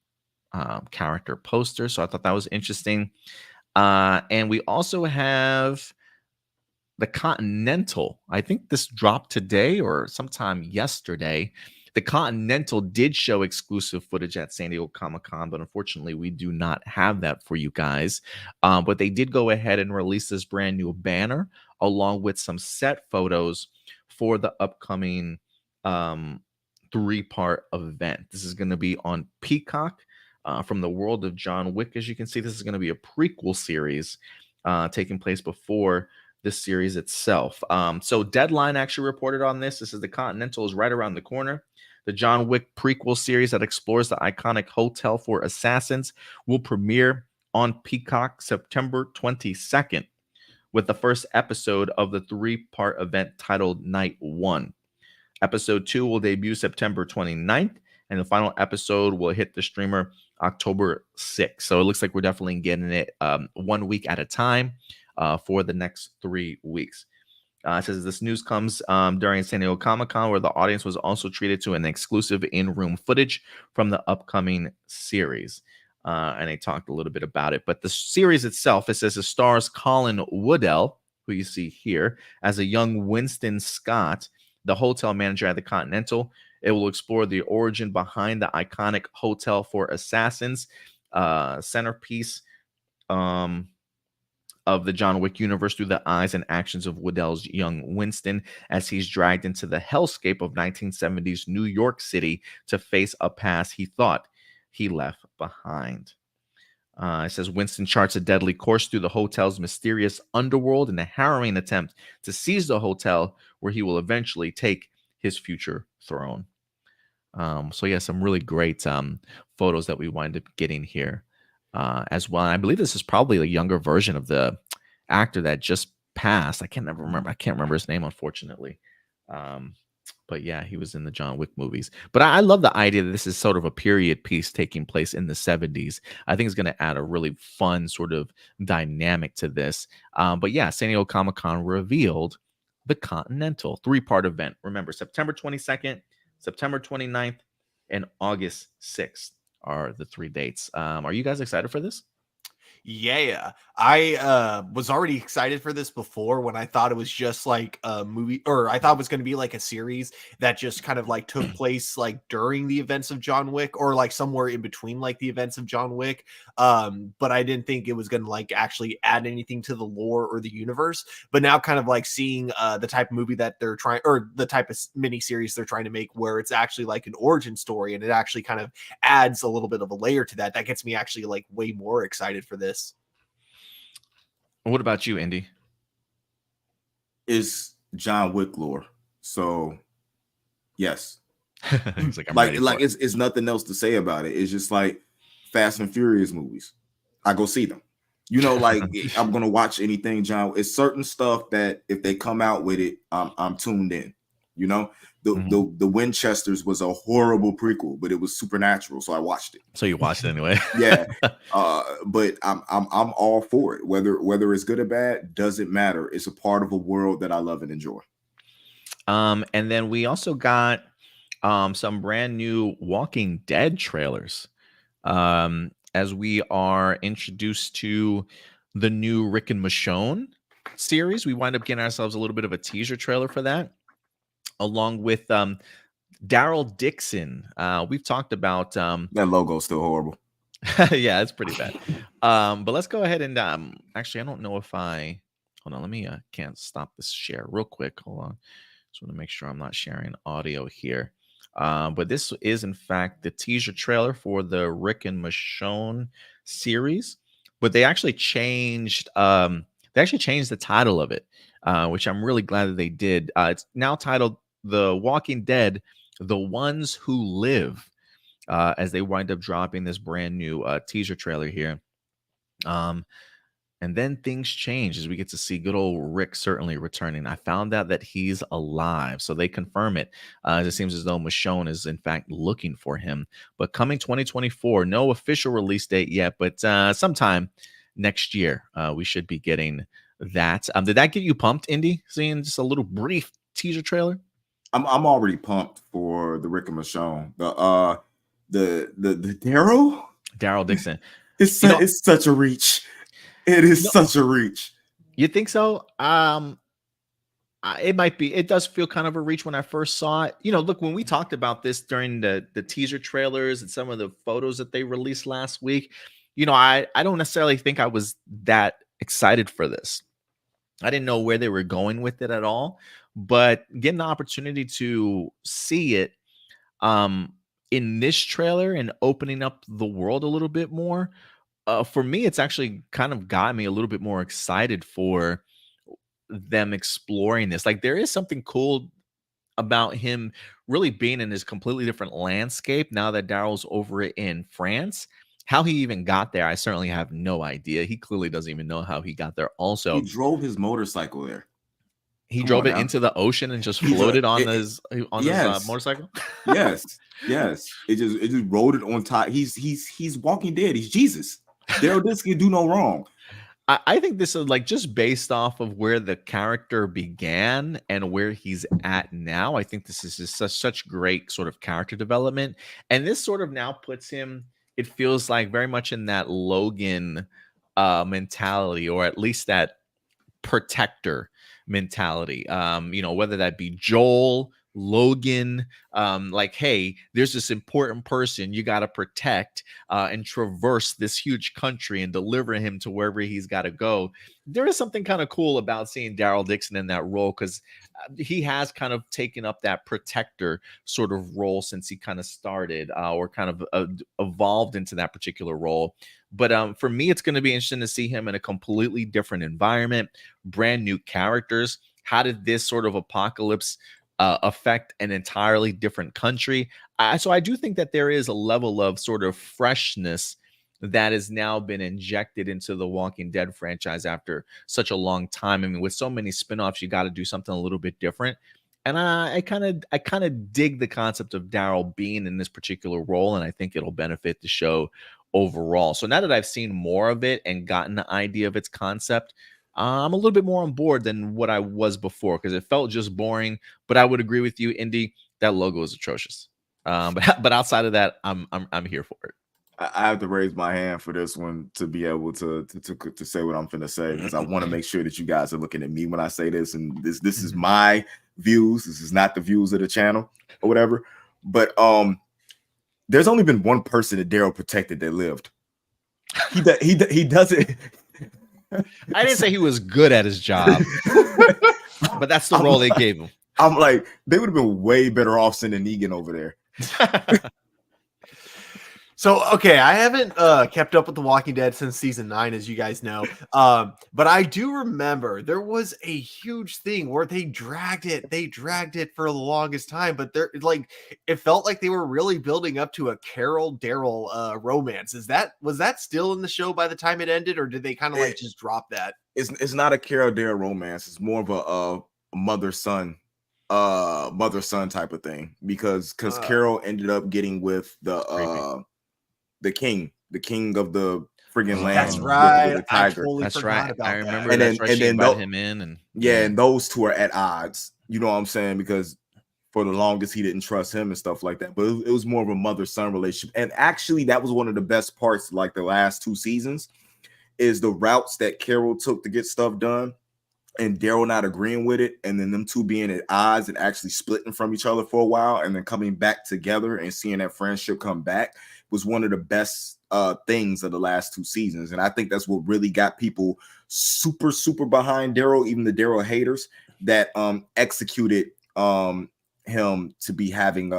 character posters, so I thought that was interesting. And we also have the Continental. I think this dropped today or sometime yesterday. The Continental did show exclusive footage at San Diego Comic-Con, but unfortunately, we do not have that for you guys. But they did go ahead and release this brand new banner along with some set photos for the upcoming 3-part event. This is going to be on Peacock from the world of John Wick. As you can see, this is going to be a prequel series taking place before this series itself. So Deadline actually reported on this. This is the Continental is right around the corner. The John Wick prequel series that explores the iconic hotel for assassins will premiere on Peacock September 22nd with the first episode of the 3-part event titled Night 1. Episode 2 will debut September 29th, and the final episode will hit the streamer October 6th. So it looks like we're definitely getting it 1 week at a time for the next 3 weeks. It says this news comes during San Diego Comic-Con, where the audience was also treated to an exclusive in-room footage from the upcoming series. And they talked a little bit about it. But the series itself, it says it stars Colin Woodell, who you see here, as a young Winston Scott, the hotel manager at the Continental. It will explore the origin behind the iconic hotel for assassins, centerpiece of the John Wick universe through the eyes and actions of Woodell's young Winston as he's dragged into the hellscape of 1970s New York City to face a past he thought he left behind. It says Winston charts a deadly course through the hotel's mysterious underworld in a harrowing attempt to seize the hotel where he will eventually take his future throne. So yeah, some really great photos that we wind up getting here as well. And I believe this is probably a younger version of the actor that just passed. I can't remember his name, unfortunately. But yeah, he was in the John Wick movies. But I love the idea that this is sort of a period piece taking place in the 70s. I think it's going to add a really fun sort of dynamic to this. But yeah, San Diego Comic-Con revealed the Continental 3-part event. Remember, September 22nd, September 29th, and August 6th are the 3 dates. Are you guys excited for this?
Yeah, I was already excited for this before when I thought it was just like a movie, or I thought it was going to be like a series that just kind of like took place like during the events of John Wick, or like somewhere in between like the events of John Wick. But I didn't think it was going to like actually add anything to the lore or the universe. But now kind of like seeing the type of movie that they're trying, or the type of mini series they're trying to make, where it's actually like an origin story and it actually kind of adds a little bit of a layer to that. That gets me actually like way more excited for this.
What about you, Indy?
It's John Wick lore, so yes.
It's like
it's nothing else to say about it. It's just like Fast and Furious movies. I go see them. You know, like I'm gonna watch anything John. It's certain stuff that if they come out with it, I'm tuned in. You know, the Winchesters was a horrible prequel, but it was supernatural, so I watched it.
So you watched it anyway.
Yeah. But I'm all for it. Whether it's good or bad doesn't matter. It's a part of a world that I love and enjoy.
And then we also got some brand new Walking Dead trailers. As we are introduced to the new Rick and Michonne series, we wind up getting ourselves a little bit of a teaser trailer for that, along with Daryl Dixon. We've talked about
that logo's still horrible.
Yeah, it's pretty bad. But let's go ahead and actually, I don't know if I hold on. Let me can't stop this share real quick. Hold on. Just want to make sure I'm not sharing audio here. But this is in fact the teaser trailer for the Rick and Michonne series. But they actually changed the title of it, which I'm really glad that they did. It's now titled The Walking Dead: The Ones Who Live. As they wind up dropping this brand new teaser trailer here. And then things change as we get to see good old Rick certainly returning. I found out that he's alive. So they confirm it. As it seems as though Michonne is, in fact, looking for him. But coming 2024, no official release date yet, but sometime next year, we should be getting that. Did that get you pumped, Indy? Seeing just a little brief teaser trailer?
I'm already pumped for the Rick and Michonne. The
Daryl Dixon.
It's such a reach. It is such a reach.
You think so? It might be. It does feel kind of a reach when I first saw it. Look, when we talked about this during the teaser trailers and some of the photos that they released last week, I don't necessarily think I was that excited for this. I didn't know where they were going with it at all, but getting the opportunity to see it in this trailer and opening up the world a little bit more, for me, it's actually kind of got me a little bit more excited for them exploring this. Like, there is something cool about him really being in this completely different landscape now that Daryl's over it in France. How he even got there, I certainly have no idea. He clearly doesn't even know how he got there. Also,
he drove his motorcycle there.
He drove it into the ocean and just floated on his motorcycle.
Yes. It just rode it on top. He's Walking Dead. He's Jesus. Daryl Dixon can do no wrong.
I think this is like just based off of where the character began and where he's at now. I think this is just such great sort of character development. And this sort of now puts him, it feels like, very much in that Logan mentality, or at least that protector mentality. Whether that be Joel, Logan, like, hey, there's this important person you got to protect and traverse this huge country and deliver him to wherever he's got to go. There is something kind of cool about seeing Daryl Dixon in that role, because he has kind of taken up that protector sort of role since he kind of started or kind of evolved into that particular role. But for me, it's going to be interesting to see him in a completely different environment, brand new characters. How did this sort of apocalypse affect an entirely different country? So I do think that there is a level of sort of freshness that has now been injected into the Walking Dead franchise after such a long time. I mean, with so many spinoffs, you got to do something a little bit different. And I kind of dig the concept of Daryl being in this particular role, and I think it'll benefit the show overall. So now that I've seen more of it and gotten the idea of its concept, I'm a little bit more on board than what I was before, because it felt just boring. But I would agree with you, Indy, that logo is atrocious. But outside of that, I'm here for it.
I have to raise my hand for this one to be able to say what I'm finna say, because I want to make sure that you guys are looking at me when I say this, and this is my views. This is not the views of the channel or whatever. But there's only been one person that Daryl protected that lived. He doesn't.
I didn't say he was good at his job, but that's the role they gave him.
I'm like, they would have been way better off sending Negan over there.
So, okay, I haven't kept up with The Walking Dead since season 9, as you guys know. But I do remember there was a huge thing where they dragged it for the longest time. But it felt like they were really building up to a Carol Daryl romance. Was that still in the show by the time it ended, or did they kind of like just drop that?
It's not a Carol Daryl romance. It's more of a mother-son type of thing, because Carol ended up getting with the king of the friggin' land.
That's right.
The tiger.
That's right. I remember.
And
that's right. She brought him in,
and those two are at odds. You know what I'm saying? Because for the longest he didn't trust him and stuff like that. But it was more of a mother-son relationship. And actually, that was one of the best parts, like the last 2 seasons, is the routes that Carol took to get stuff done, and Daryl not agreeing with it, and then them two being at odds and actually splitting from each other for a while, and then coming back together and seeing that friendship come back was one of the best things of the last 2 seasons. And I think that's what really got people super, super behind Daryl, even the Daryl haters, that executed him to be having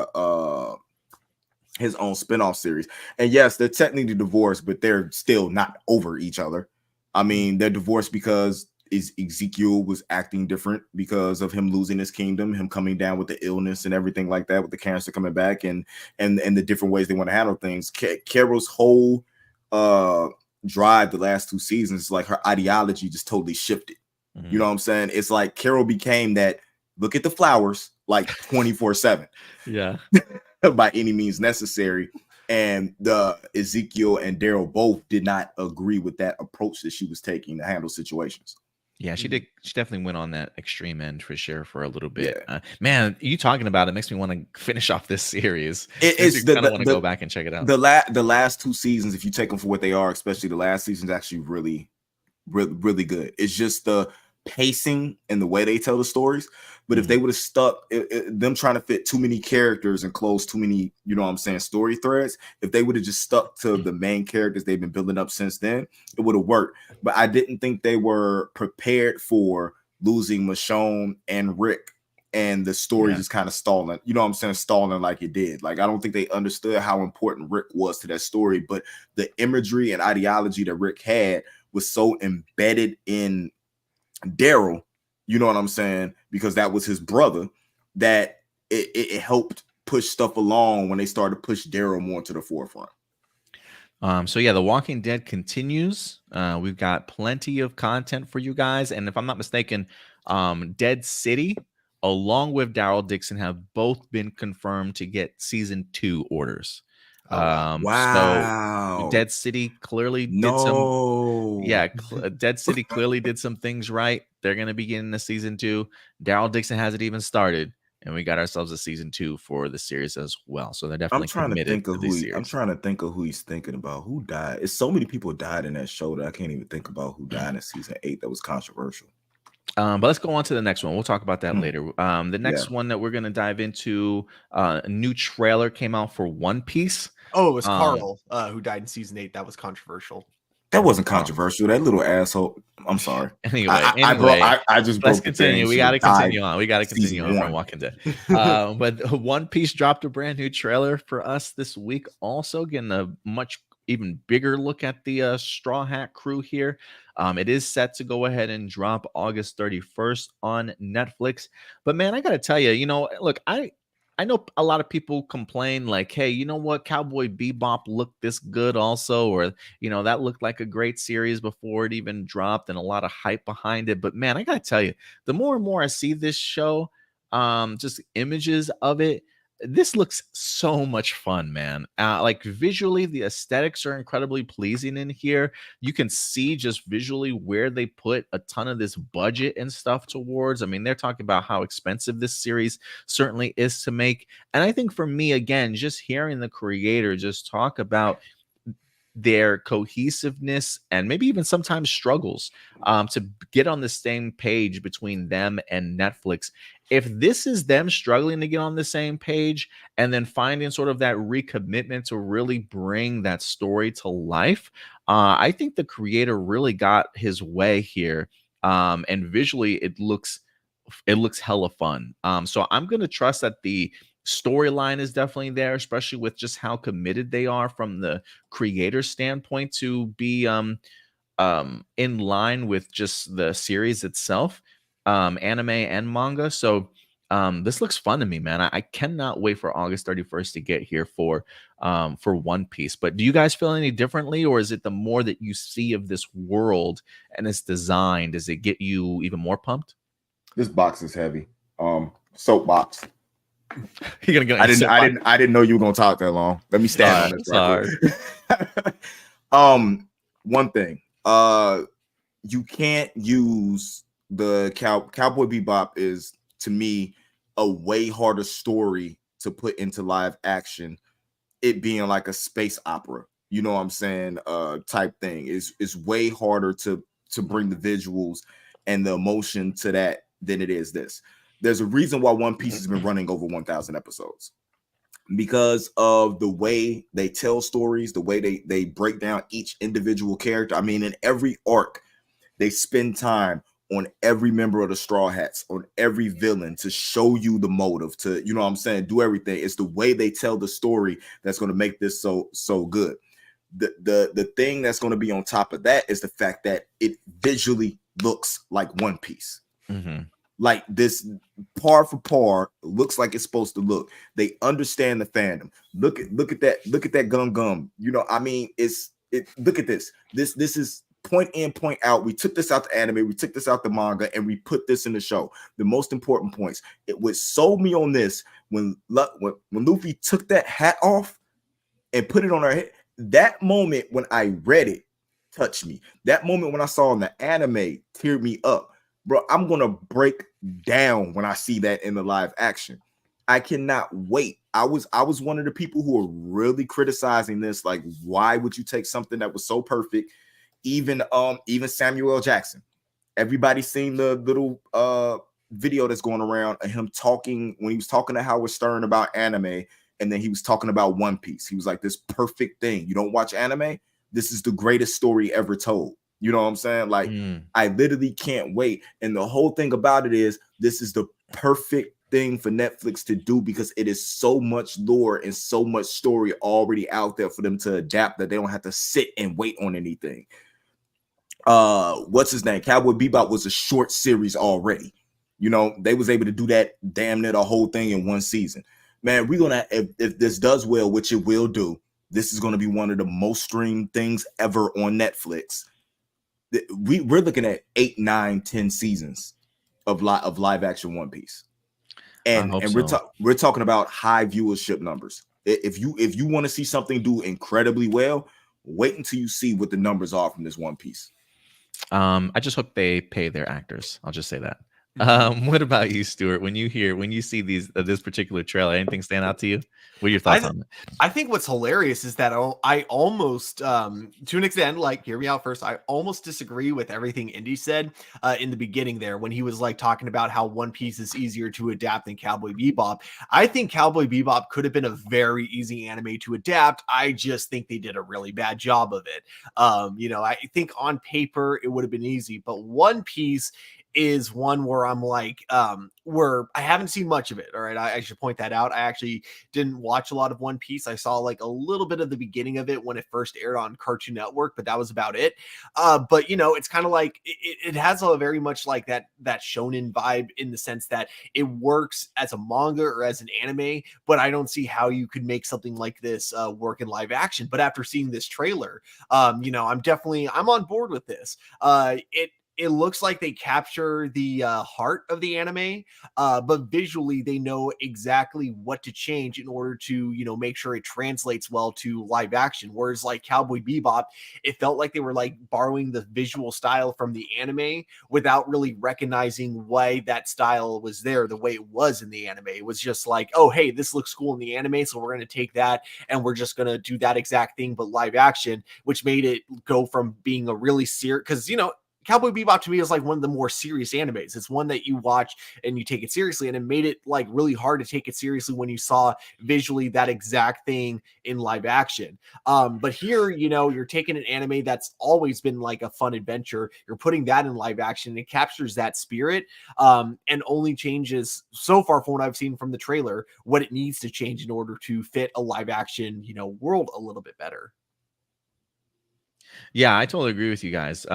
his own spinoff series. And yes, they're technically divorced, but they're still not over each other. I mean, they're divorced because Ezekiel was acting different because of him losing his kingdom, him coming down with the illness and everything like that, with the cancer coming back, and the different ways they want to handle things. Carol's whole drive the last 2 seasons. It's like her ideology just totally shifted. You know what I'm saying? It's like Carol became that look at the flowers like 24/7.
Yeah.
By any means necessary. And the Ezekiel and Daryl both did not agree with that approach that she was taking to handle situations.
Yeah, she did. She definitely went on that extreme end for sure for a little bit.
Yeah.
Man, you talking about it makes me want to finish off this series.
It's
kind of want to go back and check it out.
The last 2 seasons, if you take them for what they are, especially the last season, is actually really, really, really good. It's just the pacing and the way they tell the stories. But if they would have stuck them trying to fit too many characters and close too many, you know what I'm saying, story threads, if they would have just stuck to the main characters they've been building up since then, it would have worked. But I didn't think they were prepared for losing Michonne and Rick and the story just kind of stalling, you know what I'm saying, stalling like it did. Like, I don't think they understood how important Rick was to that story, but the imagery and ideology that Rick had was so embedded in Daryl, you know what I'm saying, because that was his brother, that it helped push stuff along when they started to push Daryl more to the forefront.
So yeah, The Walking Dead continues. We've got plenty of content for you guys, and if I'm not mistaken, Dead City along with Daryl Dixon have both been confirmed to get season 2 orders.
Wow.
So Dead City clearly did some. Yeah, Dead City clearly did some things right. They're going to be getting the season 2. Daryl Dixon hasn't even started, and we got ourselves a season 2 for the series as well. So they're definitely committed to this series.
I'm trying to think of who he's thinking about. Who died? It's so many people died in that show that I can't even think about who died in season 8 that was controversial.
But let's go on to the next one. We'll talk about that later. The next one that we're going to dive into, a new trailer came out for One Piece.
Oh, it was Carl who died in season 8. That was controversial.
That wasn't controversial. That little asshole. I'm sorry.
Anyway,
I just
let's continue. We got to continue on. We got to continue on from Walking Dead. But One Piece dropped a brand new trailer for us this week. Also, getting a much even bigger look at the Straw Hat crew here. It is set to go ahead and drop August 31st on Netflix. But man, I got to tell you, you know, look, I know a lot of people complain like, hey, you know what? Cowboy Bebop looked this good also, or, you know, that looked like a great series before it even dropped and a lot of hype behind it. But man, I got to tell you, the more and more I see this show, just images of it, this looks so much fun, man. Like visually, the aesthetics are incredibly pleasing in here. You can see just visually where they put a ton of this budget and stuff towards. I mean, they're talking about how expensive this series certainly is to make. And I think for me, again, just hearing the creator just talk about their cohesiveness and maybe even sometimes struggles to get on the same page between them and Netflix. If this is them struggling to get on the same page and then finding sort of that recommitment to really bring that story to life, I think the creator really got his way here. And visually, it looks hella fun. So I'm going to trust that the storyline is definitely there, especially with just how committed they are from the creator standpoint to be in line with just the series itself, anime and manga. So this looks fun to me, man. I cannot wait for August 31st to get here for One Piece. But do you guys feel any differently, or is it the more that you see of this world and its design, does it get you even more pumped?
This box is heavy. Soapbox.
You're gonna get
I didn't know you were gonna talk that long. Let me stand on this. Right. One thing. You can't use the Cowboy Bebop is, to me, a way harder story to put into live action. It being like a space opera, you know what I'm saying? Type thing is way harder to bring the visuals and the emotion to that than it is this. There's a reason why One Piece has been running over 1,000 episodes, because of the way they tell stories, the way they break down each individual character. I mean, in every arc, they spend time on every member of the Straw Hats, on every villain, to show you the motive, to, you know what I'm saying, do everything. It's the way they tell the story that's going to make this so good. The thing that's going to be on top of that is the fact that it visually looks like One Piece.
Mm-hmm.
Like this, par for par, looks like it's supposed to look. They understand the fandom. Look at that gum. You know, I mean, it's Look at this. This is point in, point out. We took this out the anime, we took this out the manga, and we put this in the show. The most important points. It was sold me on this when Luffy took that hat off and put it on her head. That moment when I read it touched me. That moment when I saw in the anime teared me up. Bro, I'm gonna break down when I see that in the live action. I cannot wait. I was one of the people who were really criticizing this. Like, why would you take something that was so perfect? Even Samuel L. Jackson. Everybody's seen the little video that's going around of him talking when he was talking to Howard Stern about anime, and then he was talking about One Piece. He was like, this perfect thing. You don't watch anime? This is the greatest story ever told. You know what I'm saying? Like, I literally can't wait. And the whole thing about it is, this is the perfect thing for Netflix to do, because it is so much lore and so much story already out there for them to adapt that they don't have to sit and wait on anything. What's his name? Cowboy Bebop was a short series already. You know, they was able to do that damn near the whole thing in one season. Man, we're gonna, if this does well, which it will do, this is gonna be one of the most streamed things ever on Netflix. We're looking at 8, 9, 10 seasons of live action One Piece, and we're talking about high viewership numbers. If you want to see something do incredibly well, wait until you see what the numbers are from this One Piece.
I just hope they pay their actors. I'll just say that. What about you, Stuart? When you see this particular trailer, anything stand out to you? What are your thoughts on it?
I think what's hilarious is that I almost, to an extent, like, hear me out first, I almost disagree with everything Indy said in the beginning there, when he was like talking about how One Piece is easier to adapt than Cowboy Bebop. I think Cowboy Bebop could have been a very easy anime to adapt. I just think they did a really bad job of it. I think on paper it would have been easy, but One Piece is one where I'm like, where I haven't seen much of it. All right. I should point that out. I actually didn't watch a lot of One Piece. I saw like a little bit of the beginning of it when it first aired on Cartoon Network, but that was about it. But it's kind of like, it has a very much like that shonen vibe, in the sense that it works as a manga or as an anime, but I don't see how you could make something like this work in live action. But after seeing this trailer, I'm on board with this. It looks like they capture the heart of the anime, but visually they know exactly what to change in order to, make sure it translates well to live action. Whereas like Cowboy Bebop, it felt like they were like borrowing the visual style from the anime without really recognizing why that style was there the way it was in the anime. It was just like, oh, hey, this looks cool in the anime, so we're going to take that and we're just going to do that exact thing, but live action, which made it go from being a really serious, because, Cowboy Bebop to me is like one of the more serious animes. It's one that you watch and you take it seriously, and it made it like really hard to take it seriously when you saw visually that exact thing in live action. But here, you're taking an anime that's always been like a fun adventure. You're putting that in live action, and it captures that spirit, and only changes so far from what I've seen from the trailer, what it needs to change in order to fit a live action, world a little bit better.
Yeah, I totally agree with you guys.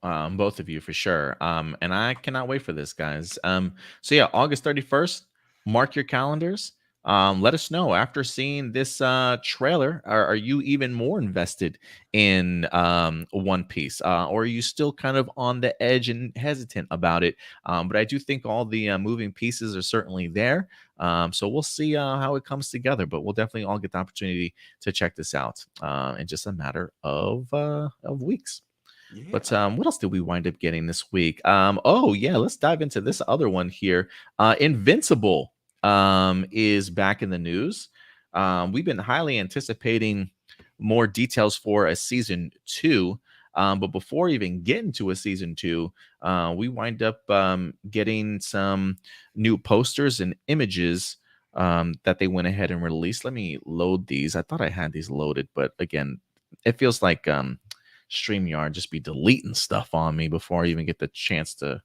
Both of you for sure. And I cannot wait for this, guys. So yeah, August 31st, mark your calendars. Let us know after seeing this trailer. Are you even more invested in One Piece, or are you still kind of on the edge and hesitant about it? But I do think all the moving pieces are certainly there. So we'll see how it comes together. But we'll definitely all get the opportunity to check this out in just a matter of weeks. Yeah. But what else did we wind up getting this week? Let's dive into this other one here. Invincible is back in the news. We've been highly anticipating more details for a season 2. But before even getting to a season 2, we wind up getting some new posters and images that they went ahead and released. Let me load these. I thought I had these loaded, but again, it feels like StreamYard just be deleting stuff on me before I even get the chance to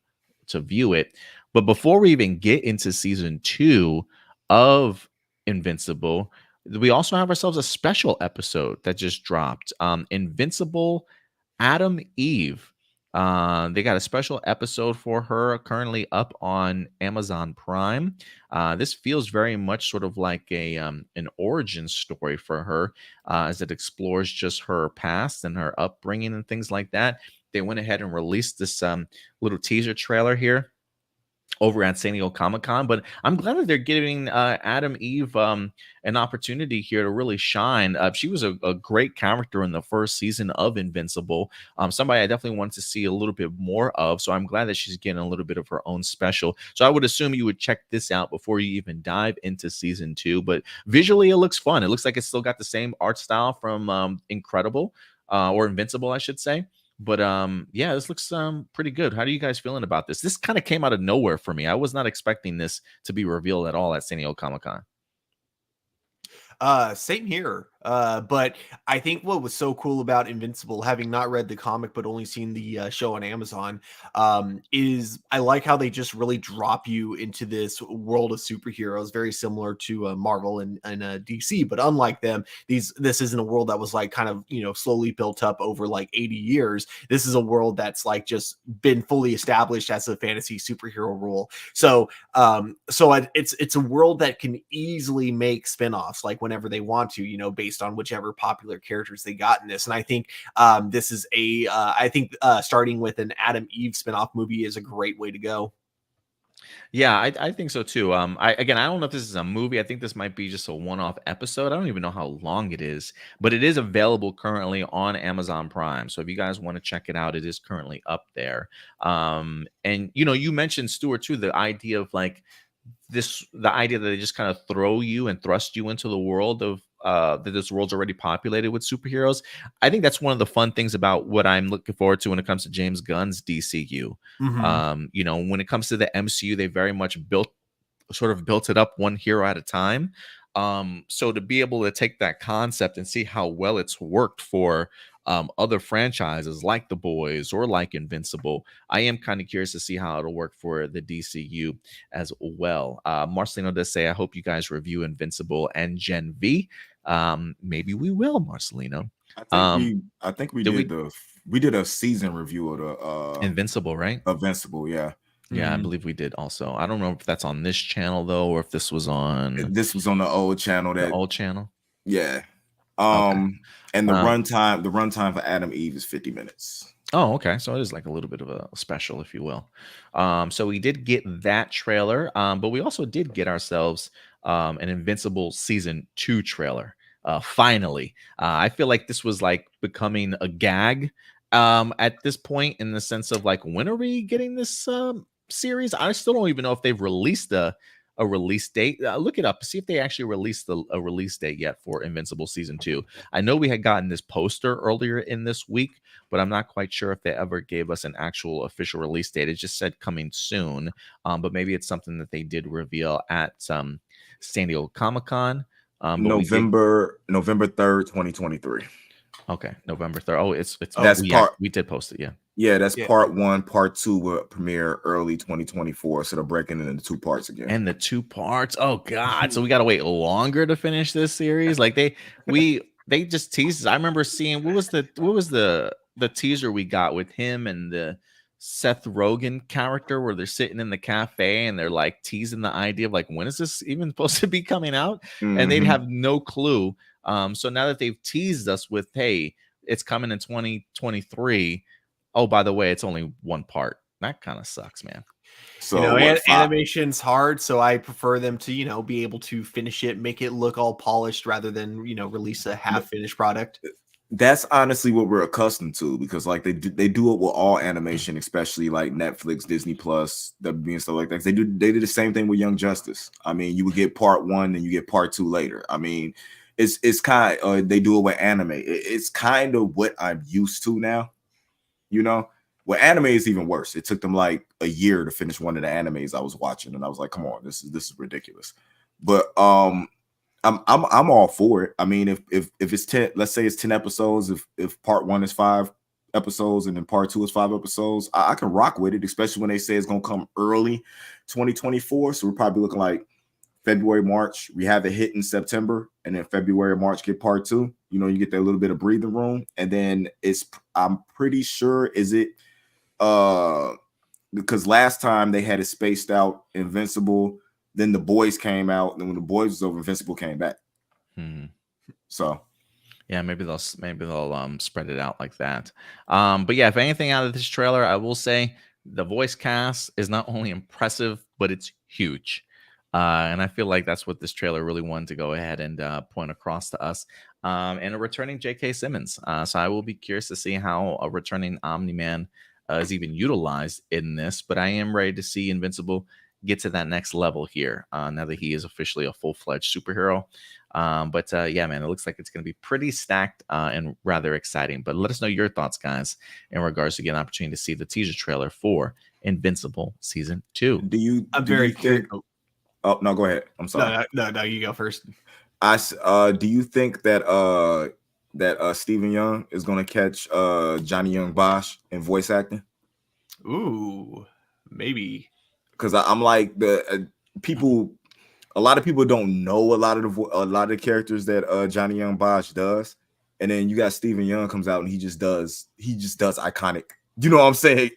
view it. But before we even get into season 2 of Invincible, we also have ourselves a special episode that just dropped. Invincible Adam Eve. They got a special episode for her currently up on Amazon Prime. This feels very much sort of like a an origin story for her, as it explores just her past and her upbringing and things like that. They went ahead and released this little teaser trailer here over at San Diego Comic-Con, but I'm glad that they're giving Adam Eve an opportunity here to really shine. She was a great character in the first season of Invincible. Somebody I definitely want to see a little bit more of, so I'm glad that she's getting a little bit of her own special. So I would assume you would check this out before you even dive into season 2, but visually it looks fun. It looks like it's still got the same art style from Incredible, or Invincible, I should say. But yeah, this looks pretty good. How are you guys feeling about this? This kind of came out of nowhere for me. I was not expecting this to be revealed at all at San Diego Comic-Con.
Same here. But I think what was so cool about Invincible, having not read the comic but only seen the show on Amazon, is I like how they just really drop you into this world of superheroes, very similar to Marvel and DC. But unlike them, this isn't a world that was like kind of slowly built up over like 80 years. This is a world that's like just been fully established as a fantasy superhero role. So it's a world that can easily make spinoffs like whenever they want to, based on whichever popular characters they got in this. And I think this is starting with an Adam Eve spinoff movie is a great way to go.
Yeah, I think so too. I don't know if this is a movie. I think this might be just a one-off episode. I don't even know how long it is, but it is available currently on Amazon Prime. So if you guys want to check it out, it is currently up there. And you mentioned, Stuart, too, the idea of like the idea that they just kind of throw you and thrust you into the world of that this world's already populated with superheroes. I think that's one of the fun things about what I'm looking forward to when it comes to James Gunn's DCU.
Mm-hmm.
When it comes to the MCU, they very much built it up one hero at a time. So to be able to take that concept and see how well it's worked for other franchises like The Boys or like Invincible, I am kind of curious to see how it'll work for the DCU as well. Marcelino does say, I hope you guys review Invincible and Gen V. Maybe we will, Marcelino.
I think we did a season review of the
Invincible, right?
Invincible, yeah.
Yeah, I believe we did also. I don't know if that's on this channel though, or if this was on
the old channel.
The old channel.
Yeah.
Okay.
And the runtime for Adam Eve is 50 minutes.
Oh, okay. So it is like a little bit of a special, if you will. So we did get that trailer, but we also did get ourselves an Invincible season 2 trailer. Finally, I feel like this was like becoming a gag at this point, in the sense of like, when are we getting this series? I still don't even know if they've released a release date. Look it up, see if they actually released a release date yet for Invincible season 2. I know we had gotten this poster earlier in this week, but I'm not quite sure if they ever gave us an actual official release date. It just said coming soon, but maybe it's something that they did reveal at San Diego Comic-Con.
November 3rd, 2023.
Okay, November 3rd. Oh, it's we did post it.
Yeah, that's part 1. Part 2 will premiere early 2024. So they're breaking it into 2 parts again.
And the 2 parts. Oh God! So we got to wait longer to finish this series. Like they just teased us. I remember seeing what was the teaser we got with him and the Seth Rogen character, where they're sitting in the cafe and they're like teasing the idea of like, when is this even supposed to be coming out? And they'd have no clue. So now that they've teased us with, hey, it's coming in 2023. Oh, by the way, it's only 1 part. That kind of sucks, man.
So animation's hard, so I prefer them to, be able to finish it, make it look all polished rather than, release a half-finished product.
That's honestly what we're accustomed to, because like they do it with all animation, especially like Netflix, Disney Plus, WB and stuff like that. They did the same thing with Young Justice. I mean, you would get part 1 and you get part 2 later. I mean, it's kind of they do it with anime. It's kind of what I'm used to now. With anime is even worse. It took them like a year to finish one of the animes I was watching, and I was like, "Come on, this is ridiculous." But I'm all for it. I mean, if it's 10, let's say it's 10 episodes. If part 1 is 5 episodes and then part 2 is 5 episodes, I can rock with it. Especially when they say it's gonna come early 2024. So we're probably looking like February, March. We have it hit in September, and then February, March get part 2. You get that little bit of breathing room, and then I'm pretty sure, is it because last time they had it spaced out, Invincible, then the boys came out, and then when the boys was over, Invincible came back. So
yeah, maybe they'll spread it out like that. But yeah, if anything out of this trailer, I will say the voice cast is not only impressive, but it's huge. And I feel like that's what this trailer really wanted to go ahead and point across to us. And a returning J.K. Simmons. So I will be curious to see how a returning Omni-Man is even utilized in this. But I am ready to see Invincible get to that next level here now that he is officially a full-fledged superhero. But yeah, man, it looks like it's going to be pretty stacked and rather exciting. But let us know your thoughts, guys, in regards to getting an opportunity to see the teaser trailer for Invincible Season 2.
I'm very curious.
Oh no, go ahead. I'm sorry.
No, you go first.
Do you think that Stephen Young is going to catch Johnny Young Bosch in voice acting?
Ooh, maybe.
Because I'm like the people. A lot of people don't know a lot of the characters that Johnny Young Bosch does, and then you got Stephen Young comes out and he just does iconic. You know what I'm saying?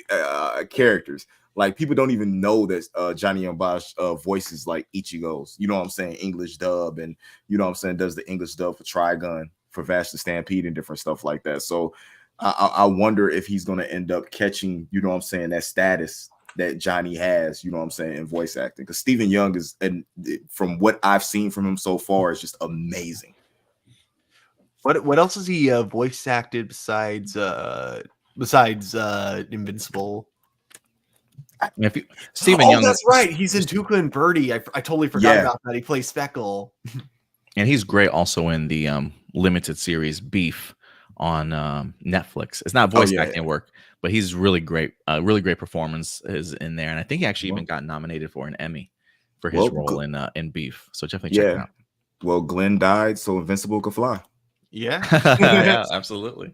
Characters. Like people don't even know that Johnny Young Bosch voices like Ichigo's. You know what I'm saying? English dub, and you know what I'm saying, does the English dub for Trigun, for Vash the Stampede, and different stuff like that. So I wonder if he's going to end up catching, you know what I'm saying, that status that Johnny has, you know what I'm saying, in voice acting. Because Stephen Young is, and from what I've seen from him so far, is just amazing.
What else has he voice acted besides Invincible?
Stephen Young,
that's right. He's in Tuca and Birdie. I totally forgot about that. He plays Speckle,
and he's great also in the limited series Beef on Netflix. It's not voice acting work, but he's really great. Really great performance is in there, and I think he actually even got nominated for an Emmy for his role in Beef. So definitely check it out.
Well, Glenn died, so Invincible could fly.
Yeah,
yeah, absolutely.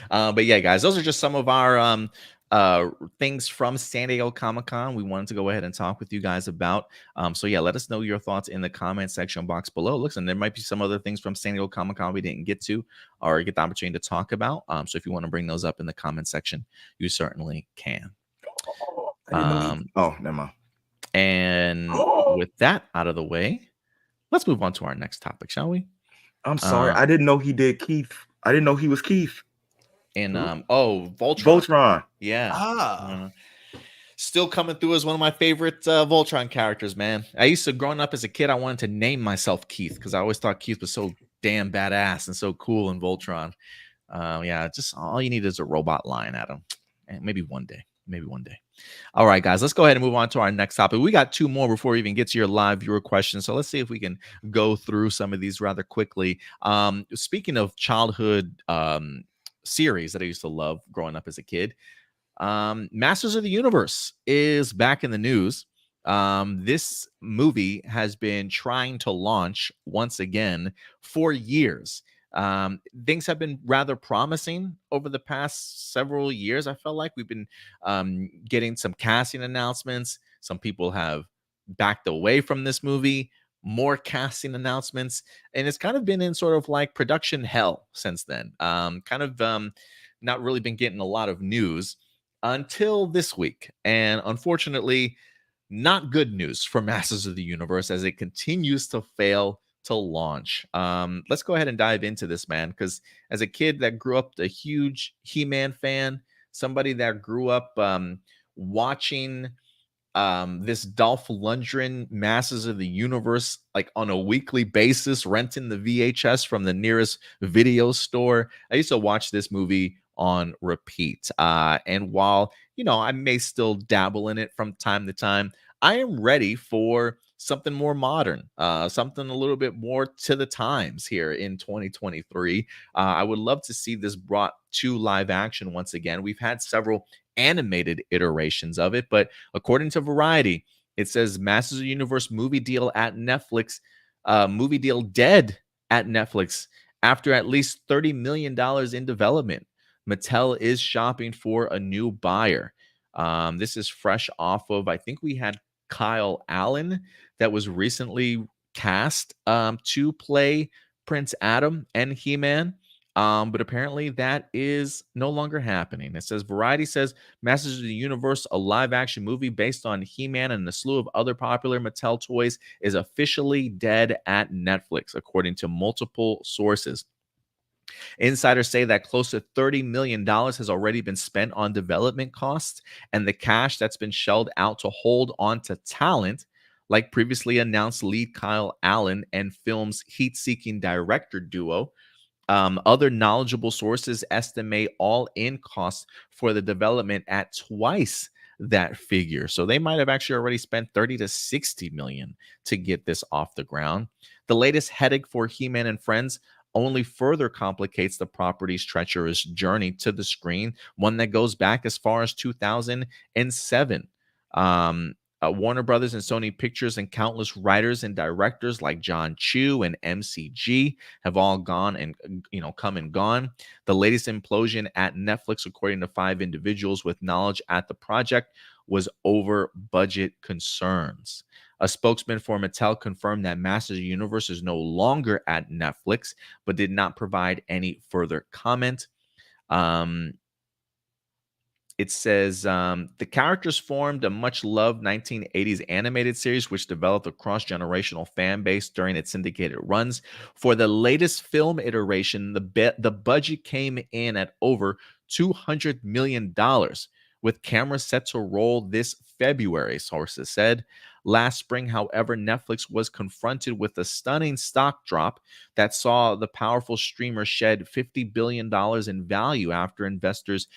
But yeah, guys, those are just some of our things from San Diego Comic-Con we wanted to go ahead and talk with you guys about. So yeah, let us know your thoughts in the comment section box below. Listen, there might be some other things from San Diego Comic-Con we didn't get to or get the opportunity to talk about. So if you want to bring those up in the comment section, you certainly can.
Never mind.
And with that out of the way, let's move on to our next topic, shall we?
I'm sorry, I didn't know he did Keith. I didn't know he was Keith.
And Voltron.
Voltron.
Yeah. Still coming through as one of my favorite Voltron characters, man. I used to, growing up as a kid, I wanted to name myself Keith because I always thought Keith was so damn badass and so cool in Voltron. Yeah, just all you need is a robot line at him. And maybe one day. All right, guys, let's go ahead and move on to our next topic. We got two more before we even get to your live viewer questions. So let's see if we can go through some of these rather quickly. Speaking of childhood series that I used to love growing up as a kid, Masters of the Universe is back in the news. This movie has been trying to launch once again for years. Things have been rather promising over the past several years. I felt like we've been getting some casting announcements. Some people have backed away from this movie, more casting announcements, and it's kind of been in sort of like production hell since then. Not really been getting a lot of news until this week. And unfortunately, not good news for Masters of the Universe as it continues to fail to launch. Let's go ahead and dive into this, man, because as a kid that grew up a huge He-Man fan, somebody that grew up watching this Dolph Lundgren Masters of the Universe like on a weekly basis, renting the VHS from the nearest video store, I used to watch this movie on repeat. And while, you know, I may still dabble in it from time to time, I am ready for something more modern, something a little bit more to the times here in 2023. I would love to see this brought to live action once again. We've had several animated iterations of it, but according to Variety, it says Masters of the Universe movie deal at Netflix, movie deal dead at Netflix after at least $30 million in development. Mattel is shopping for a new buyer. This is fresh off of, I think we had Kyle Allen that was recently cast to play Prince Adam and He-Man. But apparently that is no longer happening. It says Variety says Masters of the Universe, a live action movie based on He-Man and a slew of other popular Mattel toys, is officially dead at Netflix, according to multiple sources. Insiders say that close to $30 million has already been spent on development costs, and the cash that's been shelled out to hold on to talent, like previously announced lead Kyle Allen and film's heat-seeking director duo. Other knowledgeable sources estimate all-in costs for the development at twice that figure. So they might have actually already spent 30 to 60 million to get this off the ground. The latest headache for He-Man and Friends only further complicates the property's treacherous journey to the screen, one that goes back as far as 2007. Warner Brothers and Sony Pictures and countless writers and directors like John Chu and MCG have all gone and come and gone. The latest implosion at Netflix, according to 5 individuals with knowledge at the project, was over budget concerns. A spokesman for Mattel confirmed that Masters of the Universe is no longer at Netflix, but did not provide any further comment. It says the characters formed a much-loved 1980s animated series, which developed a cross-generational fan base during its syndicated runs. For the latest film iteration, the budget came in at over $200 million, with cameras set to roll this February, sources said. Last spring, however, Netflix was confronted with a stunning stock drop that saw the powerful streamer shed $50 billion in value after investors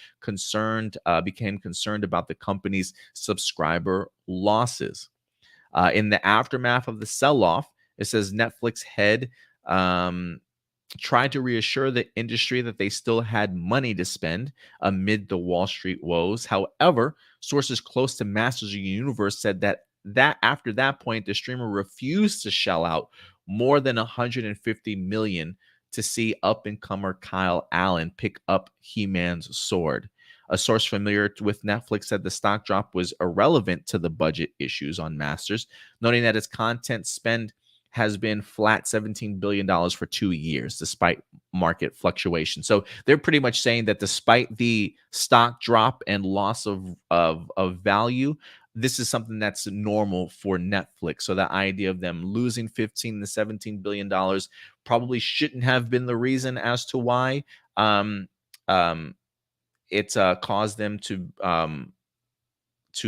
became concerned about the company's subscriber losses. In the aftermath of the sell-off, it says Netflix head tried to reassure the industry that they still had money to spend amid the Wall Street woes. However, sources close to Masters of the Universe said that after that point, the streamer refused to shell out more than $150 million to see up-and-comer Kyle Allen pick up He-Man's sword. A source familiar with Netflix said the stock drop was irrelevant to the budget issues on Masters, noting that its content spend has been flat $17 billion for 2 years, despite market fluctuation. So they're pretty much saying that despite the stock drop and loss of value, this is something that's normal for Netflix. So the idea of them losing 15 to 17 billion dollars probably shouldn't have been the reason as to why it caused them to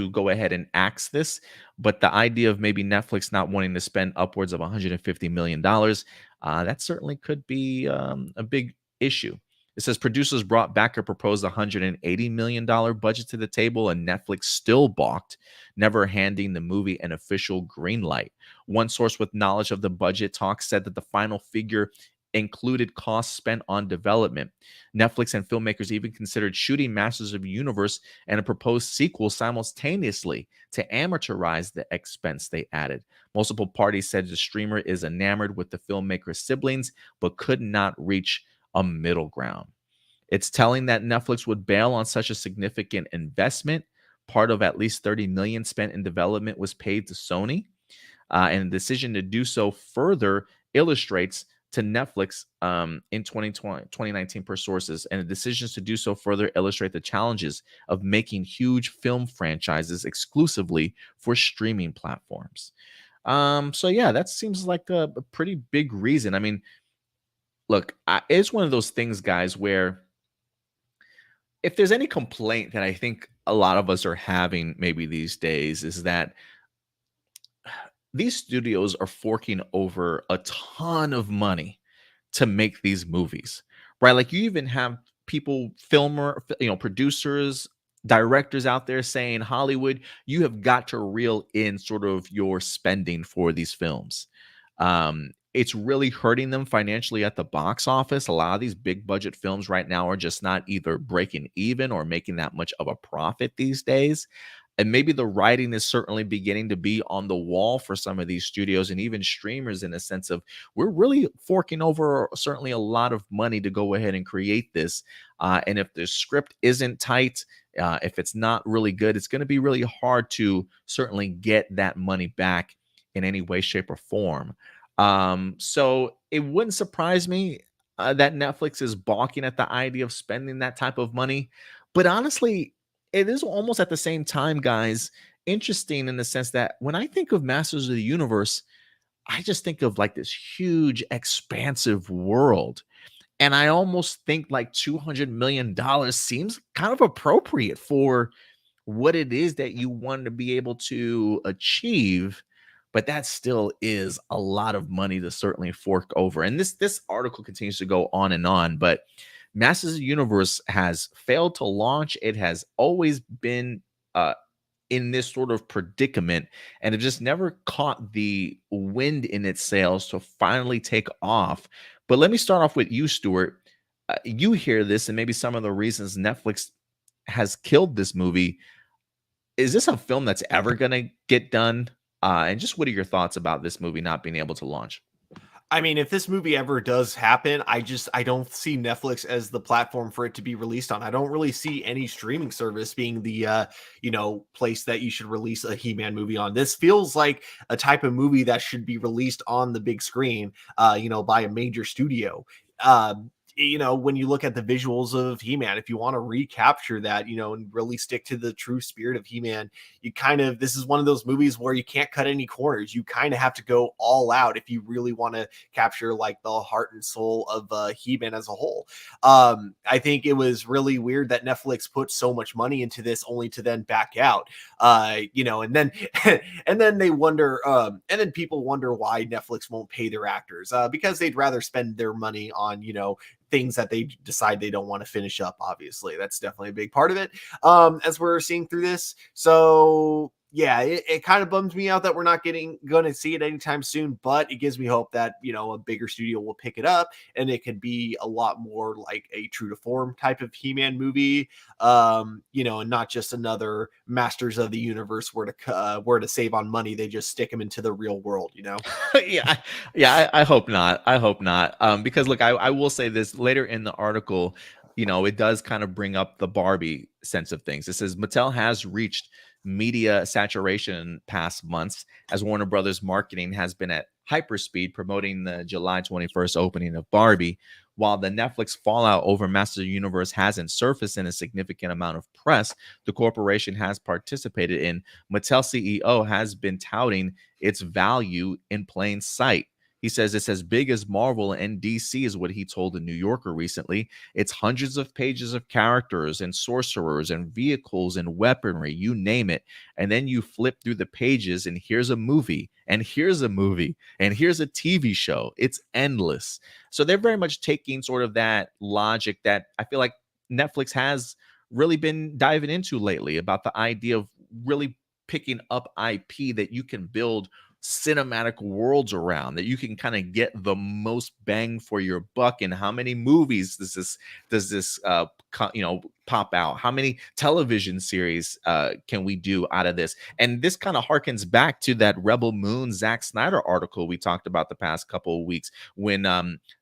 go ahead and axe this. But the idea of maybe Netflix not wanting to spend upwards of $150 million, that certainly could be a big issue. It says producers brought back a proposed $180 million budget to the table, and Netflix still balked, never handing the movie an official green light. One source with knowledge of the budget talks said that the final figure included costs spent on development. Netflix and filmmakers even considered shooting Masters of the Universe and a proposed sequel simultaneously to amortize the expense they added. Multiple parties said the streamer is enamored with the filmmaker's siblings, but could not reach a middle ground. It's telling that Netflix would bail on such a significant investment. Part of at least $30 million spent in development was paid to Sony, and the decision to do so further illustrates to Netflix in 2019 per sources, and the decisions to do so further illustrate the challenges of making huge film franchises exclusively for streaming platforms. So yeah, that seems like a pretty big reason. I mean, look, it's one of those things, guys, where if there's any complaint that I think a lot of us are having maybe these days is that these studios are forking over a ton of money to make these movies, right? Like you even have people, producers, directors out there saying, Hollywood, you have got to reel in sort of your spending for these films. It's really hurting them financially at the box office. A lot of these big budget films right now are just not either breaking even or making that much of a profit these days. And maybe the writing is certainly beginning to be on the wall for some of these studios and even streamers, in a sense of we're really forking over certainly a lot of money to go ahead and create this. And if the script isn't tight, if it's not really good, it's going to be really hard to certainly get that money back in any way, shape, or form. So it wouldn't surprise me that Netflix is balking at the idea of spending that type of money. But honestly, it is almost at the same time, guys, interesting in the sense that when I think of Masters of the Universe, I just think of like this huge, expansive world. And I almost think like $200 million seems kind of appropriate for what it is that you want to be able to achieve. But that still is a lot of money to certainly fork over. And this article continues to go on, but Masters of the Universe has failed to launch. It has always been in this sort of predicament, and it just never caught the wind in its sails to finally take off. But let me start off with you, Stuart. You hear this, and maybe some of the reasons Netflix has killed this movie. Is this a film that's ever going to get done? And just what are your thoughts about this movie not being able to launch?
I mean, if this movie ever does happen, I don't see Netflix as the platform for it to be released on. I don't really see any streaming service being the place that you should release a He-Man movie on. This feels like a type of movie that should be released on the big screen, by a major studio. When you look at the visuals of He-Man, if you want to recapture that, and really stick to the true spirit of He-Man, this is one of those movies where you can't cut any corners. You kind of have to go all out if you really want to capture like the heart and soul of He-Man as a whole. I think it was really weird that Netflix put so much money into this only to then back out, and then and then they wonder, and then people wonder why Netflix won't pay their actors, because they'd rather spend their money on, things that they decide they don't want to finish up. Obviously, that's definitely a big part of it, as we're seeing through this. So yeah, it kind of bums me out that we're not going to see it anytime soon, but it gives me hope that, a bigger studio will pick it up and it could be a lot more like a true to form type of He-Man movie, and not just another Masters of the Universe where to save on money, they just stick them into the real world,
I hope not. I hope not. Because look, I will say this later in the article, it does kind of bring up the Barbie sense of things. It says Mattel has reached media saturation in past months as Warner Brothers marketing has been at hyperspeed promoting the July 21st opening of Barbie. While the Netflix fallout over Masters of the Universe hasn't surfaced in a significant amount of press the corporation has participated in, Mattel CEO has been touting its value in plain sight. He says it's as big as Marvel and DC is what he told the New Yorker recently. It's hundreds of pages of characters and sorcerers and vehicles and weaponry, you name it. And then you flip through the pages and here's a movie, and here's a movie, and here's a TV show. It's endless. So they're very much taking sort of that logic that I feel like Netflix has really been diving into lately about the idea of really picking up IP that you can build cinematic worlds around, that you can kind of get the most bang for your buck. And how many movies does this pop out? How many television series can we do out of this? And this kind of harkens back to that Rebel Moon Zack Snyder article we talked about the past couple of weeks when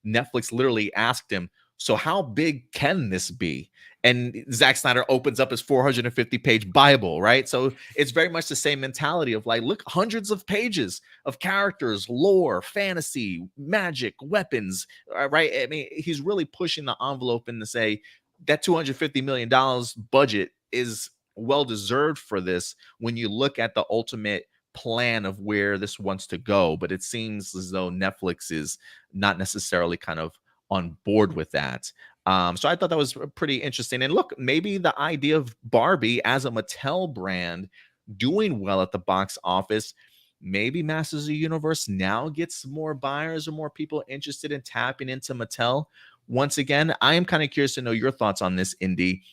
Netflix literally asked him, so how big can this be? And Zack Snyder opens up his 450-page Bible, right? So it's very much the same mentality of like, look, hundreds of pages of characters, lore, fantasy, magic, weapons, right? I mean, he's really pushing the envelope in to say that $250 million budget is well-deserved for this when you look at the ultimate plan of where this wants to go. But it seems as though Netflix is not necessarily kind of on board with that. So I thought that was pretty interesting. And look, maybe the idea of Barbie as a Mattel brand doing well at the box office, maybe Masters of the Universe now gets more buyers or more people interested in tapping into Mattel. Once again, I am kind of curious to know your thoughts on this, Indy.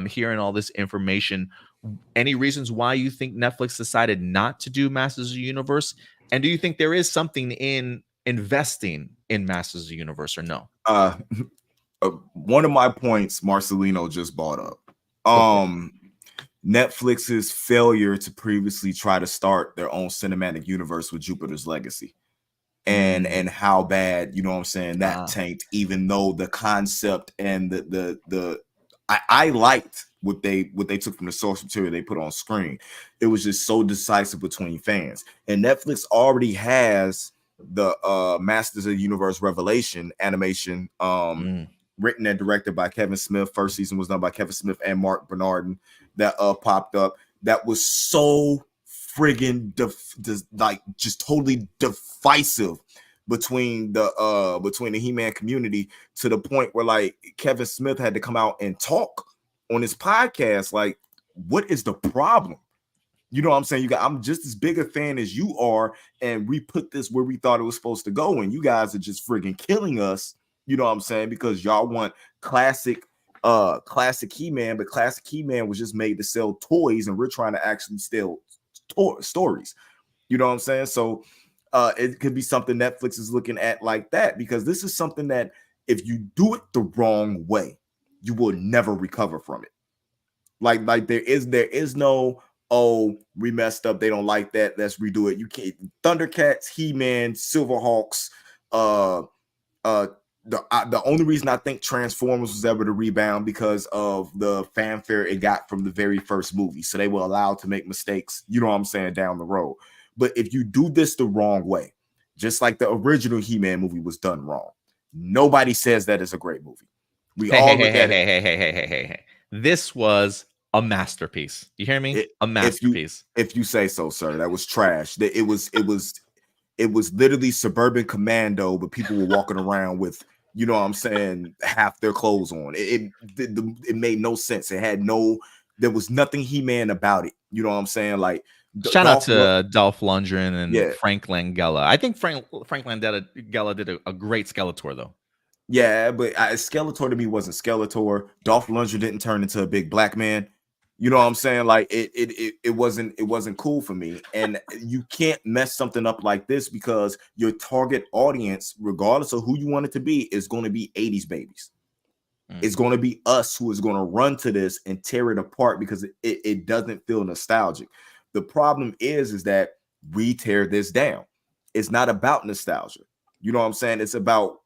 Hearing all this information, any reasons why you think Netflix decided not to do Masters of the Universe? And do you think there is something in investing in Masters of the Universe or no?
One of my points Marcelino just brought up. Netflix's failure to previously try to start their own cinematic universe with Jupiter's Legacy. And how bad, you know what I'm saying, that tanked, even though the concept and I liked what they took from the source material they put on screen. It was just so decisive between fans. And Netflix already has the Masters of the Universe Revelation animation, written and directed by Kevin Smith. First season was done by Kevin Smith and Mark Bernardin. That popped up. That was so friggin' like just totally divisive between the He-Man community, to the point where like Kevin Smith had to come out and talk on his podcast. Like, what is the problem? You know what I'm saying? I'm just as big a fan as you are, and we put this where we thought it was supposed to go, and you guys are just friggin' killing us. You know what I'm saying? Because y'all want classic He-Man, but classic He-Man was just made to sell toys, and we're trying to actually sell stories. You know what I'm saying? So it could be something Netflix is looking at like that, because this is something that if you do it the wrong way, you will never recover from it. Like there is no, oh, we messed up, they don't like that, let's redo it. You can't. Thundercats, He-Man, Silverhawks, the only reason I think Transformers was ever to rebound because of the fanfare it got from the very first movie. So they were allowed to make mistakes, you know what I'm saying, down the road. But if you do this the wrong way, just like the original He-Man movie was done wrong, nobody says that is a great movie. We all look at it.
Hey. This was a masterpiece. You hear me? A masterpiece.
If you say so, sir. That was trash. It was literally Suburban Commando, but people were walking around with, you know what I'm saying, half their clothes on. It made no sense. There was nothing He-Man about it. You know what I'm saying? Like,
shout out to Dolph Lundgren and Frank Langella. I think Frank Langella did a great Skeletor though.
Yeah, but Skeletor to me wasn't Skeletor. Dolph Lundgren didn't turn into a big black man. You know what I'm saying? Like it wasn't cool for me. And you can't mess something up like this, because your target audience, regardless of who you want it to be, is going to be 80s babies. It's going to be us who is going to run to this and tear it apart, because it doesn't feel nostalgic. The problem is that we tear this down. It's not about nostalgia. You know what I'm saying? It's about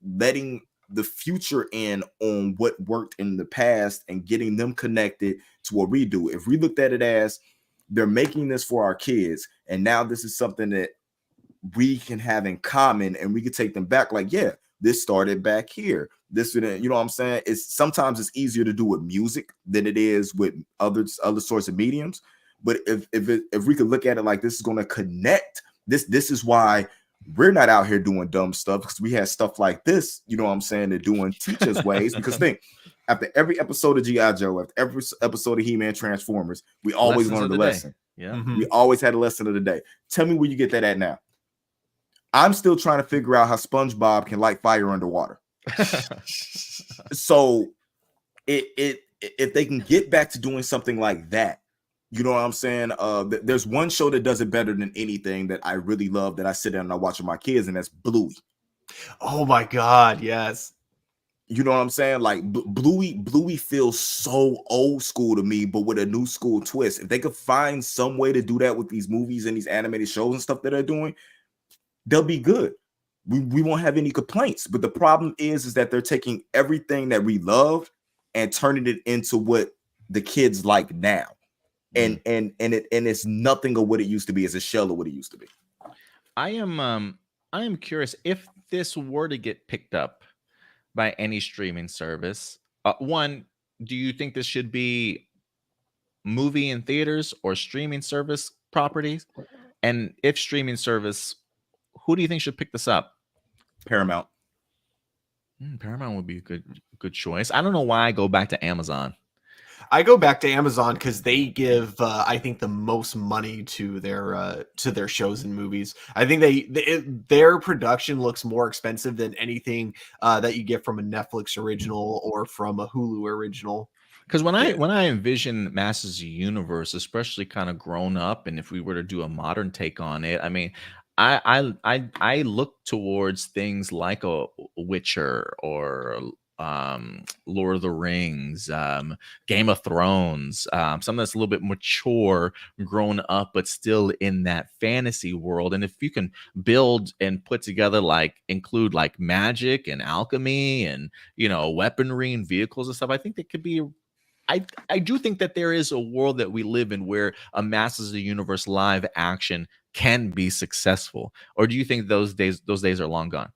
letting the future in on what worked in the past and getting them connected to what we do. If we looked at it as they're making this for our kids, and now this is something that we can have in common and we can take them back, like, yeah, this started back here. This, you know what I'm saying? Sometimes it's easier to do with music than it is with other sorts of mediums. But if we could look at it like this is going to connect, this is why we're not out here doing dumb stuff, because we had stuff like this, you know what I'm saying, to do and teach us ways. Because think, after every episode of G.I. Joe, after every episode of He-Man Transformers, we always learned a lesson.
Yeah.
We always had a lesson of the day. Tell me where you get that at now. I'm still trying to figure out how SpongeBob can light fire underwater. So if they can get back to doing something like that, you know what I'm saying? There's one show that does it better than anything that I really love, that I sit down and I watch with my kids, and that's Bluey.
Oh my God, yes.
You know what I'm saying? Like Bluey feels so old school to me, but with a new school twist. If they could find some way to do that with these movies and these animated shows and stuff that they're doing, they'll be good. We won't have any complaints. But the problem is that they're taking everything that we loved and turning it into what the kids like now. And it's nothing of what it used to be. It's a shell of what it used to be.
I am curious if this were to get picked up by any streaming service. One, do you think this should be movie in theaters or streaming service properties? And if streaming service, who do you think should pick this up?
Paramount.
Paramount would be a good choice. I don't know why I go back to Amazon.
I go back to Amazon because they give, I think, the most money to their shows and movies. I think their production looks more expensive than anything that you get from a Netflix original or from a Hulu original.
Because when I envision Masters of the Universe, especially kind of grown up, and if we were to do a modern take on it, I mean, I look towards things like a Witcher or Lord of the Rings, Game of Thrones, something that's a little bit mature, grown up, but still in that fantasy world. And if you can build and put together, include magic and alchemy and, weaponry and vehicles and stuff, I think that could be. I do think that there is a world that we live in where a Masters of the Universe live action can be successful, or do you think those days are long gone?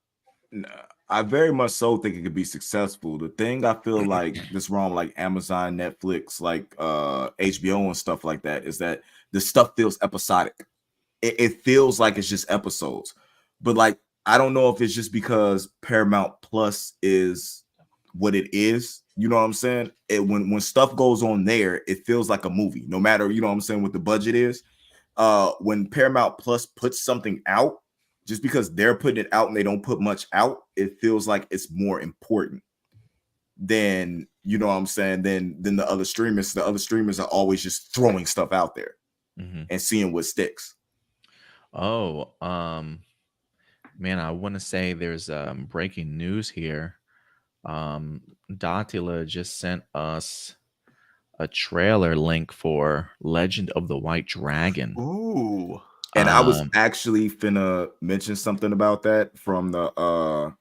I very much so think it could be successful. The thing I feel like this wrong, like Amazon, Netflix, like HBO and stuff like that, is that the stuff feels episodic. It feels like it's just episodes, but like I don't know if it's just because Paramount Plus is what it is. You know what I'm saying? When stuff goes on there, it feels like a movie. No matter, you know what I'm saying, what the budget is. When Paramount Plus puts something out, just because they're putting it out and they don't put much out, it feels like it's more important than, you know what I'm saying, than the other streamers. The other streamers are always just throwing stuff out there and seeing what sticks.
Oh, man, I want to say there's breaking news here. Datila just sent us a trailer link for Legend of the White Dragon.
Ooh.
And I was actually finna mention something about that from the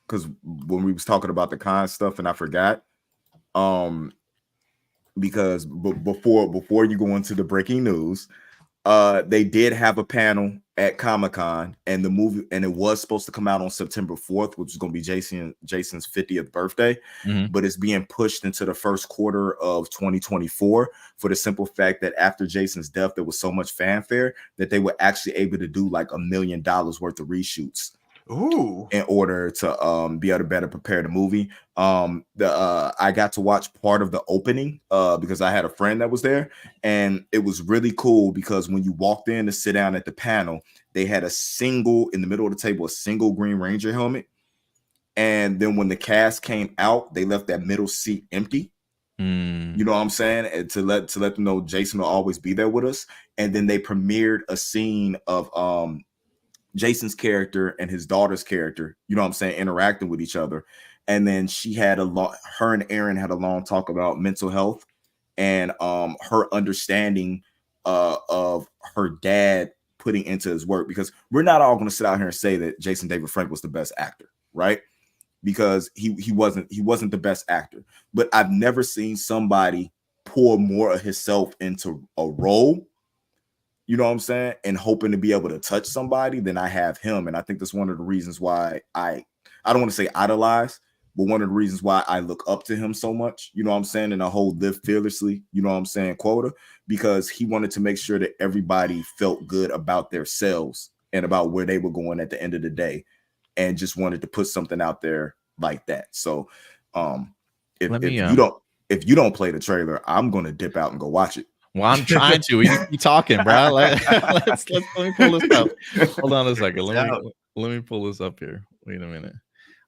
because when we was talking about the con stuff and I forgot. Because before you go into the breaking news, they did have a panel at Comic-Con, and the movie, and it was supposed to come out on September 4th, which is going to be Jason's 50th birthday, but it's being pushed into the first quarter of 2024 for the simple fact that after Jason's death, there was so much fanfare that they were actually able to do like $1 million worth of reshoots.
Ooh.
In order to be able to better prepare the movie. I got to watch part of the opening because I had a friend that was there, and it was really cool because when you walked in to sit down at the panel, they had in the middle of the table, a single Green Ranger helmet. And then when the cast came out, they left that middle seat empty. You know what I'm saying? And to let them know Jason will always be there with us. And then they premiered a scene of Jason's character and his daughter's character, you know what I'm saying, interacting with each other. And then her and Aaron had a long talk about mental health and her understanding of her dad putting into his work, because we're not all going to sit out here and say that Jason David Frank was the best actor, right? Because he wasn't the best actor. But I've never seen somebody pour more of himself into a role, you know what I'm saying, and hoping to be able to touch somebody than I have him. And I think that's one of the reasons why I don't want to say idolize, but one of the reasons why I look up to him so much, you know what I'm saying, in a whole live fearlessly, you know what I'm saying, quota, because he wanted to make sure that everybody felt good about themselves and about where they were going at the end of the day, and just wanted to put something out there like that. So if you don't play the trailer, I'm going to dip out and go watch it.
Well, I'm trying to. We keep talking, bro. Let me pull this up. Hold on a second. Let me pull this up here. Wait a minute.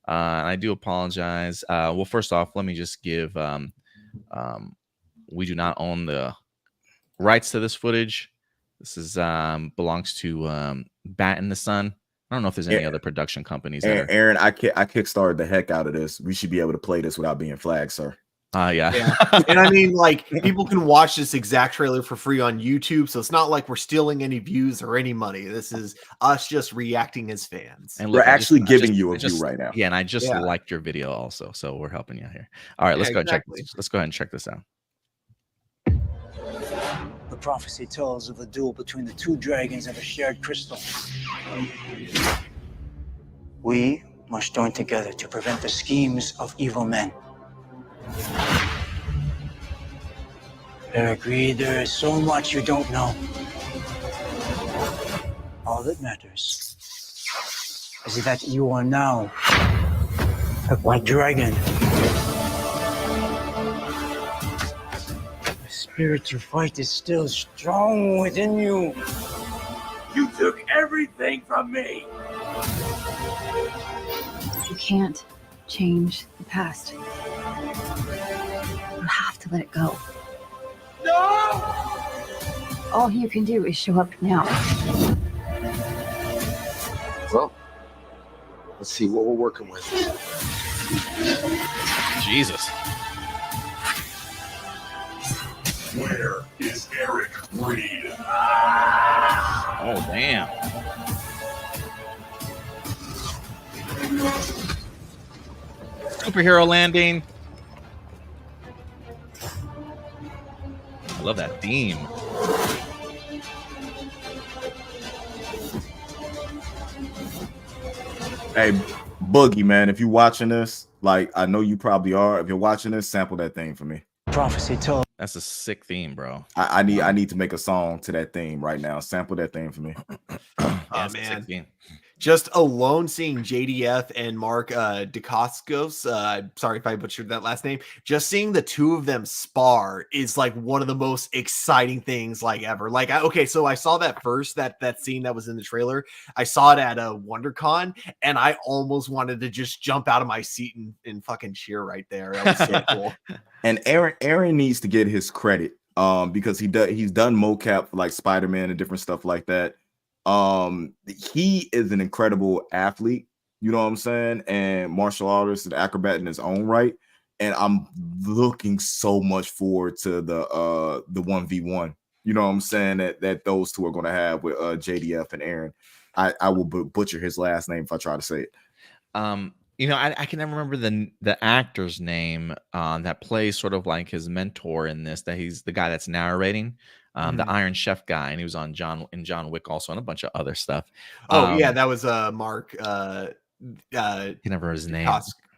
I do apologize. Well, first off, let me just give. We do not own the rights to this footage. This is belongs to Bat in the Sun. I don't know if there's any other production companies.
Aaron, I kickstarted the heck out of this. We should be able to play this without being flagged, sir.
Yeah.
And I mean, like, people can watch this exact trailer for free on YouTube, so it's not like we're stealing any views or any money. This is us just reacting as fans.
And
look, we're actually giving you a view right now.
Yeah, and I just liked your video also, so we're helping you out here. All right, let's go ahead and check this out.
The prophecy tells of the duel between the two dragons and a shared crystal. We must join together to prevent the schemes of evil men. Eric Reed, there is so much you don't know. All that matters is that you are now a white dragon. The spirit to fight is still strong within you. You took everything from me.
You can't change the past. You have to let it go.
No!
All you can do is show up now.
Well, let's see what we're working with.
Jesus.
Where is Eric Reed?
Oh, damn. Superhero landing. I love that theme.
Hey, Boogie, man, if you watching this, like I know you probably are. If you're watching this, sample that thing for me.
Prophecy told.
That's a sick theme, bro.
I need to make a song to that theme right now. Sample that thing for me.
Yeah,
Oh
it's a sick
man.
theme.
Just alone seeing JDF and Mark Dacascos, sorry if I butchered that last name, just seeing the two of them spar is like one of the most exciting things like ever. Like, okay, so I saw that first, that scene that was in the trailer. I saw it at a WonderCon, and I almost wanted to just jump out of my seat and fucking cheer right there. That was so cool.
And Aaron needs to get his credit because he's done mocap for like Spider-Man and different stuff like that. He is an incredible athlete, you know what I'm saying, and martial artist and acrobat in his own right. And I'm looking so much forward to the 1v1. You know what I'm saying, that those two are going to have with JDF and Aaron. I will butcher his last name if I try to say it.
You know, I can never remember the actor's name that plays sort of like his mentor in this. That he's the guy that's narrating, the Iron Chef guy, and he was on John Wick also, and a bunch of other stuff.
Oh yeah, that was Mark.
I can never remember his name.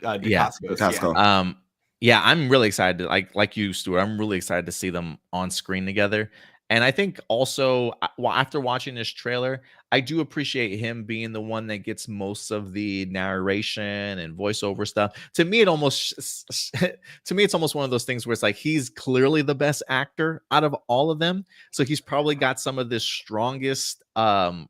Dacascos,
yeah.
Yeah, I'm really excited. Like you, Stuart, I'm really excited to see them on screen together. And I think also, well, after watching this trailer, I do appreciate him being the one that gets most of the narration and voiceover stuff. To me, it's almost one of those things where it's like he's clearly the best actor out of all of them. So he's probably got some of the strongest roles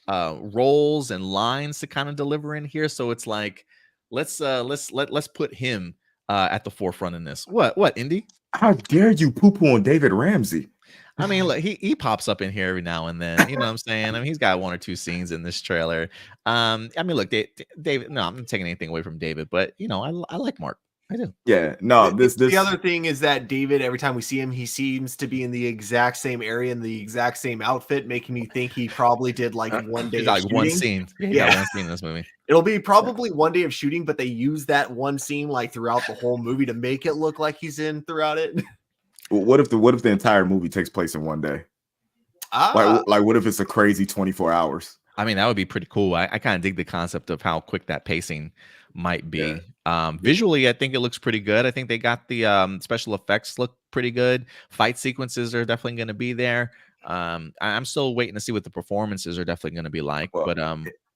and lines to kind of deliver in here. So it's like let's put him at the forefront in this. What, Indy?
How dare you poo-poo on David Ramsey?
I mean, look, he pops up in here every now and then. You know what I'm saying? I mean, he's got one or two scenes in this trailer. I mean, look, David. No, I'm not taking anything away from David, but you know, I like Mark. I do.
Yeah. No.
The other thing is that David, every time we see him, he seems to be in the exact same area in the exact same outfit, making me think he probably did like one day.
Like one scene. Yeah, got one scene in this movie.
It'll be probably one day of shooting, but they use that one scene like throughout the whole movie to make it look like he's in throughout it.
What if the entire movie takes place in one day? Like what if it's a crazy 24 hours?
I mean, that would be pretty cool. I kind of dig the concept of how quick that pacing might be. Yeah. Visually, I think it looks pretty good. I think they got the special effects look pretty good. Fight sequences are definitely going to be there. I'm still waiting to see what the performances are definitely going to be like. Well, but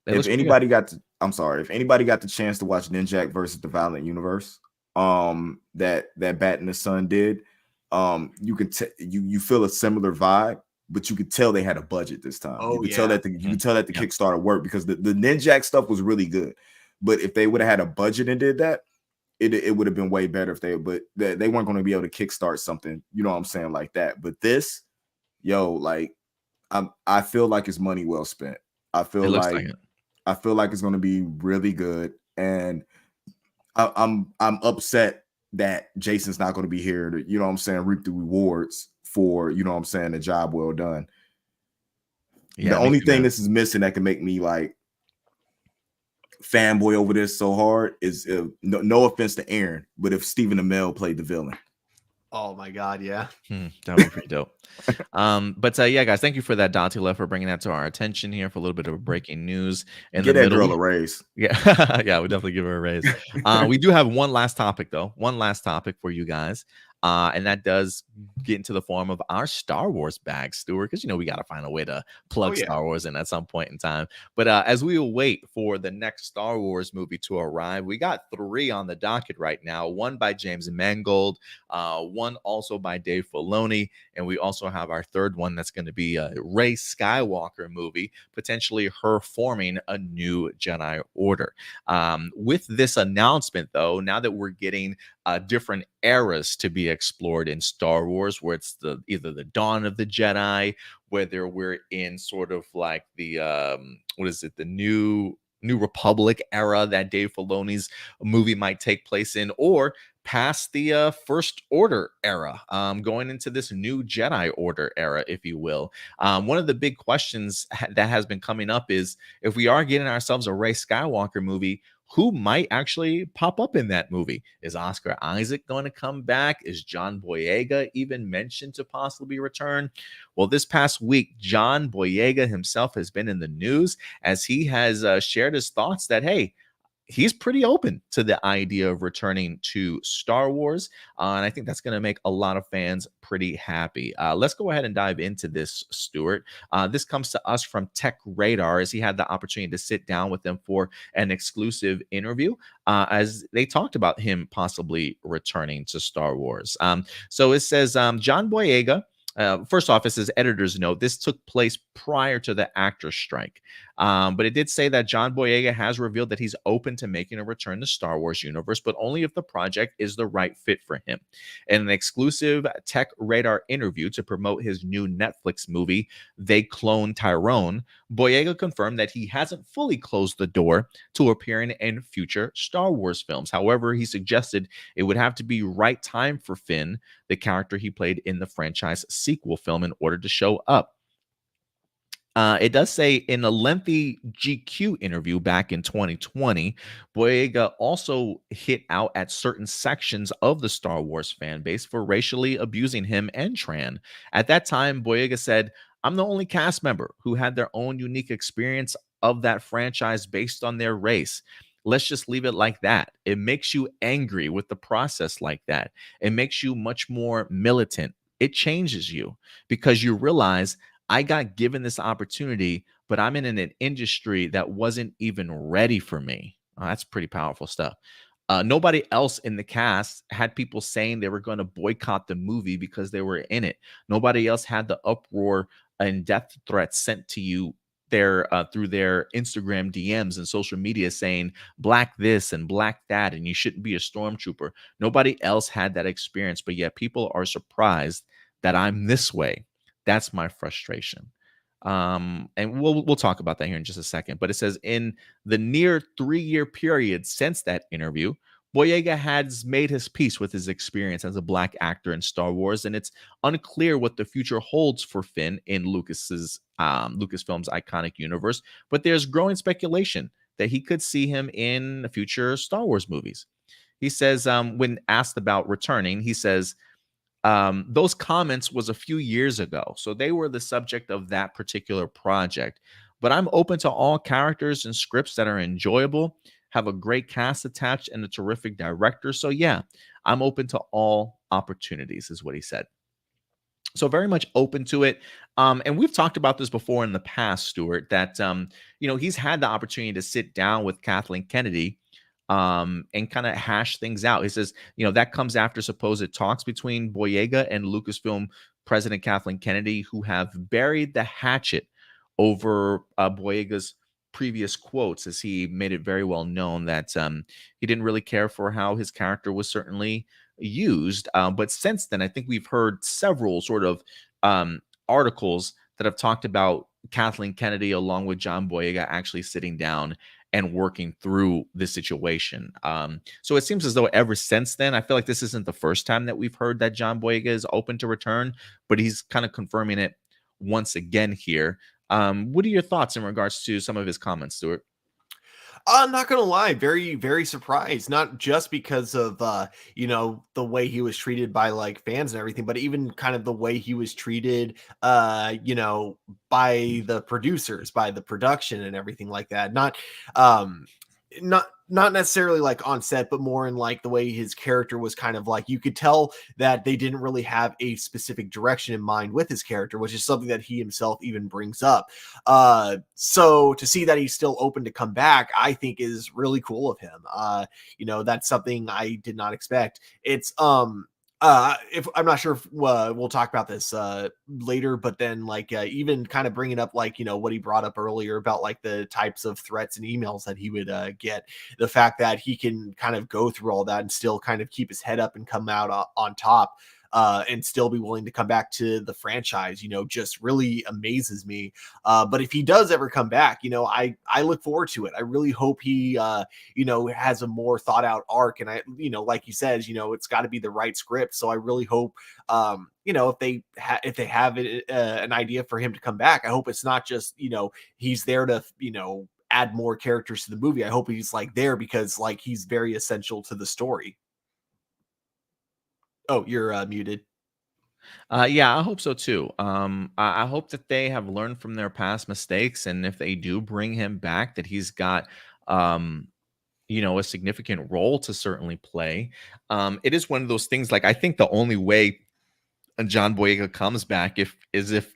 if anybody got the chance to watch Ninjak versus the Violent Universe, that Bat in the Sun did. You can you feel a similar vibe, but you could tell they had a budget this time. You could tell that the Kickstarter worked because the Ninjak stuff was really good. But if they would have had a budget and did that, it would have been way better if they weren't going to be able to kickstart something, you know what I'm saying, like that. But this, like I feel like it's money well spent. I feel like it's going to be really good, and I'm upset that Jason's not going to be here to, you know what I'm saying, reap the rewards for, you know what I'm saying, a job well done. Yeah, the only thing this is missing that can make me like fanboy over this so hard is no offense to Aaron, but if Stephen Amell played the villain.
Oh my God, yeah.
That would be pretty dope. But yeah, guys, thank you for that, Dante, for bringing that to our attention here for a little bit of breaking news.
Get that girl a raise.
Yeah, yeah, we definitely give her a raise. We do have one last topic, though. One last topic for you guys. And that does get into the form of our Star Wars bag, Stuart, because, you know, we got to find a way to plug Star Wars in at some point in time. But as we wait for the next Star Wars movie to arrive, we got 3 on the docket right now. 1 by James Mangold, 1 also by Dave Filoni, and we also have our 3rd one that's going to be a Rey Skywalker movie, potentially her forming a new Jedi Order. With this announcement, though, now that we're getting different eras to be explored in Star Wars, where it's either the dawn of the Jedi, whether we're in sort of like the the New Republic era that Dave Filoni's movie might take place in, or past the First Order era, going into this new Jedi Order era, if you will. One of the big questions that has been coming up is, if we are getting ourselves a Rey Skywalker movie, who might actually pop up in that movie. Is Oscar Isaac going to come back? Is John Boyega even mentioned to possibly return? Well, this past week, John Boyega himself has been in the news as he has shared his thoughts that, hey, he's pretty open to the idea of returning to Star Wars. And I think that's going to make a lot of fans pretty happy. Let's go ahead and dive into this, Stuart. This comes to us from Tech Radar as he had the opportunity to sit down with them for an exclusive interview as they talked about him possibly returning to Star Wars. So it says John Boyega. First off, it says editor's note. This took place prior to the actor strike. But it did say that John Boyega has revealed that he's open to making a return to Star Wars universe, but only if the project is the right fit for him. In an exclusive Tech Radar interview to promote his new Netflix movie, They Clone Tyrone, Boyega confirmed that he hasn't fully closed the door to appearing in future Star Wars films. However, he suggested it would have to be right time for Finn, the character he played in the franchise sequel film, in order to show up. It does say in a lengthy GQ interview back in 2020, Boyega also hit out at certain sections of the Star Wars fan base for racially abusing him and Tran. At that time, Boyega said, "I'm the only cast member who had their own unique experience of that franchise based on their race. Let's just leave it like that. It makes you angry with the process like that. It makes you much more militant. It changes you because you realize I got given this opportunity, but I'm in an industry that wasn't even ready for me." Oh, that's pretty powerful stuff. Nobody else in the cast had people saying they were going to boycott the movie because they were in it. Nobody else had the uproar and death threats sent to you there through their Instagram DMs and social media saying black this and black that, and you shouldn't be a stormtrooper. Nobody else had that experience, but yet people are surprised that I'm this way. That's my frustration. And we'll talk about that here in just a second. But it says in the near 3-year period since that interview, Boyega has made his peace with his experience as a black actor in Star Wars, and it's unclear what the future holds for Finn in Lucasfilm's iconic universe. But there's growing speculation that he could see him in future Star Wars movies. He says, when asked about returning, he says, those comments was a few years ago, so they were the subject of that particular project. But I'm open to all characters and scripts that are enjoyable, have a great cast attached, and a terrific director. So yeah, I'm open to all opportunities, is what he said. So very much open to it. And we've talked about this before in the past, Stuart, that he's had the opportunity to sit down with Kathleen Kennedy and kind of hash things out. He says, that comes after supposed talks between Boyega and Lucasfilm President Kathleen Kennedy, who have buried the hatchet over Boyega's previous quotes, as he made it very well known that he didn't really care for how his character was certainly used. But since then, I think we've heard several sort of articles that have talked about Kathleen Kennedy along with John Boyega actually sitting down and working through this situation. So it seems as though ever since then, I feel like this isn't the first time that we've heard that John Boyega is open to return, but he's kind of confirming it once again here. What are your thoughts in regards to some of his comments, Stuart?
I'm not gonna lie, very, very surprised. Not just because of the way he was treated by like fans and everything, but even kind of the way he was treated, by the producers, by the production and everything like that. Not necessarily like on set, but more in like the way his character was kind of like, you could tell that they didn't really have a specific direction in mind with his character, which is something that he himself even brings up. So to see that he's still open to come back, I think is really cool of him. That's something I did not expect. It's if I'm not sure if we'll talk about this later, but then like even kind of bringing up like what he brought up earlier about like the types of threats and emails that he would get, the fact that he can kind of go through all that and still kind of keep his head up and come out on top, and still be willing to come back to the franchise, just really amazes me. But if he does ever come back, I look forward to it. I really hope he, has a more thought out arc. And like he says, it's got to be the right script. So I really hope, if they have an idea for him to come back, I hope it's not just, he's there to, add more characters to the movie. I hope he's like there because like he's very essential to the story. Oh, you're muted.
Yeah, I hope so too. I hope that they have learned from their past mistakes, and if they do bring him back, that he's got, um, a significant role to certainly play. It is one of those things. Like I think the only way John Boyega comes back if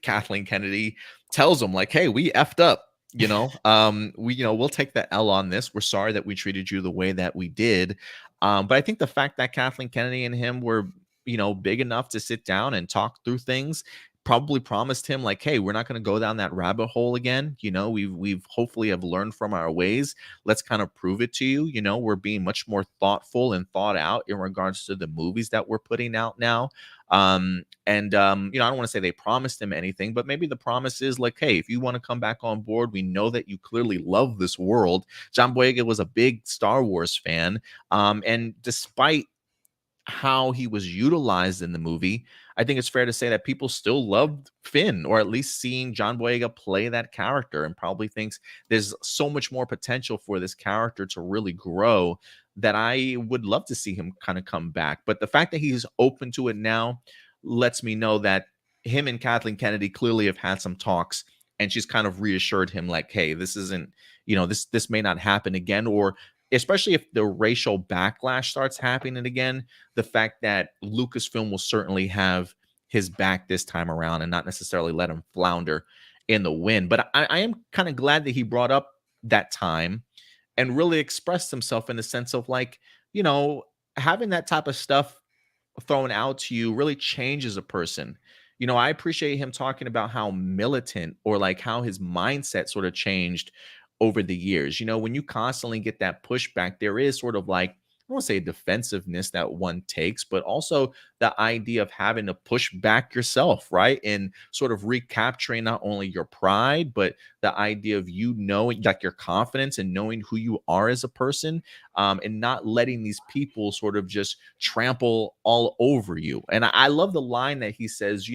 Kathleen Kennedy tells him like, "Hey, we effed up." We'll take the L on this. We're sorry that we treated you the way that we did. But I think the fact that Kathleen Kennedy and him were, big enough to sit down and talk through things, probably promised him like, hey, we're not going to go down that rabbit hole again. We've hopefully have learned from our ways. Let's kind of prove it to you. We're being much more thoughtful and thought out in regards to the movies that we're putting out now. I don't want to say they promised him anything, but maybe the promise is like, hey, if you want to come back on board, we know that you clearly love this world. John Boyega was a big Star Wars fan. And despite how he was utilized in the movie, I think it's fair to say that people still loved Finn, or at least seeing John Boyega play that character, and probably thinks there's so much more potential for this character to really grow that I would love to see him kind of come back. But the fact that he's open to it now lets me know that him and Kathleen Kennedy clearly have had some talks, and she's kind of reassured him like, hey, this isn't, this may not happen again, or especially if the racial backlash starts happening again, the fact that Lucasfilm will certainly have his back this time around and not necessarily let him flounder in the wind. But I am kind of glad that he brought up that time and really expressed himself in the sense of like, having that type of stuff thrown out to you really changes a person. I appreciate him talking about how militant, or like how his mindset sort of changed over the years. When you constantly get that pushback, there is sort of like, I won't say defensiveness that one takes, but also the idea of having to push back yourself, right? And sort of recapturing not only your pride, but the idea of knowing, like, your confidence and knowing who you are as a person, and not letting these people sort of just trample all over you. And I love the line that he says,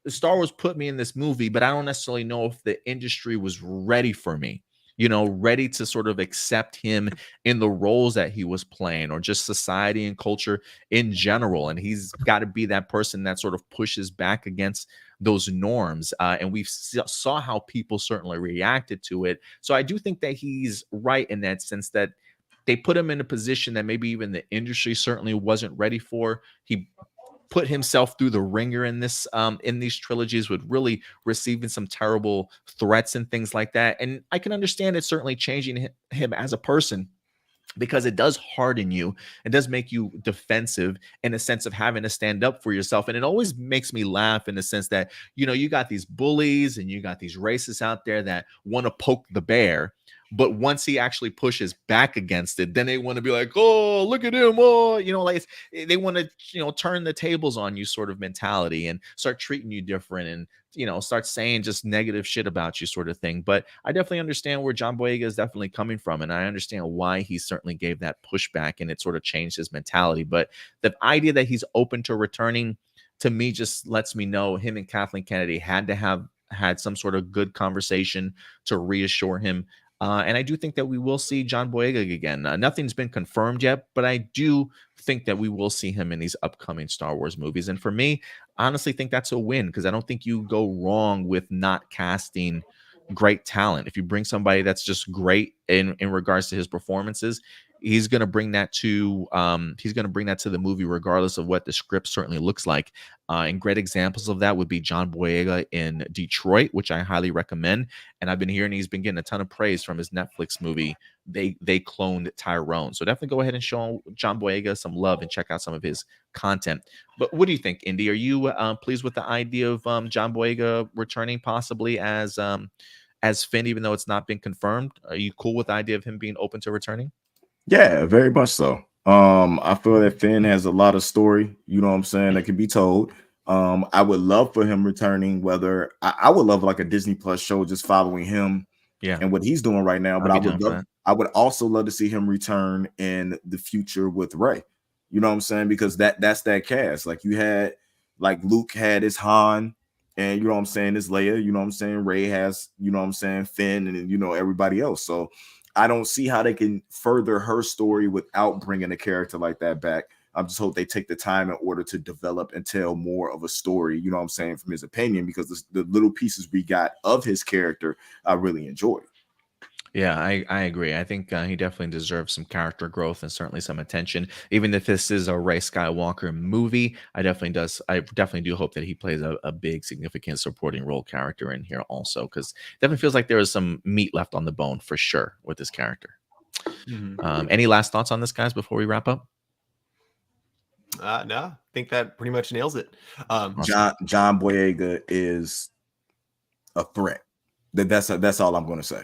Star Wars put me in this movie, but I don't necessarily know if the industry was ready for me, ready to sort of accept him in the roles that he was playing, or just society and culture in general. And he's got to be that person that sort of pushes back against those norms. And we saw how people certainly reacted to it. So I do think that he's right in that sense, that they put him in a position that maybe even the industry certainly wasn't ready for. He put himself through the ringer in these trilogies, with really receiving some terrible threats and things like that. And I can understand it certainly changing him as a person, because it does harden you. It does make you defensive in a sense of having to stand up for yourself. And it always makes me laugh in the sense that, you got these bullies and you got these racists out there that want to poke the bear. But once he actually pushes back against it, then they want to be like, oh, look at him. Oh, like they want to, turn the tables on you sort of mentality, and start treating you different, and, start saying just negative shit about you sort of thing. But I definitely understand where John Boyega is definitely coming from. And I understand why he certainly gave that pushback, and it sort of changed his mentality. But the idea that he's open to returning, to me, just lets me know him and Kathleen Kennedy had to have had some sort of good conversation to reassure him. And I do think that we will see John Boyega again. Nothing's been confirmed yet, but I do think that we will see him in these upcoming Star Wars movies. And for me, I honestly think that's a win, because I don't think you go wrong with not casting great talent. If you bring somebody that's just great in regards to his performances, he's going to bring that to the movie, regardless of what the script certainly looks like. And great examples of that would be John Boyega in Detroit, which I highly recommend. And I've been hearing he's been getting a ton of praise from his Netflix movie. They cloned Tyrone. So definitely go ahead and show John Boyega some love and check out some of his content. But what do you think, Indy? Are you pleased with the idea of John Boyega returning possibly as Finn, even though it's not been confirmed? Are you cool with the idea of him being open to returning?
Yeah, very much so. I feel that Finn has a lot of story, you know what I'm saying, that can be told. I would love for him returning, whether I would love like a Disney Plus show just following him, and what he's doing right now. But I would also love to see him return in the future with Rey. You know what I'm saying? Because that's that cast. Like, you had, like, Luke had his Han And you know what I'm saying? It's Leia, you know what I'm saying? Rey has, you know what I'm saying, Finn, and you know, everybody else. So I don't see how they can further her story without bringing a character like that back. I just hope they take the time in order to develop and tell more of a story, you know what I'm saying, from his opinion, because the little pieces we got of his character, I really enjoyed.
Yeah, I agree. I think he definitely deserves some character growth and certainly some attention. Even if this is a Rey Skywalker movie, I definitely do hope that he plays a big, significant supporting role character in here also, because definitely feels like there is some meat left on the bone for sure with this character. Any last thoughts on this, guys, before we wrap up?
No, I think that pretty much nails it.
John Boyega is a threat. That's all I'm going to say.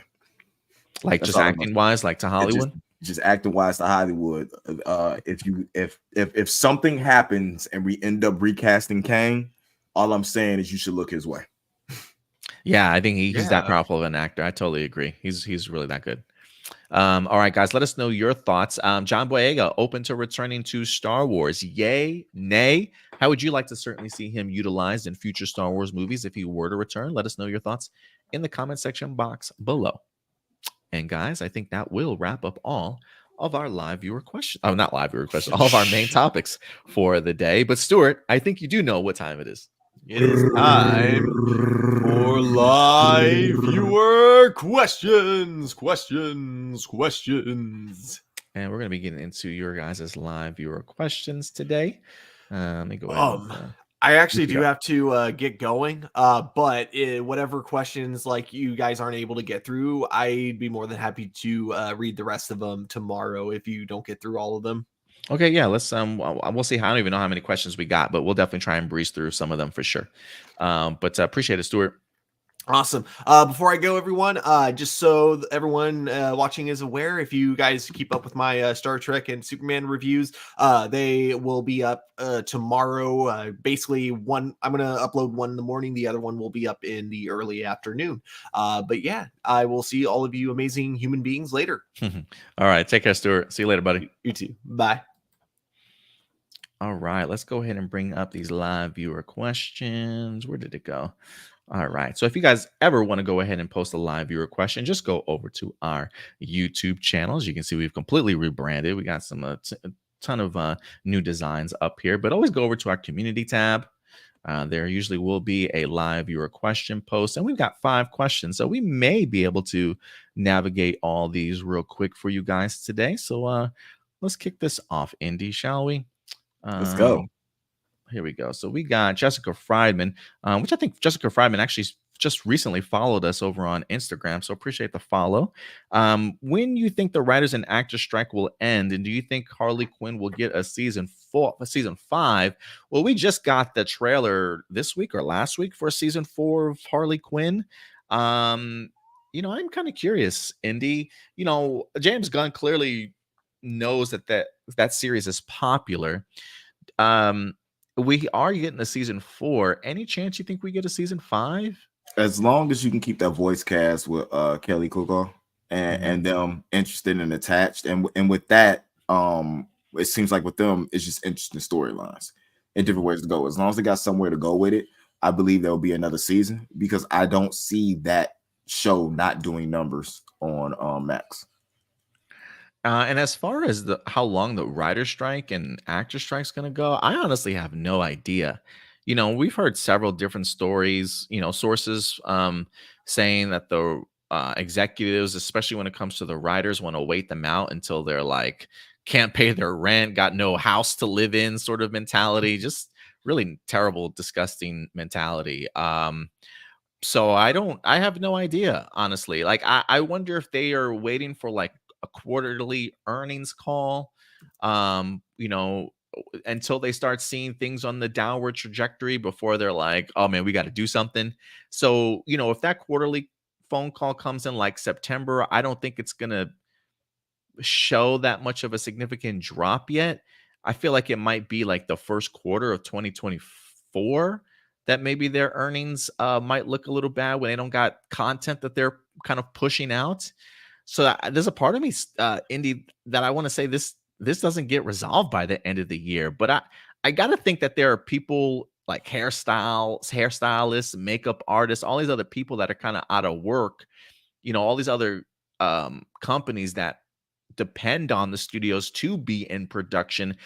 Like
That's
just
all I'm
acting wise, like to Hollywood.
Just acting wise to Hollywood. If something happens and we end up recasting Kang, all I'm saying is you should look his way.
Yeah, I think he's that powerful of an actor. I totally agree. He's really that good. All right, guys, let us know your thoughts. John Boyega, open to returning to Star Wars. Yay, nay? How would you like to certainly see him utilized in future Star Wars movies if he were to return? Let us know your thoughts in the comment section box below. And guys, I think that will wrap up all of our live viewer questions. Oh, not live viewer questions, all of our main topics for the day. But Stuart, I think you do know what time it is.
It is time for live viewer questions.
And we're going to be getting into your guys' live viewer questions today. Let me go ahead.
I actually do have to get going, but whatever questions like you guys aren't able to get through, I'd be more than happy to read the rest of them tomorrow if you don't get through all of them.
Okay, yeah, let's we'll see. I don't even know how many questions we got, but we'll definitely try and breeze through some of them for sure. But appreciate it, Stuart.
Awesome. Before I go, everyone, just so everyone watching is aware, if you guys keep up with my Star Trek and Superman reviews, they will be up tomorrow. Basically, I'm going to upload one in the morning. The other one will be up in the early afternoon. But yeah, I will see all of you amazing human beings later.
All right. Take care, Stuart. See you later, buddy.
You too. Bye.
All right. Let's go ahead and bring up these live viewer questions. Where did it go? All right. So if you guys ever want to go ahead and post a live viewer question, just go over to our YouTube channel. As you can see, we've completely rebranded. We got some a ton of new designs up here, but always go over to our community tab. There usually will be a live viewer question post, and we've got 5 questions. So we may be able to navigate all these real quick for you guys today. So let's kick this off, Indy, shall we?
Let's go.
Here we go. So we got Jessica Friedman, which I think Jessica Friedman actually just recently followed us over on Instagram. So appreciate the follow. When you think the writers and actors strike will end, and do you think Harley Quinn will get a season 5? Well, we just got the trailer this week or last week for season 4 of Harley Quinn. I'm kind of curious, Indy. James Gunn clearly knows that series is popular. We are getting a season 4. Any chance you think we get a season 5?
As long as you can keep that voice cast with Kelly Kuko and them interested and attached, and with that, it seems like with them, it's just interesting storylines and different ways to go. As long as they got somewhere to go with it, I believe there will be another season, because I don't see that show not doing numbers on Max.
And as far as how long the writer strike and actor strike is going to go, I honestly have no idea. We've heard several different stories, sources saying that the executives, especially when it comes to the writers, want to wait them out until they're like, can't pay their rent, got no house to live in sort of mentality. Just really terrible, disgusting mentality. So I have no idea, honestly. Like, I wonder if they are waiting for like a quarterly earnings call, until they start seeing things on the downward trajectory before they're like, oh man, we got to do something. So, if that quarterly phone call comes in like September, I don't think it's going to show that much of a significant drop yet. I feel like it might be like the first quarter of 2024 that maybe their earnings might look a little bad when they don't got content that they're kind of pushing out. So there's a part of me, Indy, that I want to say this doesn't get resolved by the end of the year. But I got to think that there are people like hairstylists, makeup artists, all these other people that are kind of out of work, all these other companies that depend on the studios to be in production.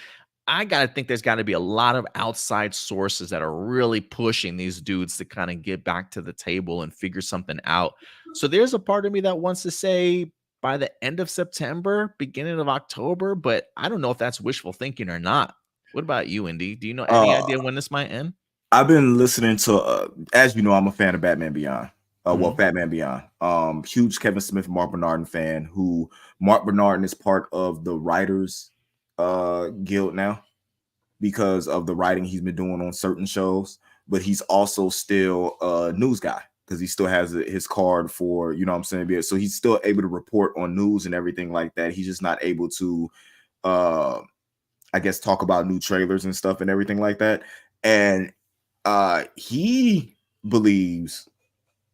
I got to think there's got to be a lot of outside sources that are really pushing these dudes to kind of get back to the table and figure something out. So there's a part of me that wants to say by the end of September, beginning of October, but I don't know if that's wishful thinking or not. What about you, Indy? Do you know any idea when this might end?
I've been listening to, as you know, I'm a fan of Batman Beyond. Well, Batman Beyond. Huge Kevin Smith, Mark Bernardin fan. Who Mark Bernardin is part of the Writers Guild now because of the writing he's been doing on certain shows. But he's also still a news guy because he still has his card for, you know what I'm saying? So he's still able to report on news and everything like that. He's just not able to, I guess, talk about new trailers and stuff and everything like that. And he believes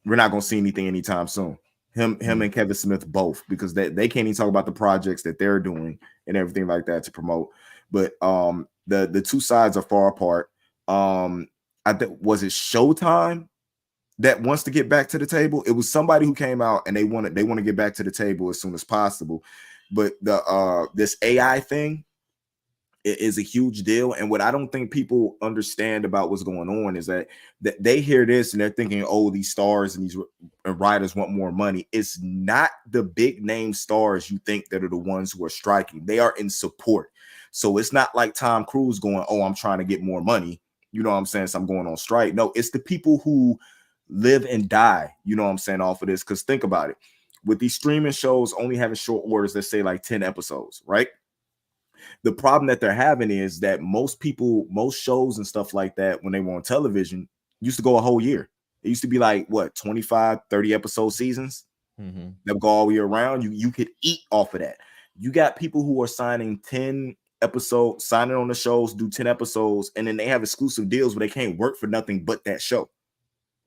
we're not going to see anything anytime soon. Him and Kevin Smith both, because they can't even talk about the projects that they're doing and everything like that to promote. But the two sides are far apart. I think, was it Showtime that wants to get back to the table? It was somebody who came out and they want to get back to the table as soon as possible. But the this AI thing is a huge deal. And what I don't think people understand about what's going on is that they hear this and they're thinking, oh, these stars and these writers want more money. It's not the big name stars you think that are the ones who are striking. They are in support. So it's not like Tom Cruise going, oh, I'm trying to get more money. You know what I'm saying? So I'm going on strike. No, it's the people who live and die, you know what I'm saying, off of this. Because think about it. With these streaming shows only having short orders, let's say like 10 episodes, right? The problem that they're having is that most shows and stuff like that, when they were on television, used to go a whole year. It used to be like, what, 25, 30 episode seasons that would go all year round. You could eat off of that. You got people who are signing 10 episodes, signing on the shows, do 10 episodes, and then they have exclusive deals where they can't work for nothing but that show.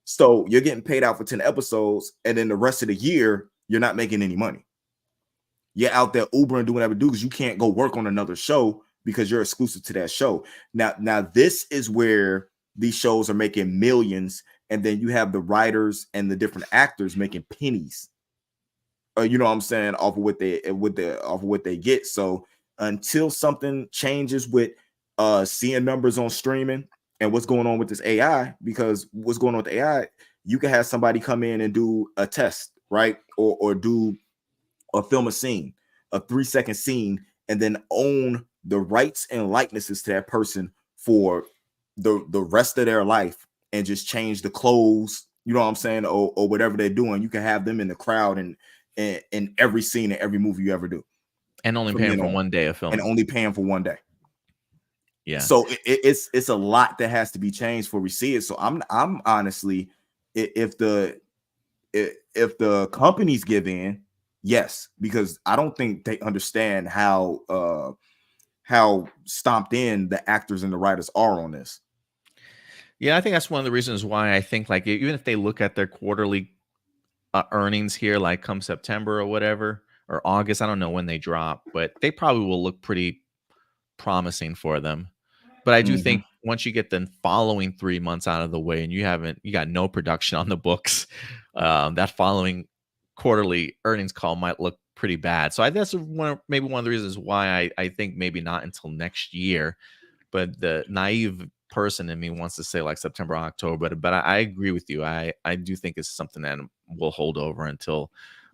So you're getting paid out for 10 episodes, and then the rest of the year, you're not making any money. You're out there Uber and doing whatever you do because you can't go work on another show because you're exclusive to that show. Now this is where these shows are making millions, and then you have the writers and the different actors making pennies. You know what I'm saying, off of what they get. So until something changes with seeing numbers on streaming and what's going on with this AI, because what's going on with AI, you can have somebody come in and do a test, right, or do or film a scene, a 3-second scene, and then own the rights and likenesses to that person for the rest of their life, and just change the clothes, you know what I'm saying, or whatever they're doing. You can have them in the crowd and in every scene and every movie you ever do,
and only paying for one day of film,
and only paying for one day.
Yeah.
So it's a lot that has to be changed before we see it. So I'm honestly, if the companies give in, yes, because I don't think they understand how stomped in the actors and the writers are on this.
Yeah, I think that's one of the reasons why I think, like, even if they look at their quarterly earnings here, like come September or whatever, or August, I don't know when they drop, but they probably will look pretty promising for them. But I do think once you get the following 3 months out of the way and you got no production on the books, that following quarterly earnings call might look pretty bad. So that's maybe one of the reasons why I think maybe not until next year. But the naive person in me wants to say like September, October. But I agree with you. I do think it's something that will hold over until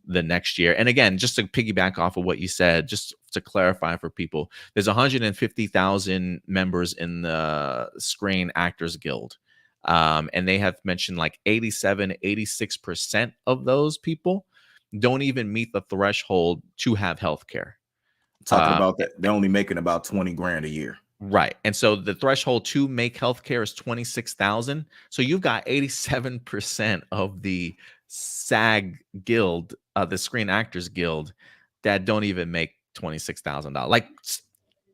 the next year. And again, just to piggyback off of what you said, just to clarify for people, there's 150,000 members in the Screen Actors Guild. And they have mentioned like 86% of those people don't even meet the threshold to have healthcare.
Talking about that, they're only making about 20 grand a year.
Right. And so the threshold to make healthcare is 26,000. So you've got 87% of the SAG Guild, the Screen Actors Guild, that don't even make $26,000. Like,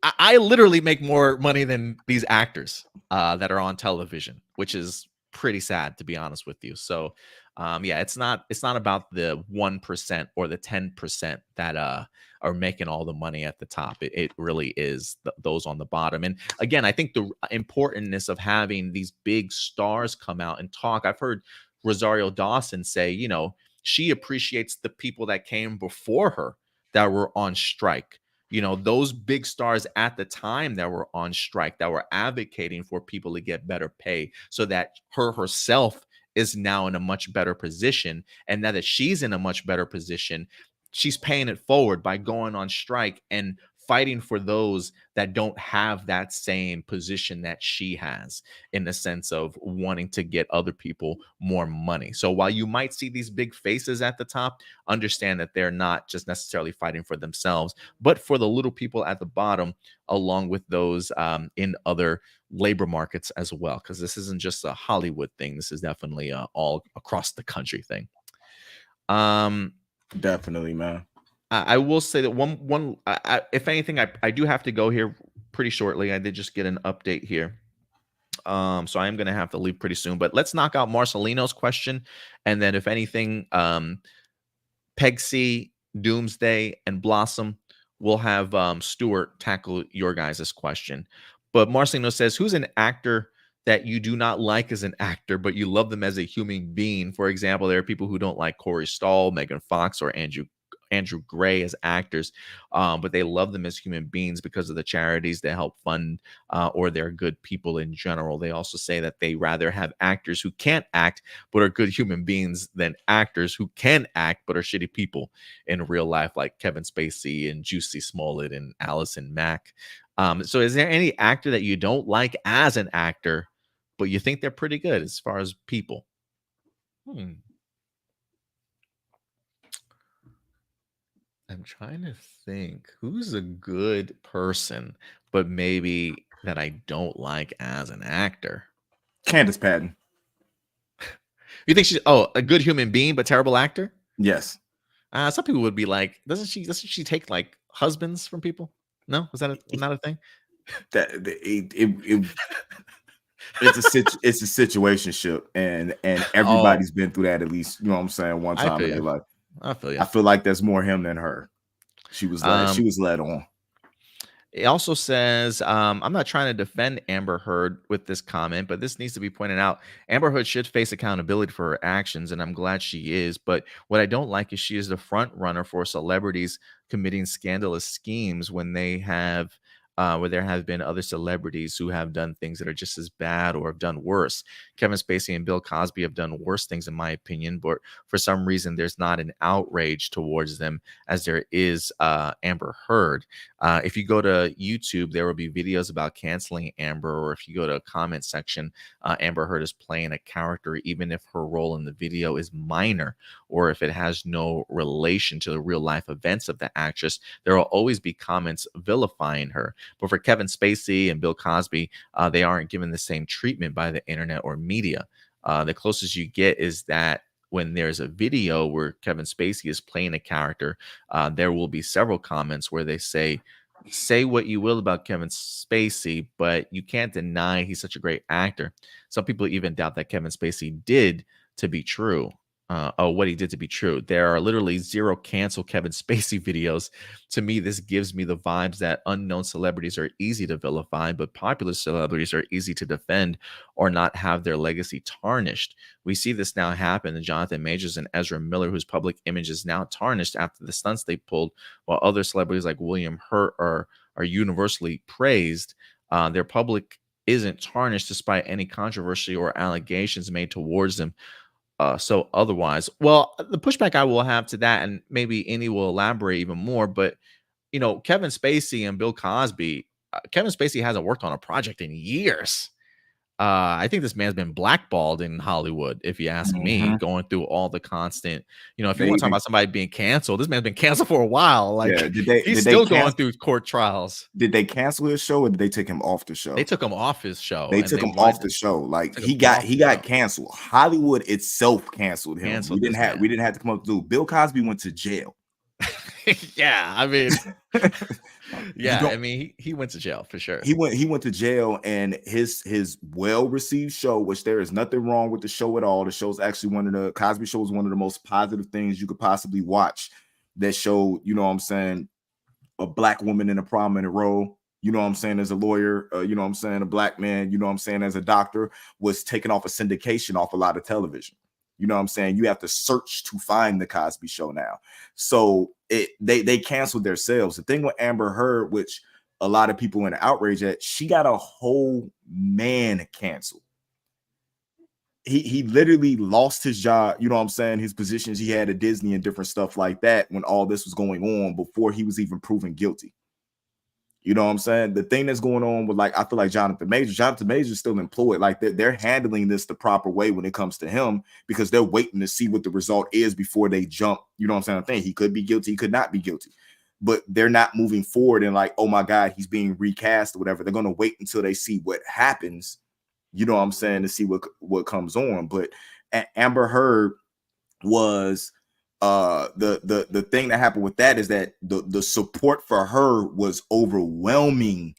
I literally make more money than these actors that are on television, which is pretty sad, to be honest with you. So Yeah, it's not about the 1% or the 10% that are making all the money at the top. It really is those on the bottom. And again, I think the importantness of having these big stars come out and talk. I've heard Rosario Dawson say, you know, she appreciates the people that came before her that were on strike. You know, those big stars at the time that were on strike, that were advocating for people to get better pay, so that her herself is now in a much better position. And now that she's in a much better position, she's paying it forward by going on strike and fighting for those that don't have that same position that she has, in the sense of wanting to get other people more money. So while you might see these big faces at the top, understand that they're not just necessarily fighting for themselves, but for the little people at the bottom, along with those in other labor markets as well, because this isn't just a Hollywood thing. This is definitely a all across the country thing.
Definitely, man.
I will say that if anything, I do have to go here pretty shortly. I did just get an update here. So I am going to have to leave pretty soon, but let's knock out Marcelino's question. And then if anything, Pegsy, Doomsday, and Blossom will have Stuart tackle your guys' question. But Marcelino says, who's an actor that you do not like as an actor, but you love them as a human being? For example, there are people who don't like Corey Stoll, Megan Fox, or Andrew Gray as actors, but they love them as human beings because of the charities they help fund, or they're good people in general. They also say that they rather have actors who can't act but are good human beings than actors who can act but are shitty people in real life, like Kevin Spacey and Juicy Smollett and Allison Mack. So is there any actor that you don't like as an actor, but you think they're pretty good as far as people? I'm trying to think who's a good person, but maybe that I don't like as an actor.
Candace Patton.
You think she's a good human being but terrible actor?
Yes.
Some people would be like, doesn't she take like husbands from people? No, is that not a thing?
It's a situationship, and everybody's been through that at least, you know what I'm saying, one time in their life.
I feel you.
I feel like there's more him than her. She was led on.
It also says, I'm not trying to defend Amber Heard with this comment, but this needs to be pointed out. Amber Heard should face accountability for her actions, and I'm glad she is. But what I don't like is she is the front runner for celebrities committing scandalous schemes when they have where there have been other celebrities who have done things that are just as bad or have done worse. Kevin Spacey and Bill Cosby have done worse things, in my opinion, but for some reason, there's not an outrage towards them as there is Amber Heard. If you go to YouTube, there will be videos about canceling Amber, or if you go to a comment section, Amber Heard is playing a character, even if her role in the video is minor, or if it has no relation to the real life events of the actress, there will always be comments vilifying her. But for Kevin Spacey and Bill Cosby, they aren't given the same treatment by the internet or media. The closest you get is that when there's a video where Kevin Spacey is playing a character, there will be several comments where they say what you will about Kevin Spacey, but you can't deny he's such a great actor. Some people even doubt that Kevin Spacey did to be true. What he did to be true. There are literally 0 cancel Kevin Spacey videos. To me, this gives me the vibes that unknown celebrities are easy to vilify, but popular celebrities are easy to defend or not have their legacy tarnished. We see this now happen to Jonathan Majors and Ezra Miller, whose public image is now tarnished after the stunts they pulled, while other celebrities like William Hurt are universally praised. Their public isn't tarnished despite any controversy or allegations made towards them. So otherwise, well, the pushback I will have to that, and maybe Annie will elaborate even more, but you know, Kevin Spacey and Bill Cosby, Kevin Spacey hasn't worked on a project in years. I think this man's been blackballed in Hollywood, if you ask me, going through all the constant, you know, if you want to talk about somebody being canceled, this man's been canceled for a while. Like, he's still going through court trials.
Did they cancel his show, or did they take him off the show?
They took him off his show.
They took him off the show. Like, he got canceled. Hollywood itself canceled him. We didn't have to come up to do. Bill Cosby went to jail.
Yeah, I mean,
You
yeah,
don't-
I mean, he went to jail for sure.
he went to jail, and his well-received show, which there is nothing wrong with the show at all. The show's actually Cosby Show is one of the most positive things you could possibly watch. That show, you know what I'm saying, a black woman in a prominent role, you know what I'm saying, as a lawyer, you know what I'm saying, a black man, you know what I'm saying, as a doctor, was taken off a syndication off a lot of television. You know what I'm saying? You have to search to find the Cosby Show now. So they canceled themselves. The thing with Amber Heard, which a lot of people in outrage at, she got a whole man canceled. He literally lost his job, you know what I'm saying, his positions he had at Disney and different stuff like that when all this was going on before he was even proven guilty. You know what I'm saying? The thing that's going on with, like, I feel like Jonathan Majors is still employed. Like, they're handling this the proper way when it comes to him, because they're waiting to see what the result is before they jump. You know what I'm saying? I think he could be guilty, he could not be guilty. But they're not moving forward and like, oh my God, he's being recast or whatever. They're going to wait until they see what happens, you know what I'm saying, to see what comes on. But Amber Heard was the thing that happened with that is that the support for her was overwhelming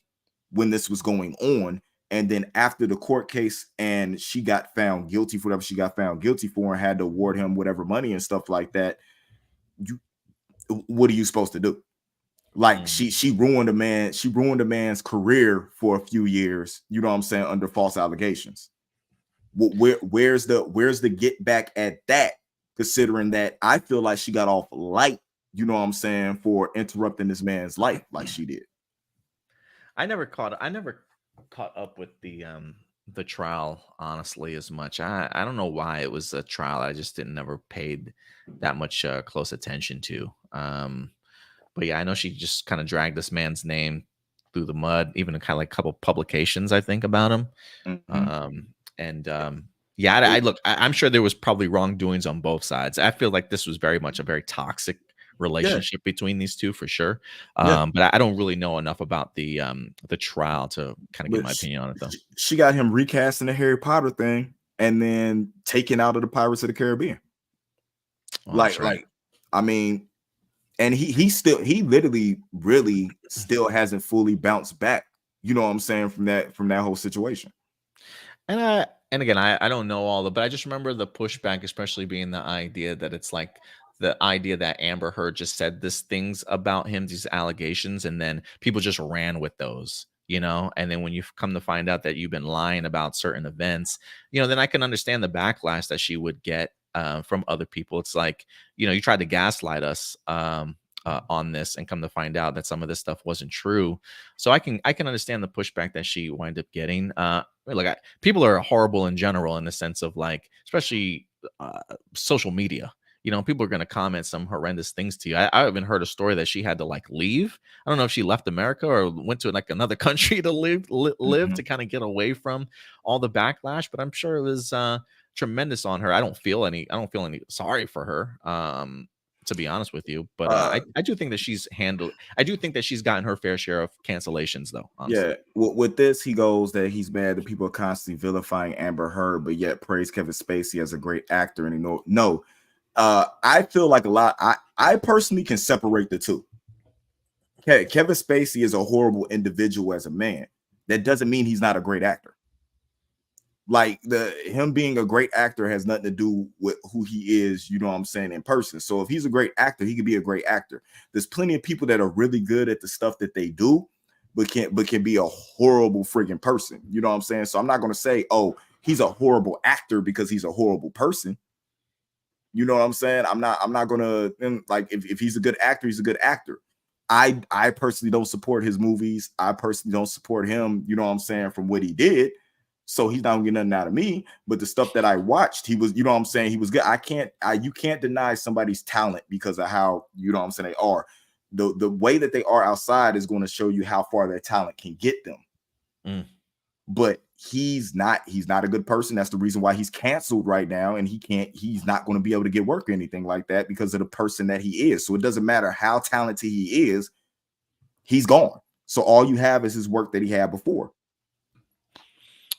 when this was going on. And then after the court case and she got found guilty for whatever she got found guilty for and had to award him whatever money and stuff like that, what are you supposed to do? Like, she ruined a man's career for a few years, you know what I'm saying, under false allegations. Where's the get back at that, considering that I feel like she got off light, you know what I'm saying, for interrupting this man's life like she did.
I never caught up with the trial, honestly, as much. I don't know why it was a trial. I just never paid that much close attention to. But yeah, I know she just kind of dragged this man's name through the mud, even kind of like a couple publications, I think, about him. Yeah, I'm sure there was probably wrongdoings on both sides. I feel like this was very much a very toxic relationship between these two, for sure. But I don't really know enough about the trial to kind of give my opinion on it, though.
She got him recasting the Harry Potter thing and then taken out of the Pirates of the Caribbean. Like, I mean, and he literally really still hasn't fully bounced back, you know what I'm saying, from that whole situation.
And again, I don't know all but I just remember the pushback, especially being the idea that it's like the idea that Amber Heard just said these things about him, these allegations, and then people just ran with those, you know. And then when you come to find out that you've been lying about certain events, you know, then I can understand the backlash that she would get from other people. It's like, you know, you tried to gaslight us on this and come to find out that some of this stuff wasn't true. So I can understand the pushback that she wound up getting. People are horrible in general, in the sense of, like, especially social media. You know, people are going to comment some horrendous things to you. I even heard a story that she had to, like, leave. I don't know if she left America or went to, like, another country to live to kind of get away from all the backlash. But I'm sure it was tremendous on her. I don't feel any sorry for her, to be honest with you. But I do think that she's gotten her fair share of cancellations, though, honestly.
Yeah, with this, he goes that he's mad that people are constantly vilifying Amber Heard, but yet praise Kevin Spacey as a great actor. And I feel like I personally can separate the two. Okay, Kevin Spacey is a horrible individual as a man. That doesn't mean he's not a great actor. Like, him being a great actor has nothing to do with who he is, you know what I'm saying, in person. So if he's a great actor, he could be a great actor. There's plenty of people that are really good at the stuff that they do, but can be a horrible friggin' person. You know what I'm saying? So I'm not going to say, oh, he's a horrible actor because he's a horrible person. You know what I'm saying? I'm not going to, like, if he's a good actor, he's a good actor. I personally don't support his movies. I personally don't support him, you know what I'm saying, from what he did. So he's not gonna get nothing out of me. But the stuff that I watched, he was, you know what I'm saying, he was good. You can't deny somebody's talent because of how, you know what I'm saying, they are. The way that they are outside is going to show you how far their talent can get them. But he's not a good person. That's the reason why he's canceled right now, and he's not going to be able to get work or anything like that because of the person that he is. So it doesn't matter how talented he is, he's gone. So all you have is his work that he had before.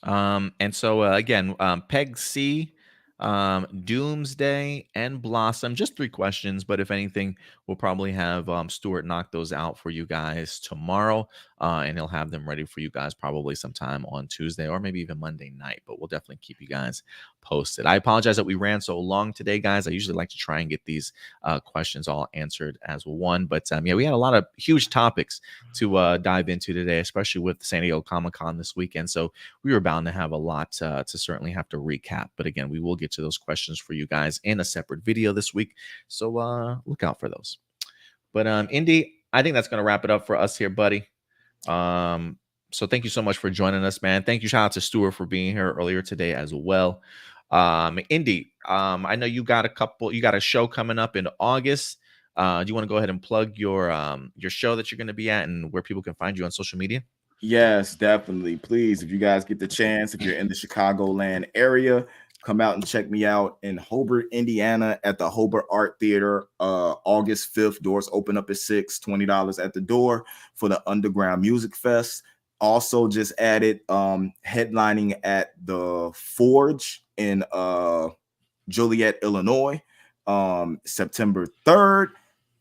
And so again, Peg C Doomsday and Blossom. Just 3 questions, but if anything, we'll probably have Stuart knock those out for you guys tomorrow, and he'll have them ready for you guys probably sometime on Tuesday or maybe even Monday night. But we'll definitely keep you guys posted. I apologize that we ran so long today, guys. I usually like to try and get these questions all answered as one, but yeah, we had a lot of huge topics to dive into today, especially with San Diego Comic-Con this weekend. So we were bound to have a lot to certainly have to recap. But again, we will get to those questions for you guys in a separate video this week. So look out for those. But Indy, I think that's going to wrap it up for us here, buddy. So thank you so much for joining us, man. Thank you. Shout out to Stuart for being here earlier today as well. Indy, I know you got a show coming up in August. Do you want to go ahead and plug your show that you're going to be at and where people can find you on social media?
Yes, definitely. Please, if you guys get the chance, if you're in the Chicagoland area, come out and check me out in Hobart, Indiana at the Hobart Art Theater. August 5th, doors open up at 6, $20 at the door for the Underground Music Fest. Also just added headlining at the Forge in Joliet, Illinois, September 3rd.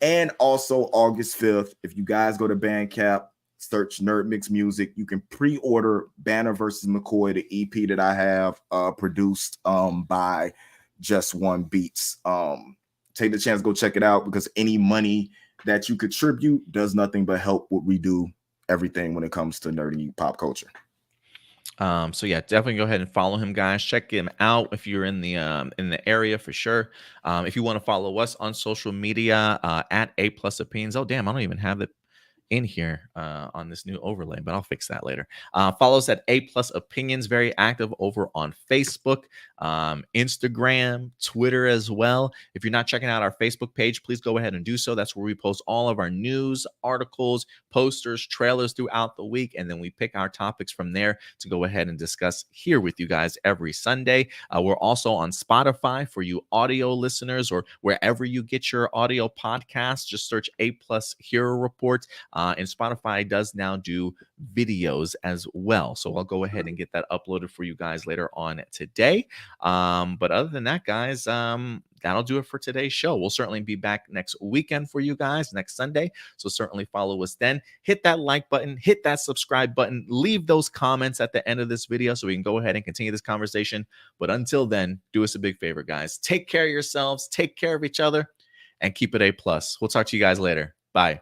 And also August 5th, if you guys go to Bandcamp, search Nerd Mix Music, you can pre-order Banner versus McCoy, the EP that I have produced by Just One Beats. Take the chance, go check it out, because any money that you contribute does nothing but help what we do, everything when it comes to nerdy pop culture.
So yeah, definitely go ahead and follow him, guys. Check him out if you're in the area for sure. If you want to follow us on social media at A+ Opinions. Oh damn, I don't even have it in here on this new overlay, but I'll fix that later. Follow us at A+ Opinions, very active over on Facebook, Instagram, Twitter as well. If you're not checking out our Facebook page, please go ahead and do so. That's where we post all of our news, articles, posters, trailers throughout the week, and then we pick our topics from there to go ahead and discuss here with you guys every Sunday. We're also on Spotify for you audio listeners, or wherever you get your audio podcasts. Just search A+ Hero Report. And Spotify does now do videos as well. So I'll go ahead and get that uploaded for you guys later on today. But other than that, guys, that'll do it for today's show. We'll certainly be back next weekend for you guys, next Sunday. So certainly follow us then. Hit that like button, hit that subscribe button, leave those comments at the end of this video so we can go ahead and continue this conversation. But until then, do us a big favor, guys. Take care of yourselves, take care of each other, and keep it A+. We'll talk to you guys later. Bye.